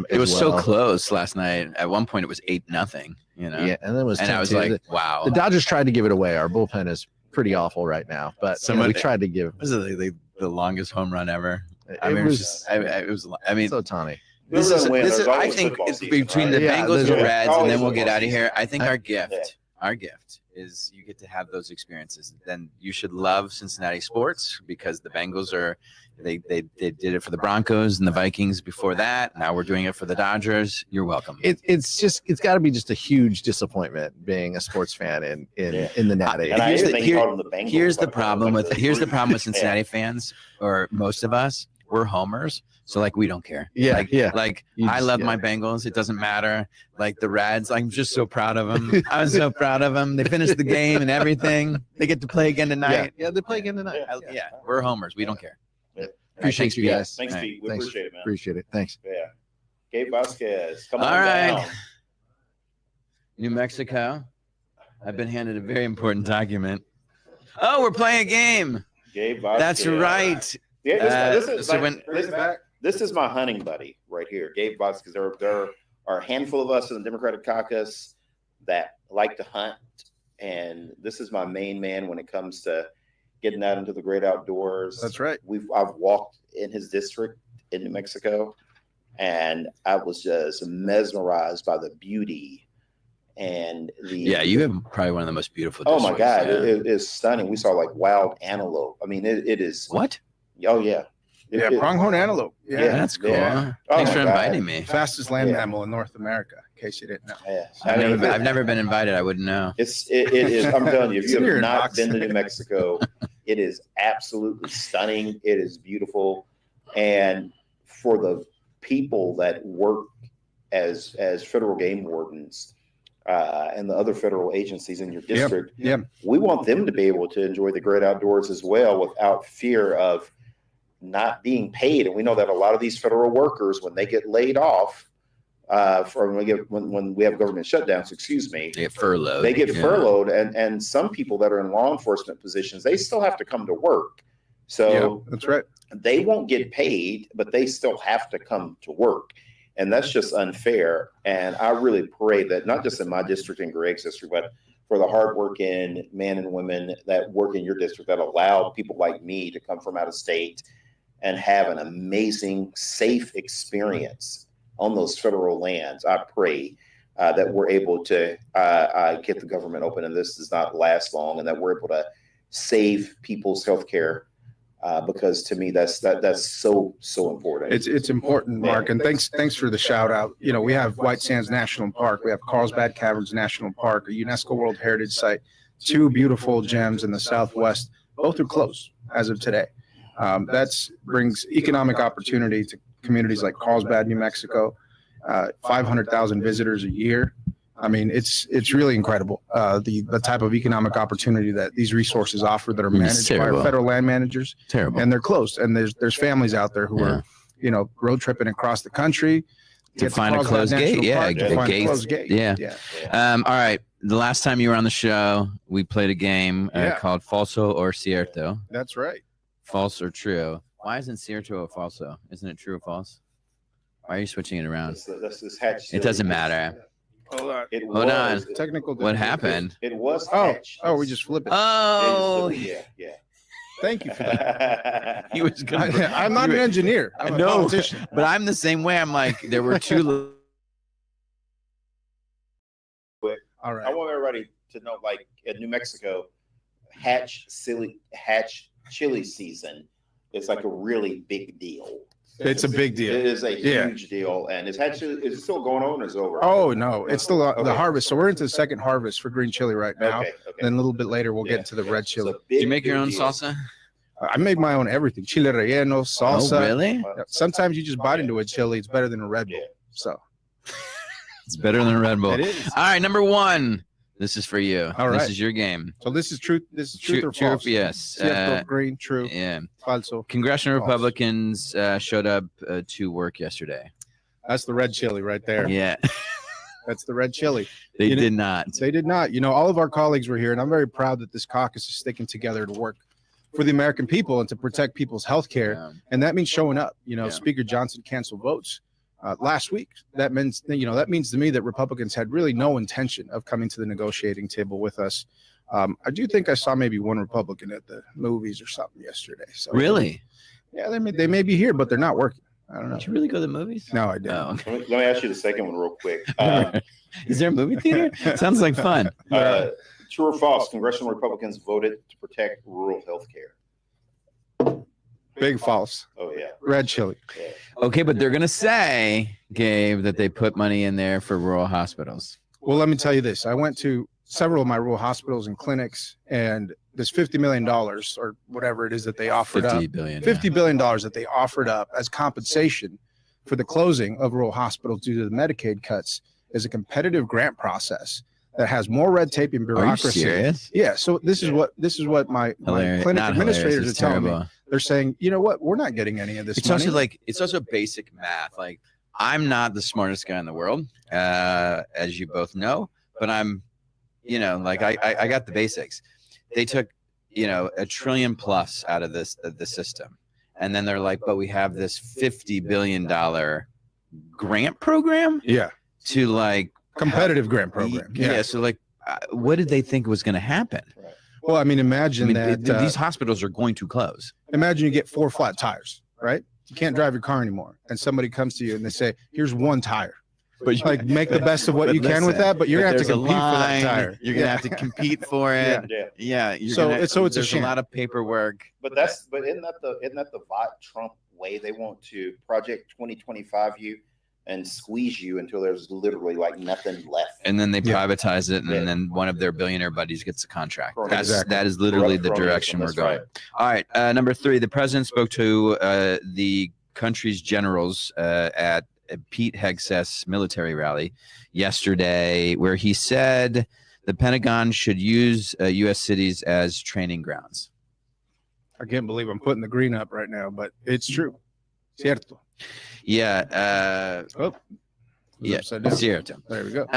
It was so close last night. At one point, it was 8-0h. Yeah, and then it was. And I was like, wow. The Dodgers tried to give it away. Our bullpen is pretty awful right now, but we tried to give. Was it the longest home run ever? It was so Tawny. I think between the Bengals and Reds, and then we'll get out of here. I think our our gift is you get to have those experiences. Then you should love Cincinnati sports because the Bengals they did it for the Broncos and the Vikings before that. Now we're doing it for the Dodgers. You're welcome. It's got to be just a huge disappointment being a sports fan in the Natty. And Here's the problem with Cincinnati fans, or most of us. We're homers. So like we don't care. I love my Bengals. It doesn't matter. Like the Reds, I'm just so proud of them. I'm so proud of them. They finished the game and everything. They get to play again tonight. Yeah, they play again tonight. We're homers. We don't care. Appreciate you guys. Thanks, Pete. We appreciate it, man. Appreciate it. Thanks. Yeah. Gabe Vasquez, come on All right. down. New Mexico. I've been handed a very important document. Oh, we're playing a game. Gabe Vasquez. That's right. Yeah, this is my hunting buddy right here, Gabe Vasquez. There are a handful of us in the Democratic caucus that like to hunt, and this is my main man when it comes to getting out into the great outdoors. That's right. I've walked in his district in New Mexico, and I was just mesmerized by the beauty and the. Yeah, you have probably one of the most beautiful Oh districts. my God, it is stunning. We saw like wild antelope. I mean, it is. What? Oh yeah. Pronghorn antelope. Yeah, that's cool. Yeah. Thanks Oh for my God. inviting me. Fastest land mammal in North America, in case you didn't know. Yeah. I've never been invited. I wouldn't know. It is. I'm telling you, if you It's have in not box. been to New Mexico, it is absolutely stunning. It is beautiful, and for the people that work as federal game wardens and the other federal agencies in your district, we want them to be able to enjoy the great outdoors as well without fear of not being paid. And we know that a lot of these federal workers, when they get laid off, when we have government shutdowns, They get furloughed. they get furloughed, and some people that are in law enforcement positions, they still have to come to work. So that's right. They won't get paid, but they still have to come to work. And that's just unfair. And I really pray that not just in my district and Greg's district, but for the hardworking men and women that work in your district that allow people like me to come from out of state and have an amazing, safe experience on those federal lands. I pray that we're able to get the government open and this does not last long, and that we're able to save people's health care. Because to me, that's so important. It's important, Mark, and thanks for the shout out. You know, we have White Sands National Park, we have Carlsbad Caverns National Park, a UNESCO World Heritage Site, two beautiful gems in the Southwest. Both are closed as of today. That brings economic opportunity to communities like Carlsbad, New Mexico. 500,000 visitors a year. I mean, it's really incredible. The type of economic opportunity that these resources offer that are managed by our federal land managers. Terrible. And they're closed. And there's families out there who are, road tripping across the country to find a closed gate. Yeah. All right. The last time you were on the show, we played a game called Falso or Cierto. That's right. False or true. Why isn't Cierto a falso? Isn't it true or false? Why are you switching it around? It doesn't matter. Hold on. Hold on. Technical. What happened? It was. Oh, we just flip it. Oh, yeah. Thank you for that. He was gonna, I'm not an engineer. I'm a politician. But I'm the same way. I'm like, there were two. All right. I want everybody to know, like in New Mexico, hatch chili season is like a really big deal. It's a big deal. It is a huge deal, and is it still going on or is it over? Oh no, it's still the harvest. So we're into the second harvest for green chili right now. Okay. Then a little bit later we'll get into the red chili. Do you make your own salsa? I make my own everything. Chile relleno, salsa. Oh, really? Sometimes you just bite into a chili. It's better than a Red Bull. So it's better than a Red Bull. It is. All right, number one. This is for you. All right. This is your game. So this is truth. This is truth or false. Yes. Cierto, green, true. Yeah. Falso. Congressional false. Republicans showed up to work yesterday. That's the red chili right there. Yeah. That's the red chili. They did not. They did not. All of our colleagues were here, and I'm very proud that this caucus is sticking together to work for the American people and to protect people's health care. Yeah. And that means showing up. Speaker Johnson canceled votes last week. That means to me that Republicans had really no intention of coming to the negotiating table with us. I do think I saw maybe one Republican at the movies or something yesterday. So Really? Yeah, they may be here, but they're not working. I don't know. Did you really go to the movies? No, I didn't. Oh. Let me ask you the second one real quick. Is there a movie theater? Sounds like fun. True or false? Congressional Republicans voted to protect rural health care. Big false. Oh yeah. Red chili. Yeah. Okay, but they're gonna say, Gabe, that they put money in there for rural hospitals. Well, let me tell you this. I went to several of my rural hospitals and clinics, and this $50 million or whatever it is that they offered up, $50 billion that they offered up as compensation for the closing of rural hospitals due to the Medicaid cuts is a competitive grant process that has more red tape and bureaucracy. Are you serious? Yeah. So this is what my clinic administrators are telling me. They're saying, you know what, we're not getting any of this it's money. Also it's also basic math. Like, I'm not the smartest guy in the world, as you both know, but I'm, I got the basics. They took, $1 trillion plus out of the system. And then they're like, but we have this $50 billion grant program. Yeah. To competitive grant program. Yeah. So what did they think was going to happen? Right. Well, I mean, imagine that these hospitals are going to close. Imagine you get 4 flat tires, right? You can't drive your car anymore. And somebody comes to you and they say, here's 1 tire. But you make the best of what you can with that, but you're going to have to compete for that tire. You're going to have to compete for it. Yeah. It's a shame. A lot of paperwork. But isn't that the Trump way? They want to Project 2025 you and squeeze you until there's literally nothing left. And then they privatize it, and then one of their billionaire buddies gets a contract. That is literally the direction we're going. Right. All right. Number 3, the president spoke to the country's generals at Pete Hegseth's military rally yesterday, where he said the Pentagon should use U.S. cities as training grounds. I can't believe I'm putting the green up right now, but it's true. Cierto. Yeah. Cierto. There we go.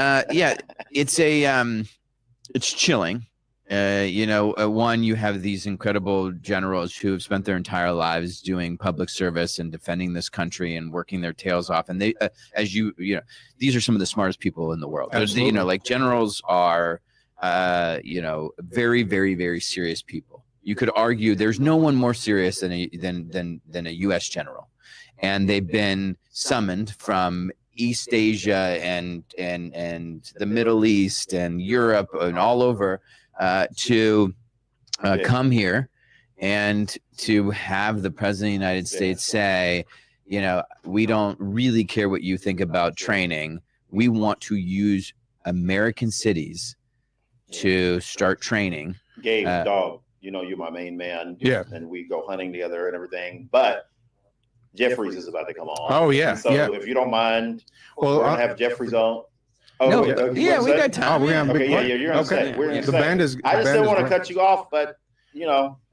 It's chilling. One, you have these incredible generals who have spent their entire lives doing public service and defending this country and working their tails off. And they, these are some of the smartest people in the world. Generals are, very, very, very serious people. You could argue there's no one more serious than a U.S. general. And they've been summoned from East Asia and the Middle East and Europe and all over to come here and to have the president of the United States say, we don't really care what you think about training. We want to use American cities to start training. Gabe, dog, you're my main man. Yeah. And we go hunting together and everything. But Jeffries is about to come on. Oh, yeah. And so if you don't mind, we're going to have Jeffries on. Oh, we got time. Oh, we're gonna you're on set. We're the band is. I just didn't want to cut you off, but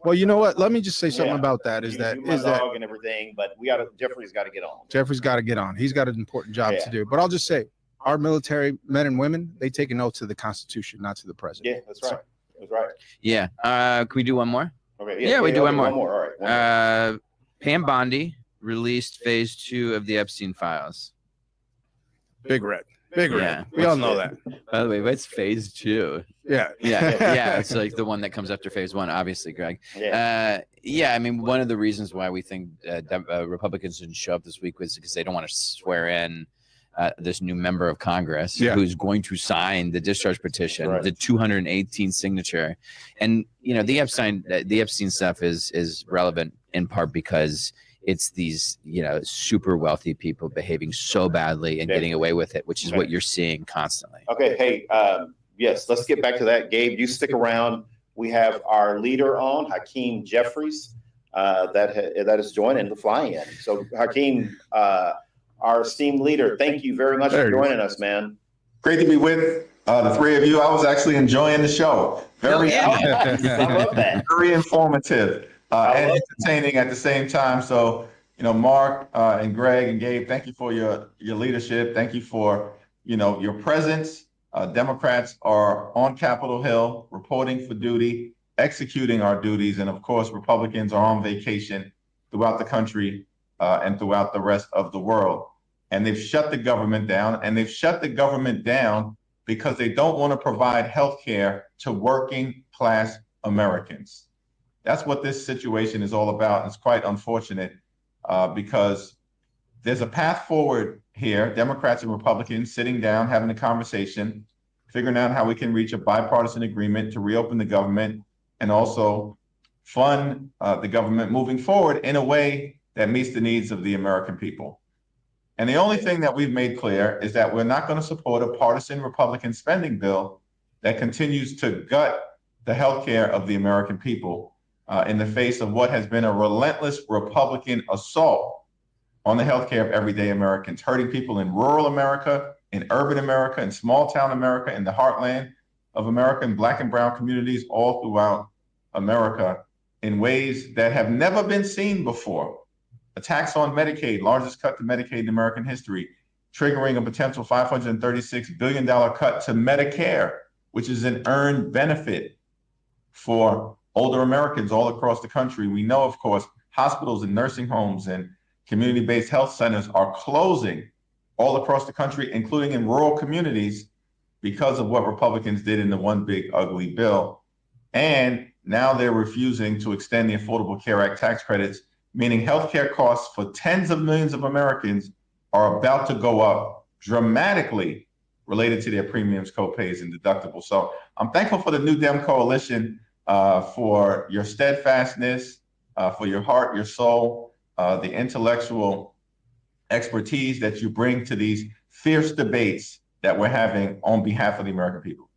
Well, you know what? Let me just say something about that. Is that dog and everything? But Jeffries got to get on. Jeffries got to get on. He's got an important job to do. But I'll just say, our military men and women, they take an oath to the Constitution, not to the president. Yeah, that's right. That's right. Yeah. Can we do one more? Okay. Yeah, we do one more. One more. All right. One more. Pam Bondi released phase 2 of the Epstein files. Big red. Yeah. We all know that. By the way, what's phase 2? Yeah. It's like the one that comes after phase 1, obviously, Greg. I mean, one of the reasons why we think Republicans didn't show up this week was because they don't want to swear in this new member of Congress who's going to sign the discharge petition, the 218 signature. And, the Epstein stuff is relevant in part because it's these, super wealthy people behaving so badly and getting away with it, which is what you're seeing constantly. Okay. Hey, yes, let's get back to that. Gabe, you stick around. We have our leader on, Hakeem Jeffries, that is joining the fly-in. So, Hakeem, our esteemed leader, thank you very much for joining us, man. Great to be with the three of you. I was actually enjoying the show. Very, I love that. Very informative. And entertaining at the same time. So, Mark and Greg and Gabe, thank you for your leadership. Thank you for, your presence. Democrats are on Capitol Hill, reporting for duty, executing our duties. And of course, Republicans are on vacation throughout the country and throughout the rest of the world. And they've shut the government down. And they've shut the government down because they don't want to provide health care to working class Americans. That's what this situation is all about. It's quite unfortunate because there's a path forward here, Democrats and Republicans sitting down, having a conversation, figuring out how we can reach a bipartisan agreement to reopen the government and also fund the government moving forward in a way that meets the needs of the American people. And the only thing that we've made clear is that we're not going to support a partisan Republican spending bill that continues to gut the healthcare of the American people in the face of what has been a relentless Republican assault on the healthcare of everyday Americans, hurting people in rural America, in urban America, in small town America, in the heartland of America, in Black and brown communities all throughout America in ways that have never been seen before. A tax on Medicaid, largest cut to Medicaid in American history, triggering a potential $536 billion cut to Medicare, which is an earned benefit for older Americans all across the country. We know, of course, hospitals and nursing homes and community-based health centers are closing all across the country, including in rural communities, because of what Republicans did in the one big ugly bill. And now they're refusing to extend the Affordable Care Act tax credits, meaning healthcare costs for tens of millions of Americans are about to go up dramatically related to their premiums, copays, and deductibles. So I'm thankful for the New Dem Coalition, for your steadfastness, for your heart, your soul, the intellectual expertise that you bring to these fierce debates that we're having on behalf of the American people.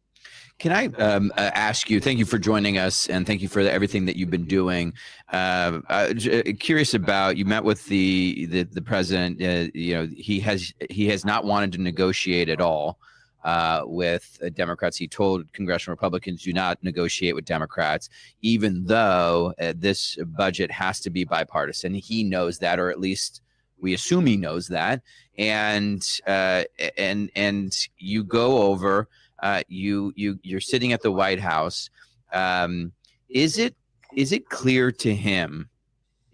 Can I ask you, thank you for joining us and thank you for everything that you've been doing. Curious about, you met with the president, he has not wanted to negotiate at all with Democrats. He told congressional Republicans, do not negotiate with Democrats, even though this budget has to be bipartisan. He knows that, or at least we assume he knows that. And you go over, you're sitting at the White House. Is it clear to him?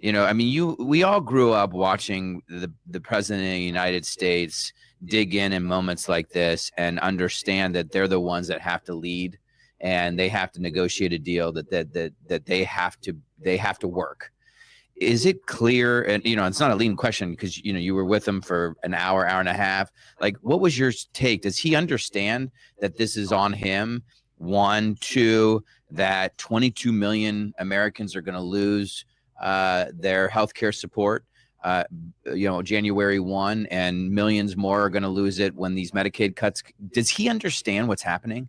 We all grew up watching the president of the United States dig in moments like this and understand that they're the ones that have to lead and they have to negotiate a deal that they have to work. Is it clear? And it's not a leading question because you were with him for an hour and a half. Like, what was your take? Does he understand that this is on him? 1, 2, that 22 million Americans are going to lose their healthcare support, January 1, and millions more are going to lose it when these Medicaid cuts. Does he understand what's happening?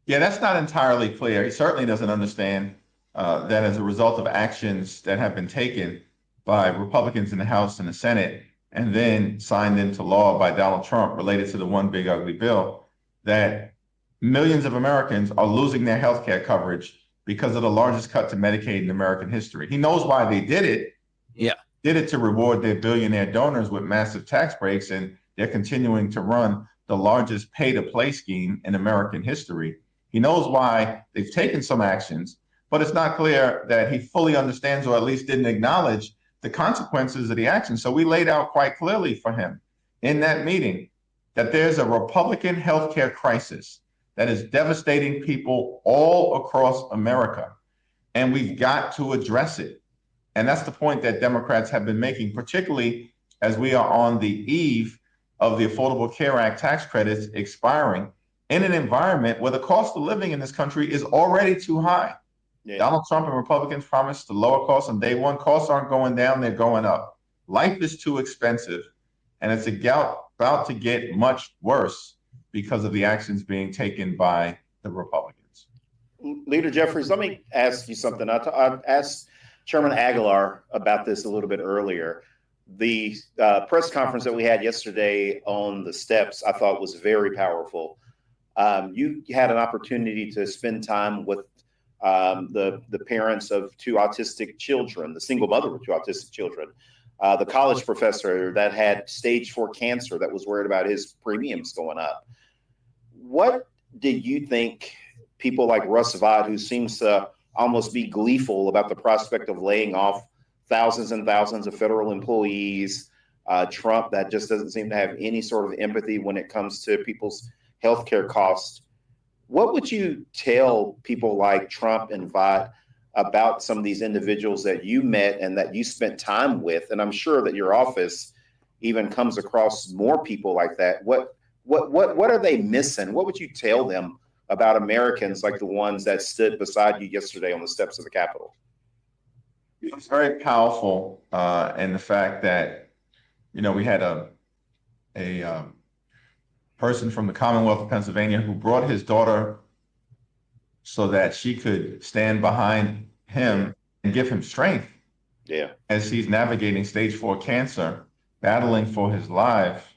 Yeah, that's not entirely clear. He certainly doesn't understand that as a result of actions that have been taken by Republicans in the House and the Senate, and then signed into law by Donald Trump related to the one big ugly bill, that millions of Americans are losing their health care coverage because of the largest cut to Medicaid in American history. He knows why they did it. Yeah. Did it to reward their billionaire donors with massive tax breaks, and they're continuing to run the largest pay-to-play scheme in American history. He knows why they've taken some actions, but it's not clear that he fully understands, or at least didn't acknowledge, the consequences of the action. So we laid out quite clearly for him in that meeting that there's a Republican healthcare crisis that is devastating people all across America, and we've got to address it. And that's the point that Democrats have been making, particularly as we are on the eve of the Affordable Care Act tax credits expiring in an environment where the cost of living in this country is already too high. Yeah. Donald Trump and Republicans promised to lower costs on day one. Costs aren't going down, they're going up. Life is too expensive, and it's about to get much worse because of the actions being taken by the Republicans. Leader Jeffries, let me ask you something. I asked Chairman Aguilar about this a little bit earlier. The press conference that we had yesterday on the steps, I thought was very powerful. You had an opportunity to spend time with the parents of 2 autistic children, the single mother with 2 autistic children, the college professor that had stage 4 cancer that was worried about his premiums going up. What do you think people like Russ Vought, who seems to almost be gleeful about the prospect of laying off thousands and thousands of federal employees, Trump that just doesn't seem to have any sort of empathy when it comes to people's healthcare costs, what would you tell people like Trump and Vought about some of these individuals that you met and that you spent time with? And I'm sure that your office even comes across more people like that, what are they missing? What would you tell them about Americans like the ones that stood beside you yesterday on the steps of the Capitol? It's very powerful in the fact that, we had a person from the Commonwealth of Pennsylvania who brought his daughter so that she could stand behind him and give him strength as he's navigating stage 4 cancer, battling for his life,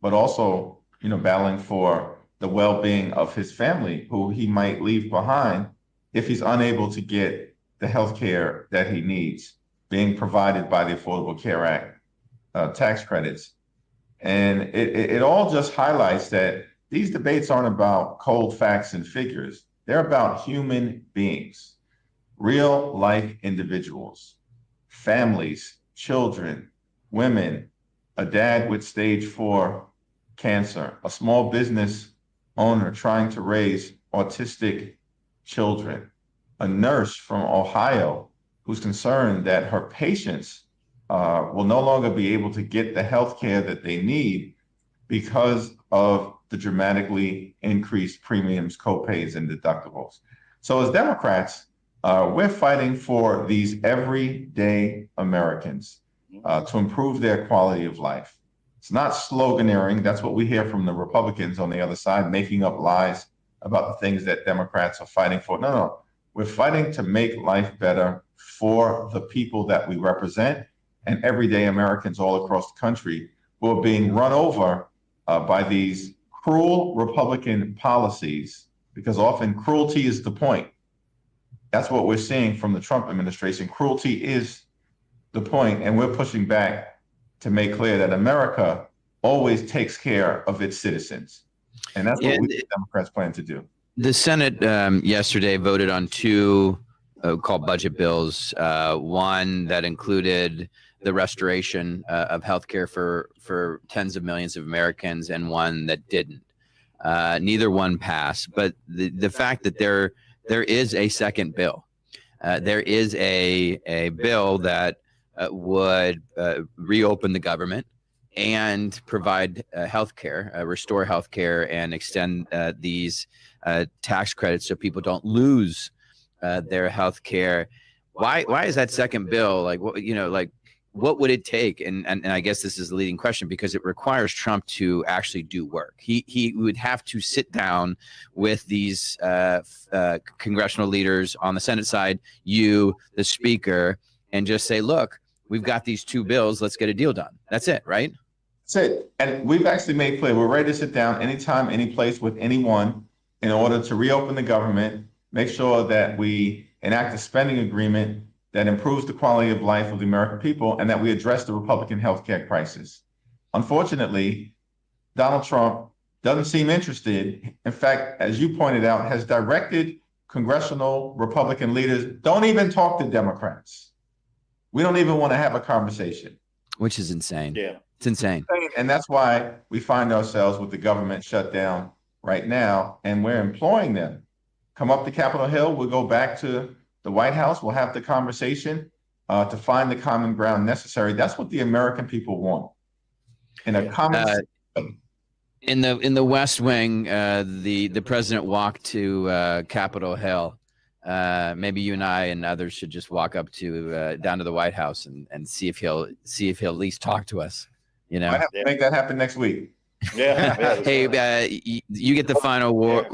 but also, battling for the well-being of his family, who he might leave behind if he's unable to get the health care that he needs, being provided by the Affordable Care Act tax credits. And it all just highlights that these debates aren't about cold facts and figures. They're about human beings, real life individuals, families, children, women, a dad with stage 4 cancer, a small business owner trying to raise autistic children, a nurse from Ohio who's concerned that her patients will no longer be able to get the health care that they need because of the dramatically increased premiums, copays, and deductibles. So as Democrats, we're fighting for these everyday Americans to improve their quality of life. It's not sloganeering. That's what we hear from the Republicans on the other side, making up lies about the things that Democrats are fighting for. No. We're fighting to make life better for the people that we represent and everyday Americans all across the country who are being run over by these cruel Republican policies, because often cruelty is the point. That's what we're seeing from the Trump administration. Cruelty is the point, and we're pushing back to make clear that America always takes care of its citizens. And that's what we Democrats plan to do. The Senate yesterday voted on two called budget bills, one that included the restoration of healthcare for tens of millions of Americans, and one that didn't. Neither one passed, but the fact that there is a second bill, there is a bill that would reopen the government and provide healthcare, restore healthcare, and extend these tax credits so people don't lose their healthcare. Why is that second bill what would it take? And I guess this is the leading question, because it requires Trump to actually do work. He would have to sit down with these congressional leaders on the Senate side, you, the Speaker, and just say, look, we've got these two bills. Let's get a deal done. That's it, right? That's it. And we've actually made clear we're ready to sit down anytime, any place with anyone in order to reopen the government, make sure that we enact a spending agreement that improves the quality of life of the American people, and that we address the Republican healthcare crisis. Unfortunately, Donald Trump doesn't seem interested. In fact, as you pointed out, has directed congressional Republican leaders, don't even talk to Democrats. We don't even want to have a conversation. Which is insane. Yeah. It's insane. And that's why we find ourselves with the government shutdown right now, and we're imploring them. Come up to Capitol Hill, we'll go back to the White House, we'll have the conversation to find the common ground necessary. That's what the American people want. In a common in the West Wing, the president walked to Capitol Hill. Maybe you and I and others should just walk up to down to the White House and see if he'll at least talk to us. I have to make that happen next week. Yeah. Hey, you get the final word.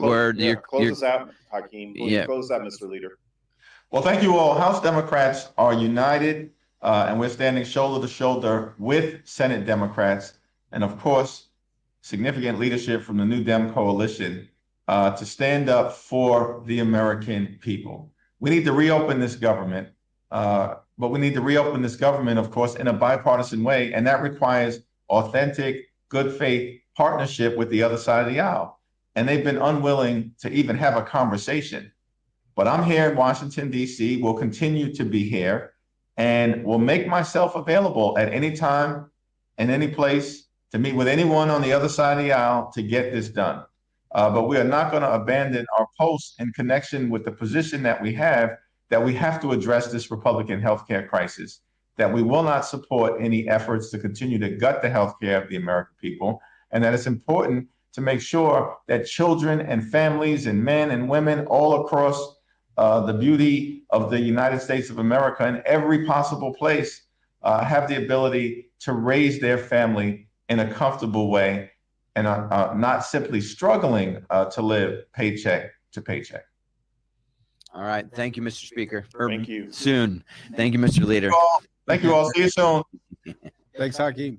Close us out, Hakeem. Close us out, Mr. Leader. Well, thank you all. House Democrats are united, and we're standing shoulder to shoulder with Senate Democrats, and of course, significant leadership from the New Dem coalition to stand up for the American people. We need to reopen this government, but we need to reopen this government, of course, in a bipartisan way, and that requires authentic, good faith partnership with the other side of the aisle. And they've been unwilling to even have a conversation. But I'm here in Washington, D.C. We'll continue to be here, and will make myself available at any time and any place to meet with anyone on the other side of the aisle to get this done. But we are not going to abandon our post in connection with the position that we have to address this Republican healthcare crisis, that we will not support any efforts to continue to gut the healthcare of the American people, and that it's important to make sure that children and families and men and women all across the beauty of the United States of America in every possible place have the ability to raise their family in a comfortable way and not simply struggling to live paycheck to paycheck. All right. Thank you, Mr. Speaker. Thank you. Soon. Thank you, Mr. Leader. Thank you all. See you soon. Thanks, Hakeem.